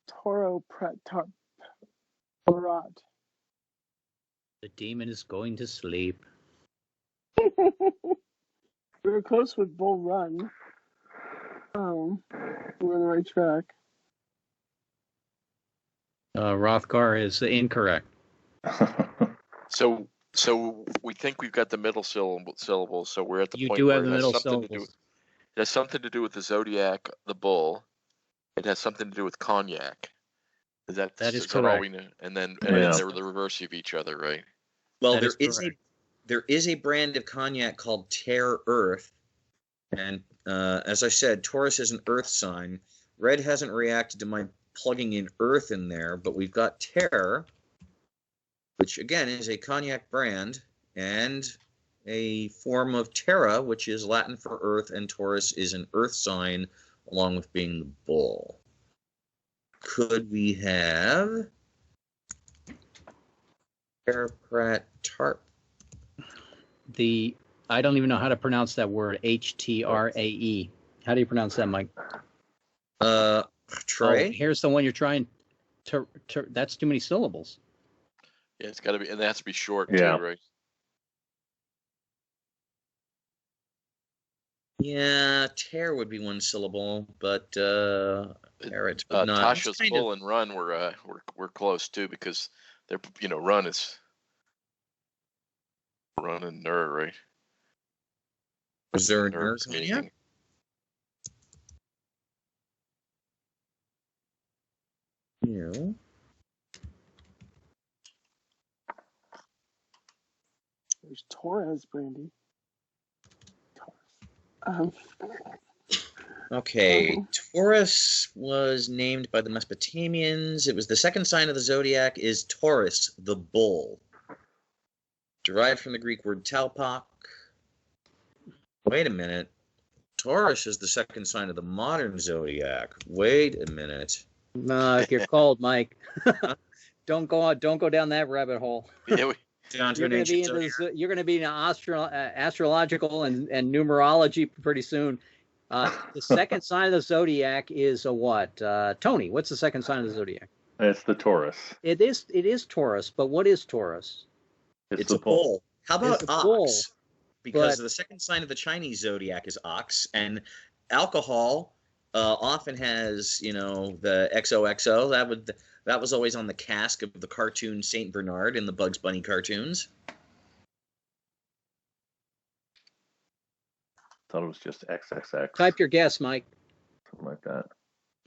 Toro Parat? The demon is going to sleep. We were close with Bull Run. Oh, we're on the right track. Rothgar is incorrect. So we think we've got the middle syllables. So we're at the You point do where have the it has middle something to do. syllables. It has something to do with the zodiac, the bull. It has something to do with cognac. That is that all correct. we know? And then Yeah. they're the reverse of each other, right? Well, That there is a brand of cognac called Terre Earth, and as I said, Taurus is an earth sign. Red hasn't reacted to my plugging in earth in there, but we've got Terre, which again is a cognac brand, and a form of Terra, which is Latin for earth, and Taurus is an earth sign, along with being the bull. Could we have Terraprat Tarp? I don't even know how to pronounce that word. HTRAE. How do you pronounce that, Mike? Trey? Oh, here's the one you're trying to. That's too many syllables. Yeah, it's got to be, and it has to be short Yeah. too, right? Yeah, tear would be one syllable, but Terrets would not. Tasha's pull and run we're close too, because they're run and ner, right? Is there a Ner nurse meaning- You. There's Torres, Brandy. Okay, Taurus was named by the Mesopotamians. It was the second sign of the zodiac is Taurus, the bull. Derived from the Greek word talpak. Wait a minute. Taurus is the second sign of the modern zodiac. Wait a minute. No, you're cold, Mike. Don't go down that rabbit hole. Yeah, Down to You're an going to be ancient in zodiac. you're going to be in astrological and numerology pretty soon. The second sign of the zodiac is a what? Tony, what's the second sign of the zodiac? It's the Taurus. It is Taurus, but what is Taurus? It's a the bull. bull. How about It's a bull, ox? Because but- the second sign of the Chinese zodiac is ox, and alcohol often has, the XOXO. That was always on the cask of the cartoon Saint Bernard in the Bugs Bunny cartoons. Thought it was just XXX. Type your guess, Mike. Something like that.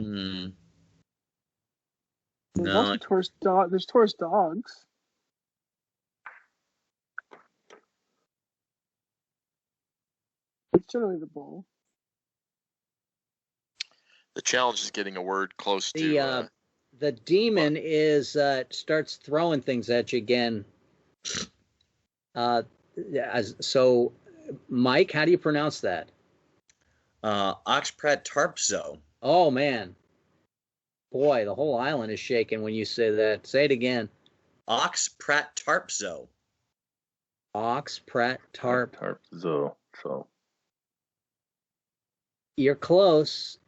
Hmm. There's No. also Taurus dog. There's Taurus dogs. It's generally the bull. the challenge is getting a word close to. The demon is starts throwing things at you again. So, Mike, how do you pronounce that? Oxprat Tarpzo. Oh man, boy, the whole island is shaking when you say that. Say it again. Oxprat Tarpzo. Oxprat Tarp. Tarpzo. So You're close.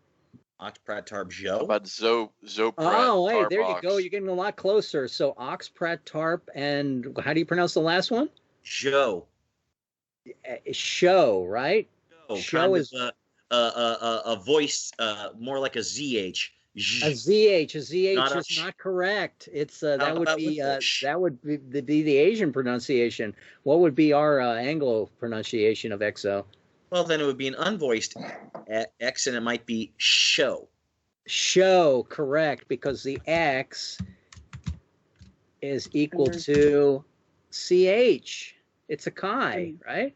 Oxprat How Tarpzo. about Zoprat? Oh, hey, there you Tarbox? go. You're getting a lot closer. So Oxprat Tarp, and how do you pronounce the last one? Joe. Show, right? Show Kind is of a voice, more like a ZH. a ZH. A ZH Not a is sh- not correct. It's How that would about be with the sh? that would be the Asian pronunciation. What would be our Anglo pronunciation of XO? Well, then it would be an unvoiced X, and it might be show. Show, correct, because the X is equal to CH. It's a chi, right?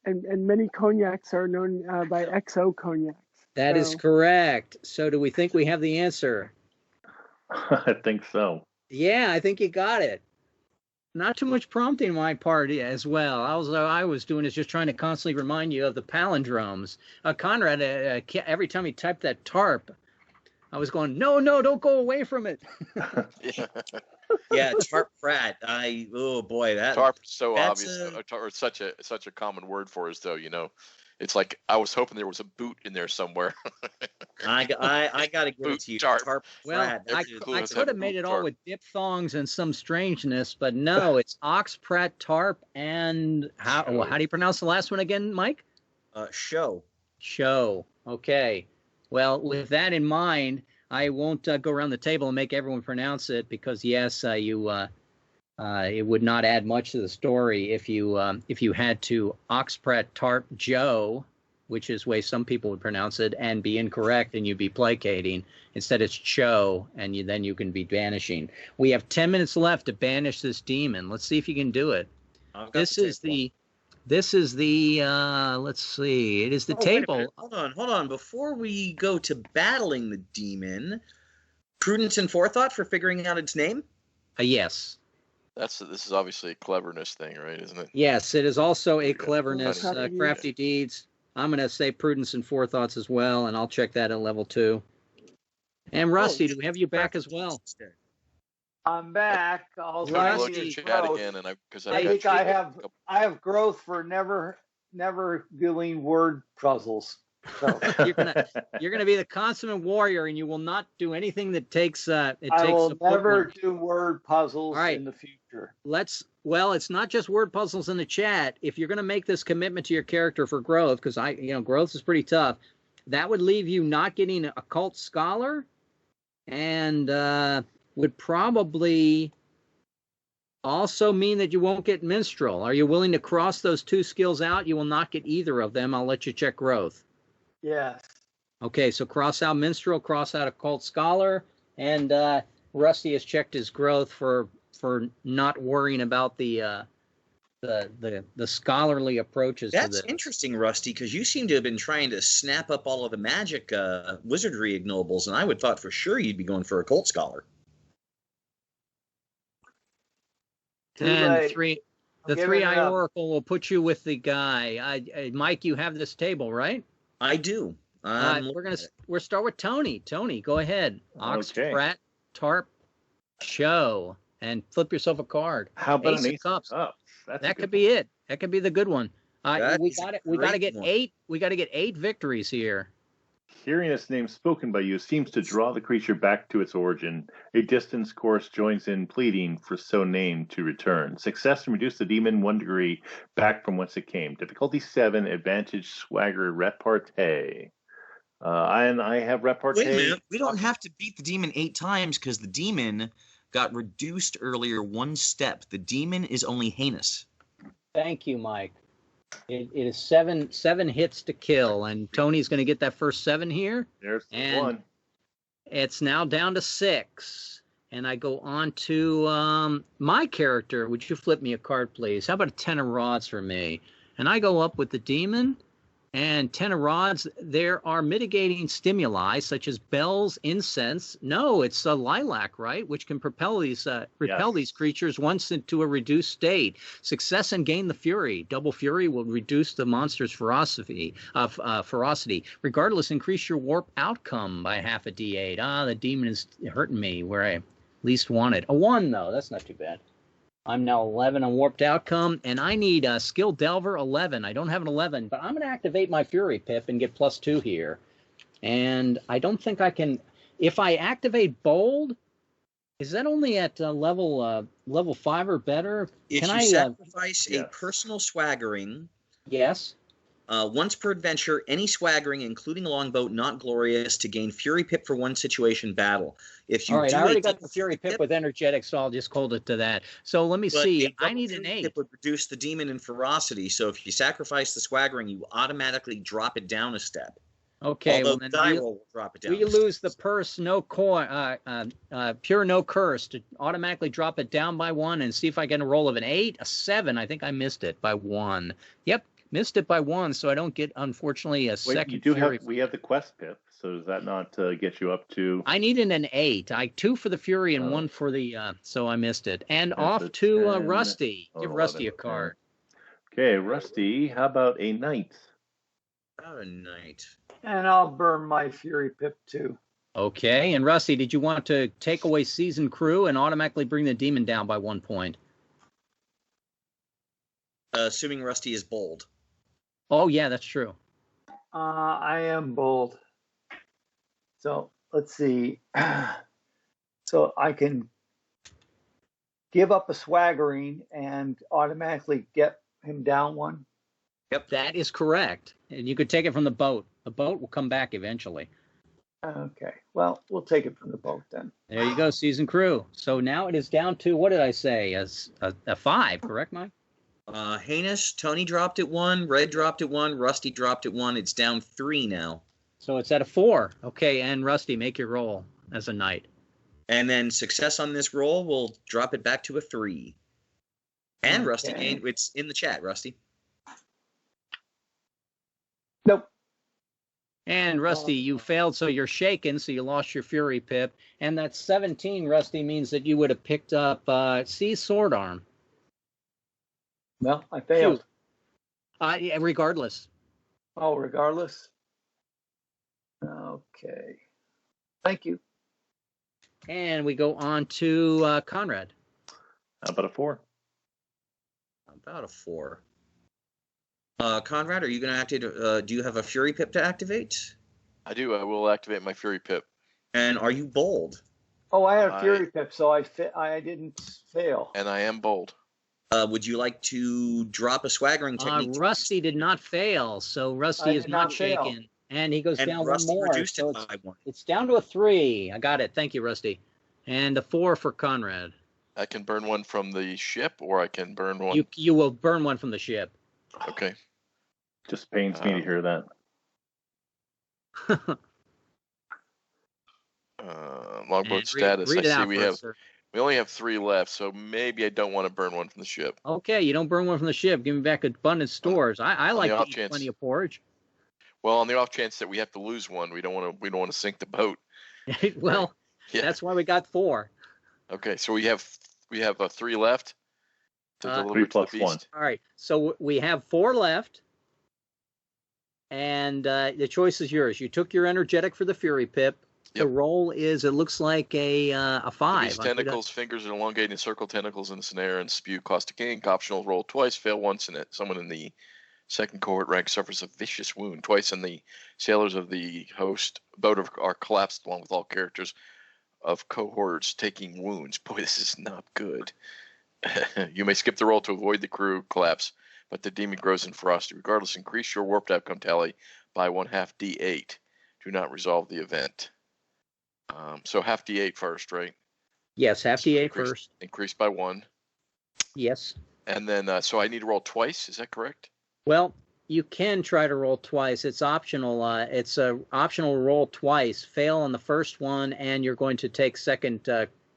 And many cognacs are known by XO cognacs. That is So- correct. So do we think we have the answer? I think so. Yeah, I think you got it. Not too much prompting on my part as well. All I was doing is just trying to constantly remind you of the palindromes. Conrad, every time he typed that tarp, I was going, no, don't go away from it. Yeah. Yeah, Tarp Prat. Oh boy, that Tarp is so that's obvious, or such a common word for us, though. It's like I was hoping there was a boot in there somewhere. I got to give it Boot to you. tarp. Tarp Well, Prat. I Every clue is could have a made boot it all tarp. with diphthongs and some strangeness, but no, it's Oxprat Tarp and how do you pronounce the last one again, Mike? Show. Show. Okay. Well, with that in mind, I won't go around the table and make everyone pronounce it because yes, it would not add much to the story if you had to Oxprat Tarp Joe, which is the way some people would pronounce it, and be incorrect and you'd be placating. Instead, it's Cho, and then you can be banishing. We have 10 minutes left to banish this demon. Let's see if you can do it. This is the let's see. It is the Oh, wait a table. minute. Hold on. Before we go to battling the demon, prudence and forethought for figuring out its name? Yes. This is obviously a cleverness thing, right? Isn't it? Yes, it is also a Yeah, cleverness, crafty deeds. crafty deeds. I'm going to say prudence and forethoughts as well, and I'll check that at level 2. And Rusty, do we have you back as well? I'm back. All So Right. I I looked need at is chat growth. again, and I got think I you. have growth for never doing word puzzles. So You're gonna be the consummate warrior, and you will not do anything that takes I a will book never one. do word puzzles All right. in the future. Well, it's not just word puzzles in the chat. If you're going to make this commitment to your character for growth, because growth is pretty tough, that would leave you not getting a occult scholar, and would probably also mean that you won't get minstrel. Are you willing to cross those two skills out? You will not get either of them. I'll let you check growth. Yes. Okay, so cross out minstrel, cross out occult scholar, and Rusty has checked his growth for not worrying about the the scholarly approaches to That's this. interesting, Rusty, because you seem to have been trying to snap up all of the magic wizardry ignobles, and I would thought for sure you'd be going for occult scholar. And late. the Give three it eye up. oracle will put you with the guy. Mike, you have this table, right? I do. We'll start with Tony. Tony, go ahead. Ox, Okay. Brat, Tarp, Show, and flip yourself a card. How about Ace an of Ace of Cups. Cups? That's a That good could be it. That could be the good one. That We is a got it. We got to great get one. 8. We got to get 8 victories here. Hearing its name spoken by you seems to draw the creature back to its origin. A distance course joins in pleading for so named to return. Success and reduce the demon 1 degree back from whence it came. Difficulty 7, advantage swagger repartee. And I have repartee. Wait a minute. We don't have to beat the demon 8 times because the demon got reduced earlier 1 step. The demon is only heinous. Thank you, Mike. It is 7 hits to kill, and Tony's going to get that first 7 here. There's And 1. It's now down to 6. And I go on to my character. Would you flip me a card, please? How about a 10 of rods for me? And I go up with the demon. And 10 of rods, there are mitigating stimuli such as bells, incense. No, it's a lilac, right? Which can repel these creatures once into a reduced state. Success and gain the fury. Double fury will reduce the monster's ferocity. Regardless, increase your warp outcome by half a d8. The demon is hurting me where I least wanted. A 1, though. That's not too bad. I'm now 11 on warped outcome, and I need a skill delver 11. I don't have an 11, but I'm going to activate my fury pip and get +2 here. And I don't think I can. If I activate bold, is that only at level 5 or better? If Can you I sacrifice a yes. personal swaggering, Yes. once per adventure, any swaggering, including longboat, not glorious, to gain fury pip for 1 situation battle. If you All right. do I already a got double the fury pip pip, with energetic, so I'll just hold it to that. So let me but see. a I double need an fury 8. pip would reduce the demon in ferocity. So if you sacrifice the swaggering, you automatically drop it down a step. Okay. Although Well, then die roll will drop it down. we lose the purse, no coin, pure no curse to automatically drop it down by 1 and see if I get a roll of an 8, a 7. I think I missed it by 1. Yep, missed it by 1, so I don't get, unfortunately, a Wait, second you do fury. we have the quest pip, so does that not get you up to? I needed an 8. 2 for the fury and Oh. 1 for the, so I missed it. And That's off a to 10 Rusty. or Give Rusty 11, a card. Okay, Rusty, how about a knight? About a night. And I'll burn my fury pip too. Okay, and Rusty, did you want to take away seasoned crew and automatically bring the demon down by 1 point? Assuming Rusty is bold. Oh, yeah, that's true. I am bold. So let's see. So I can give up a swaggering and automatically get him down 1. Yep. That is correct. And you could take it from the boat. The boat will come back eventually. Okay. Well, we'll take it from the boat then. There you go, seasoned crew. So now it is down to, what did I say, a 5, correct, Mike? Heinous, Tony dropped it 1, Red dropped it 1, Rusty dropped it 1. It's down 3 now. So it's at a 4. Okay, and Rusty, make your roll as a knight. And then success on this roll will drop it back to a 3. And Rusty Okay. gained, it's in the chat, Rusty. Nope. And Rusty, you failed, so you're shaken, so you lost your fury pip. And that 17, Rusty, means that you would have picked up sword arm. Well, I failed. Yeah, regardless. Oh, regardless. Okay. Thank you. And we go on to Conrad. How about a 4? About a 4. Conrad, are you going to activate? Do you have a Fury Pip to activate? I do. I will activate my Fury Pip. And are you bold? Oh, I had a fury pip, so I didn't fail. And I am bold. Would you like to drop a swaggering technique? Rusty did not fail, so Rusty I is did not not fail. shaken. And he goes And down Rusty 1 more. reduced So it by 1. it's down to a 3. I got it. Thank you, Rusty. And a 4 for Conrad. I can burn one from the ship, or I can burn one. You will burn one from the ship. Okay. Just pains me to hear that. Longboat And status. read it I see out we for have us, sir. We only have 3 left, so maybe I don't want to burn one from the ship. Okay, you don't burn one from the ship. Give me back abundant stores. I On like the to off eat chance. plenty of porridge. Well, on the off chance that we have to lose one, we don't want to sink the boat. Well, Yeah. that's why we got 4. Okay, so we have 3 left to deliver 3 to plus the 1. beast. All right, so we have 4 left, and the choice is yours. You took your energetic for the Fury Pip. The Yep. roll is, it looks like a The 5. beast's tentacles, fingers are elongating circle tentacles in a snare and spew caustic ink. Optional, roll twice, fail once, and someone in the second cohort rank suffers a vicious wound twice, and the sailors of the host boat are collapsed along with all characters of cohorts taking wounds. Boy, this is not good. You may skip the roll to avoid the crew collapse, but the demon grows in ferocity. Regardless, increase your warped outcome tally by 1/2 D8. Do not resolve the event. So half D8 first, right? Yes, half D8 Increase- first. Increase by 1. Yes. And then, so I need to roll twice. Is that correct? Well, you can try to roll twice. It's optional. It's a optional roll twice. Fail on the first one, and you're going to take second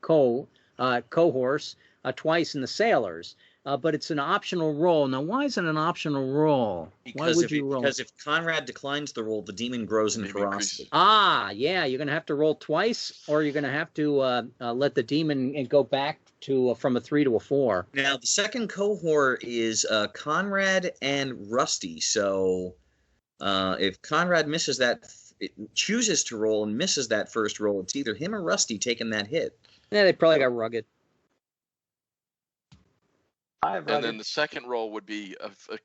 cohorse twice in the sailors. But it's an optional roll. Now, why is it an optional roll? Why would you roll? Because if Conrad declines the roll, the demon grows in Demon ferocity. Yeah, you're going to have to roll twice, or you're going to have to let the demon go back to from a 3 to a 4. Now, the second cohort is Conrad and Rusty. So if Conrad misses chooses to roll and misses that first roll, it's either him or Rusty taking that hit. Yeah, they probably got rugged. And then the second roll would be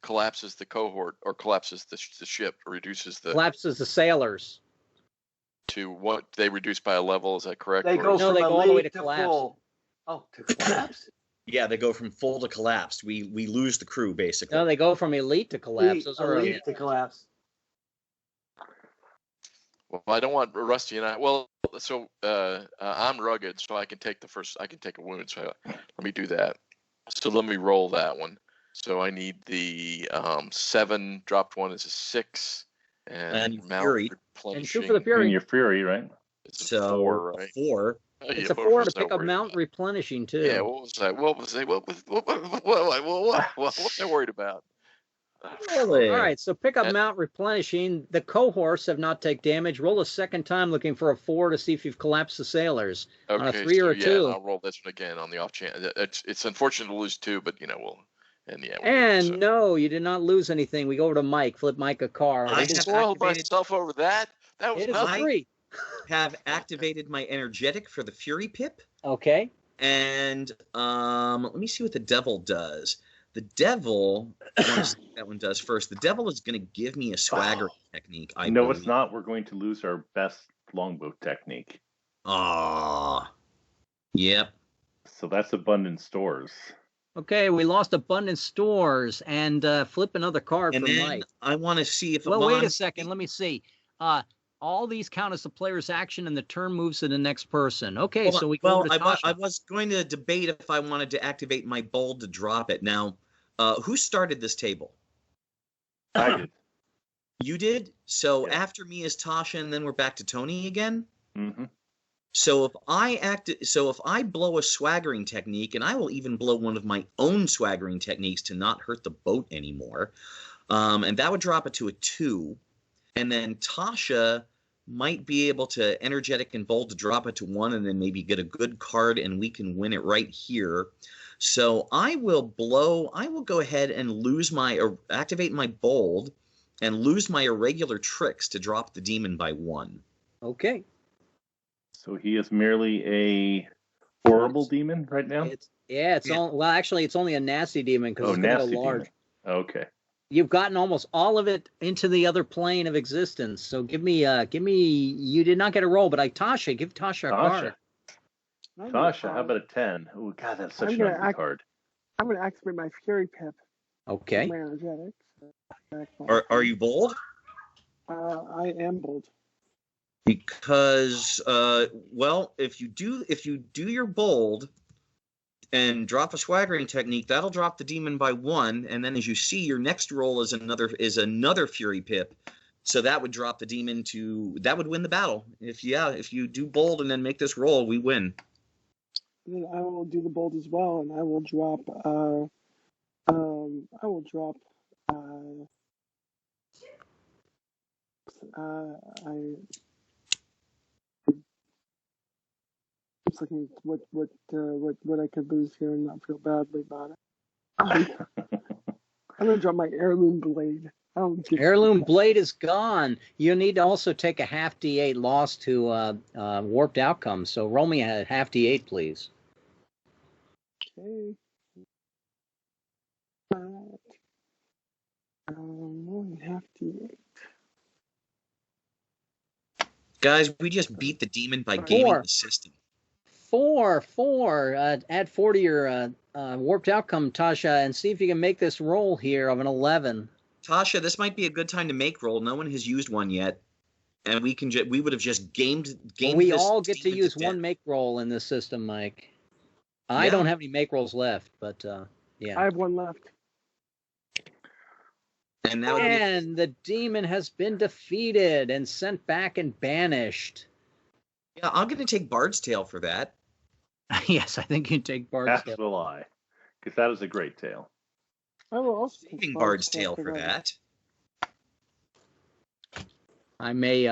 collapses the cohort or collapses the ship, or reduces the Collapses the sailors. to what they reduce by a level. Is that correct? They Or- go No, from they go all the way elite to to collapse. full. Oh, to collapse? Yeah, they go from full to collapsed. We lose the crew, basically. No, they go from elite to collapse. Elite, Those are elite to collapse. Well, I don't want Rusty and I. Well, so I'm rugged, so I can take the first. I can take a wound. So let me do that. So let me roll that one. So I need the 7. Dropped 1 is a 6, And mount Fury. and 2 for the And Fury. your Fury, right? It's a So 4, right? 4. Oh, It's yeah, a what 4 was to I pick up worried mount about? replenishing too. Yeah, what was I? What was I worried about? Really? All right, so pick up That- mount replenishing. The cohorts have not take damage. Roll a second time looking for a 4 to see if you've collapsed the sailors. On a 3 or a 2. I'll roll this one again on the off chance. It's unfortunate to lose 2, but we'll we'll do it, And so. no, you did not lose anything. We go over to Mike. Flip Mike a car. I It is, have Spoiled activated- myself over that. That was it is a nothing. 3. Have activated my energetic for the Fury Pip. Okay. And let me see what the devil does. The devil, I want to see what that one does first. The devil is going to give me a swagger technique. I No, believe. it's not. We're going to lose our best longbow technique. Ah, yep. So that's abundant stores. Okay, we lost abundant stores and flip another card And for then Mike. I want to see if Well, wait Amon- a second. Let me see. All these count as the player's action, and the turn moves to the next person. Okay, Hold on. so we go well, over to Tasha. I was going to debate if I wanted to activate my bold to drop it. Now, who started this table? I did. You did. So Yeah. after me is Tasha, and then we're back to Tony again. Mm-hmm. So if I blow a swaggering technique, and I will even blow one of my own swaggering techniques to not hurt the boat anymore, and that would drop it to a 2, and then Tasha might be able to energetic and bold to drop it to 1, and then maybe get a good card, and we can win it right here. So I will go ahead and activate my bold, and lose my irregular tricks to drop the demon by 1. Okay. So he is merely a horrible demon right now? Actually, it's only a nasty demon because it's going to go large. Demon. Okay. You've gotten almost all of it into the other plane of existence. So give me. You did not get a roll, but Tasha, give Tasha a card. Tasha, how about a 10? Oh, God, that's such an ugly card. I'm going to activate my Fury Pip. Okay. My energetics. Are you bold? I am bold. Because if you do your bold and drop a swaggering technique, that'll drop the demon by 1, and then as you see, your next roll is another Fury Pip, so that would drop the demon that would win the battle. If you do bold and then make this roll, we win. then I will do the bold as well, and I will drop. I will drop. I was looking at what I could lose here and not feel badly about it. I'm gonna drop my heirloom blade. I don't give Heirloom blade is gone. You need to also take a half D8 loss to warped outcomes. So roll me a half D8, please. Okay. More than half D8. Guys, we just beat the demon by gaming the system. 4. Add 4 to your warped outcome, Tasha, and see if you can make this roll here of an 11. Tasha, this might be a good time to make roll. No one has used one yet, and we would have just gamed. We this all get to demon use death. one make roll in this system, Mike. I don't have any make rolls left, but yeah. I have one left. And now the demon has been defeated and sent back and banished. Yeah, I'm going to take Bard's Tale for that. Yes, I think you take Bard's Tale. As will I, because that is a great tale. I will also take Taking Bard's Tale for that. I may,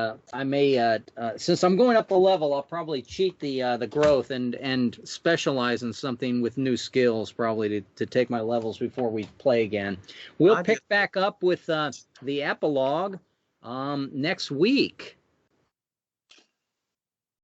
since I'm going up a level, I'll probably cheat the growth and specialize in something with new skills, probably to take my levels before we play again. We'll pick back up with the epilogue next week.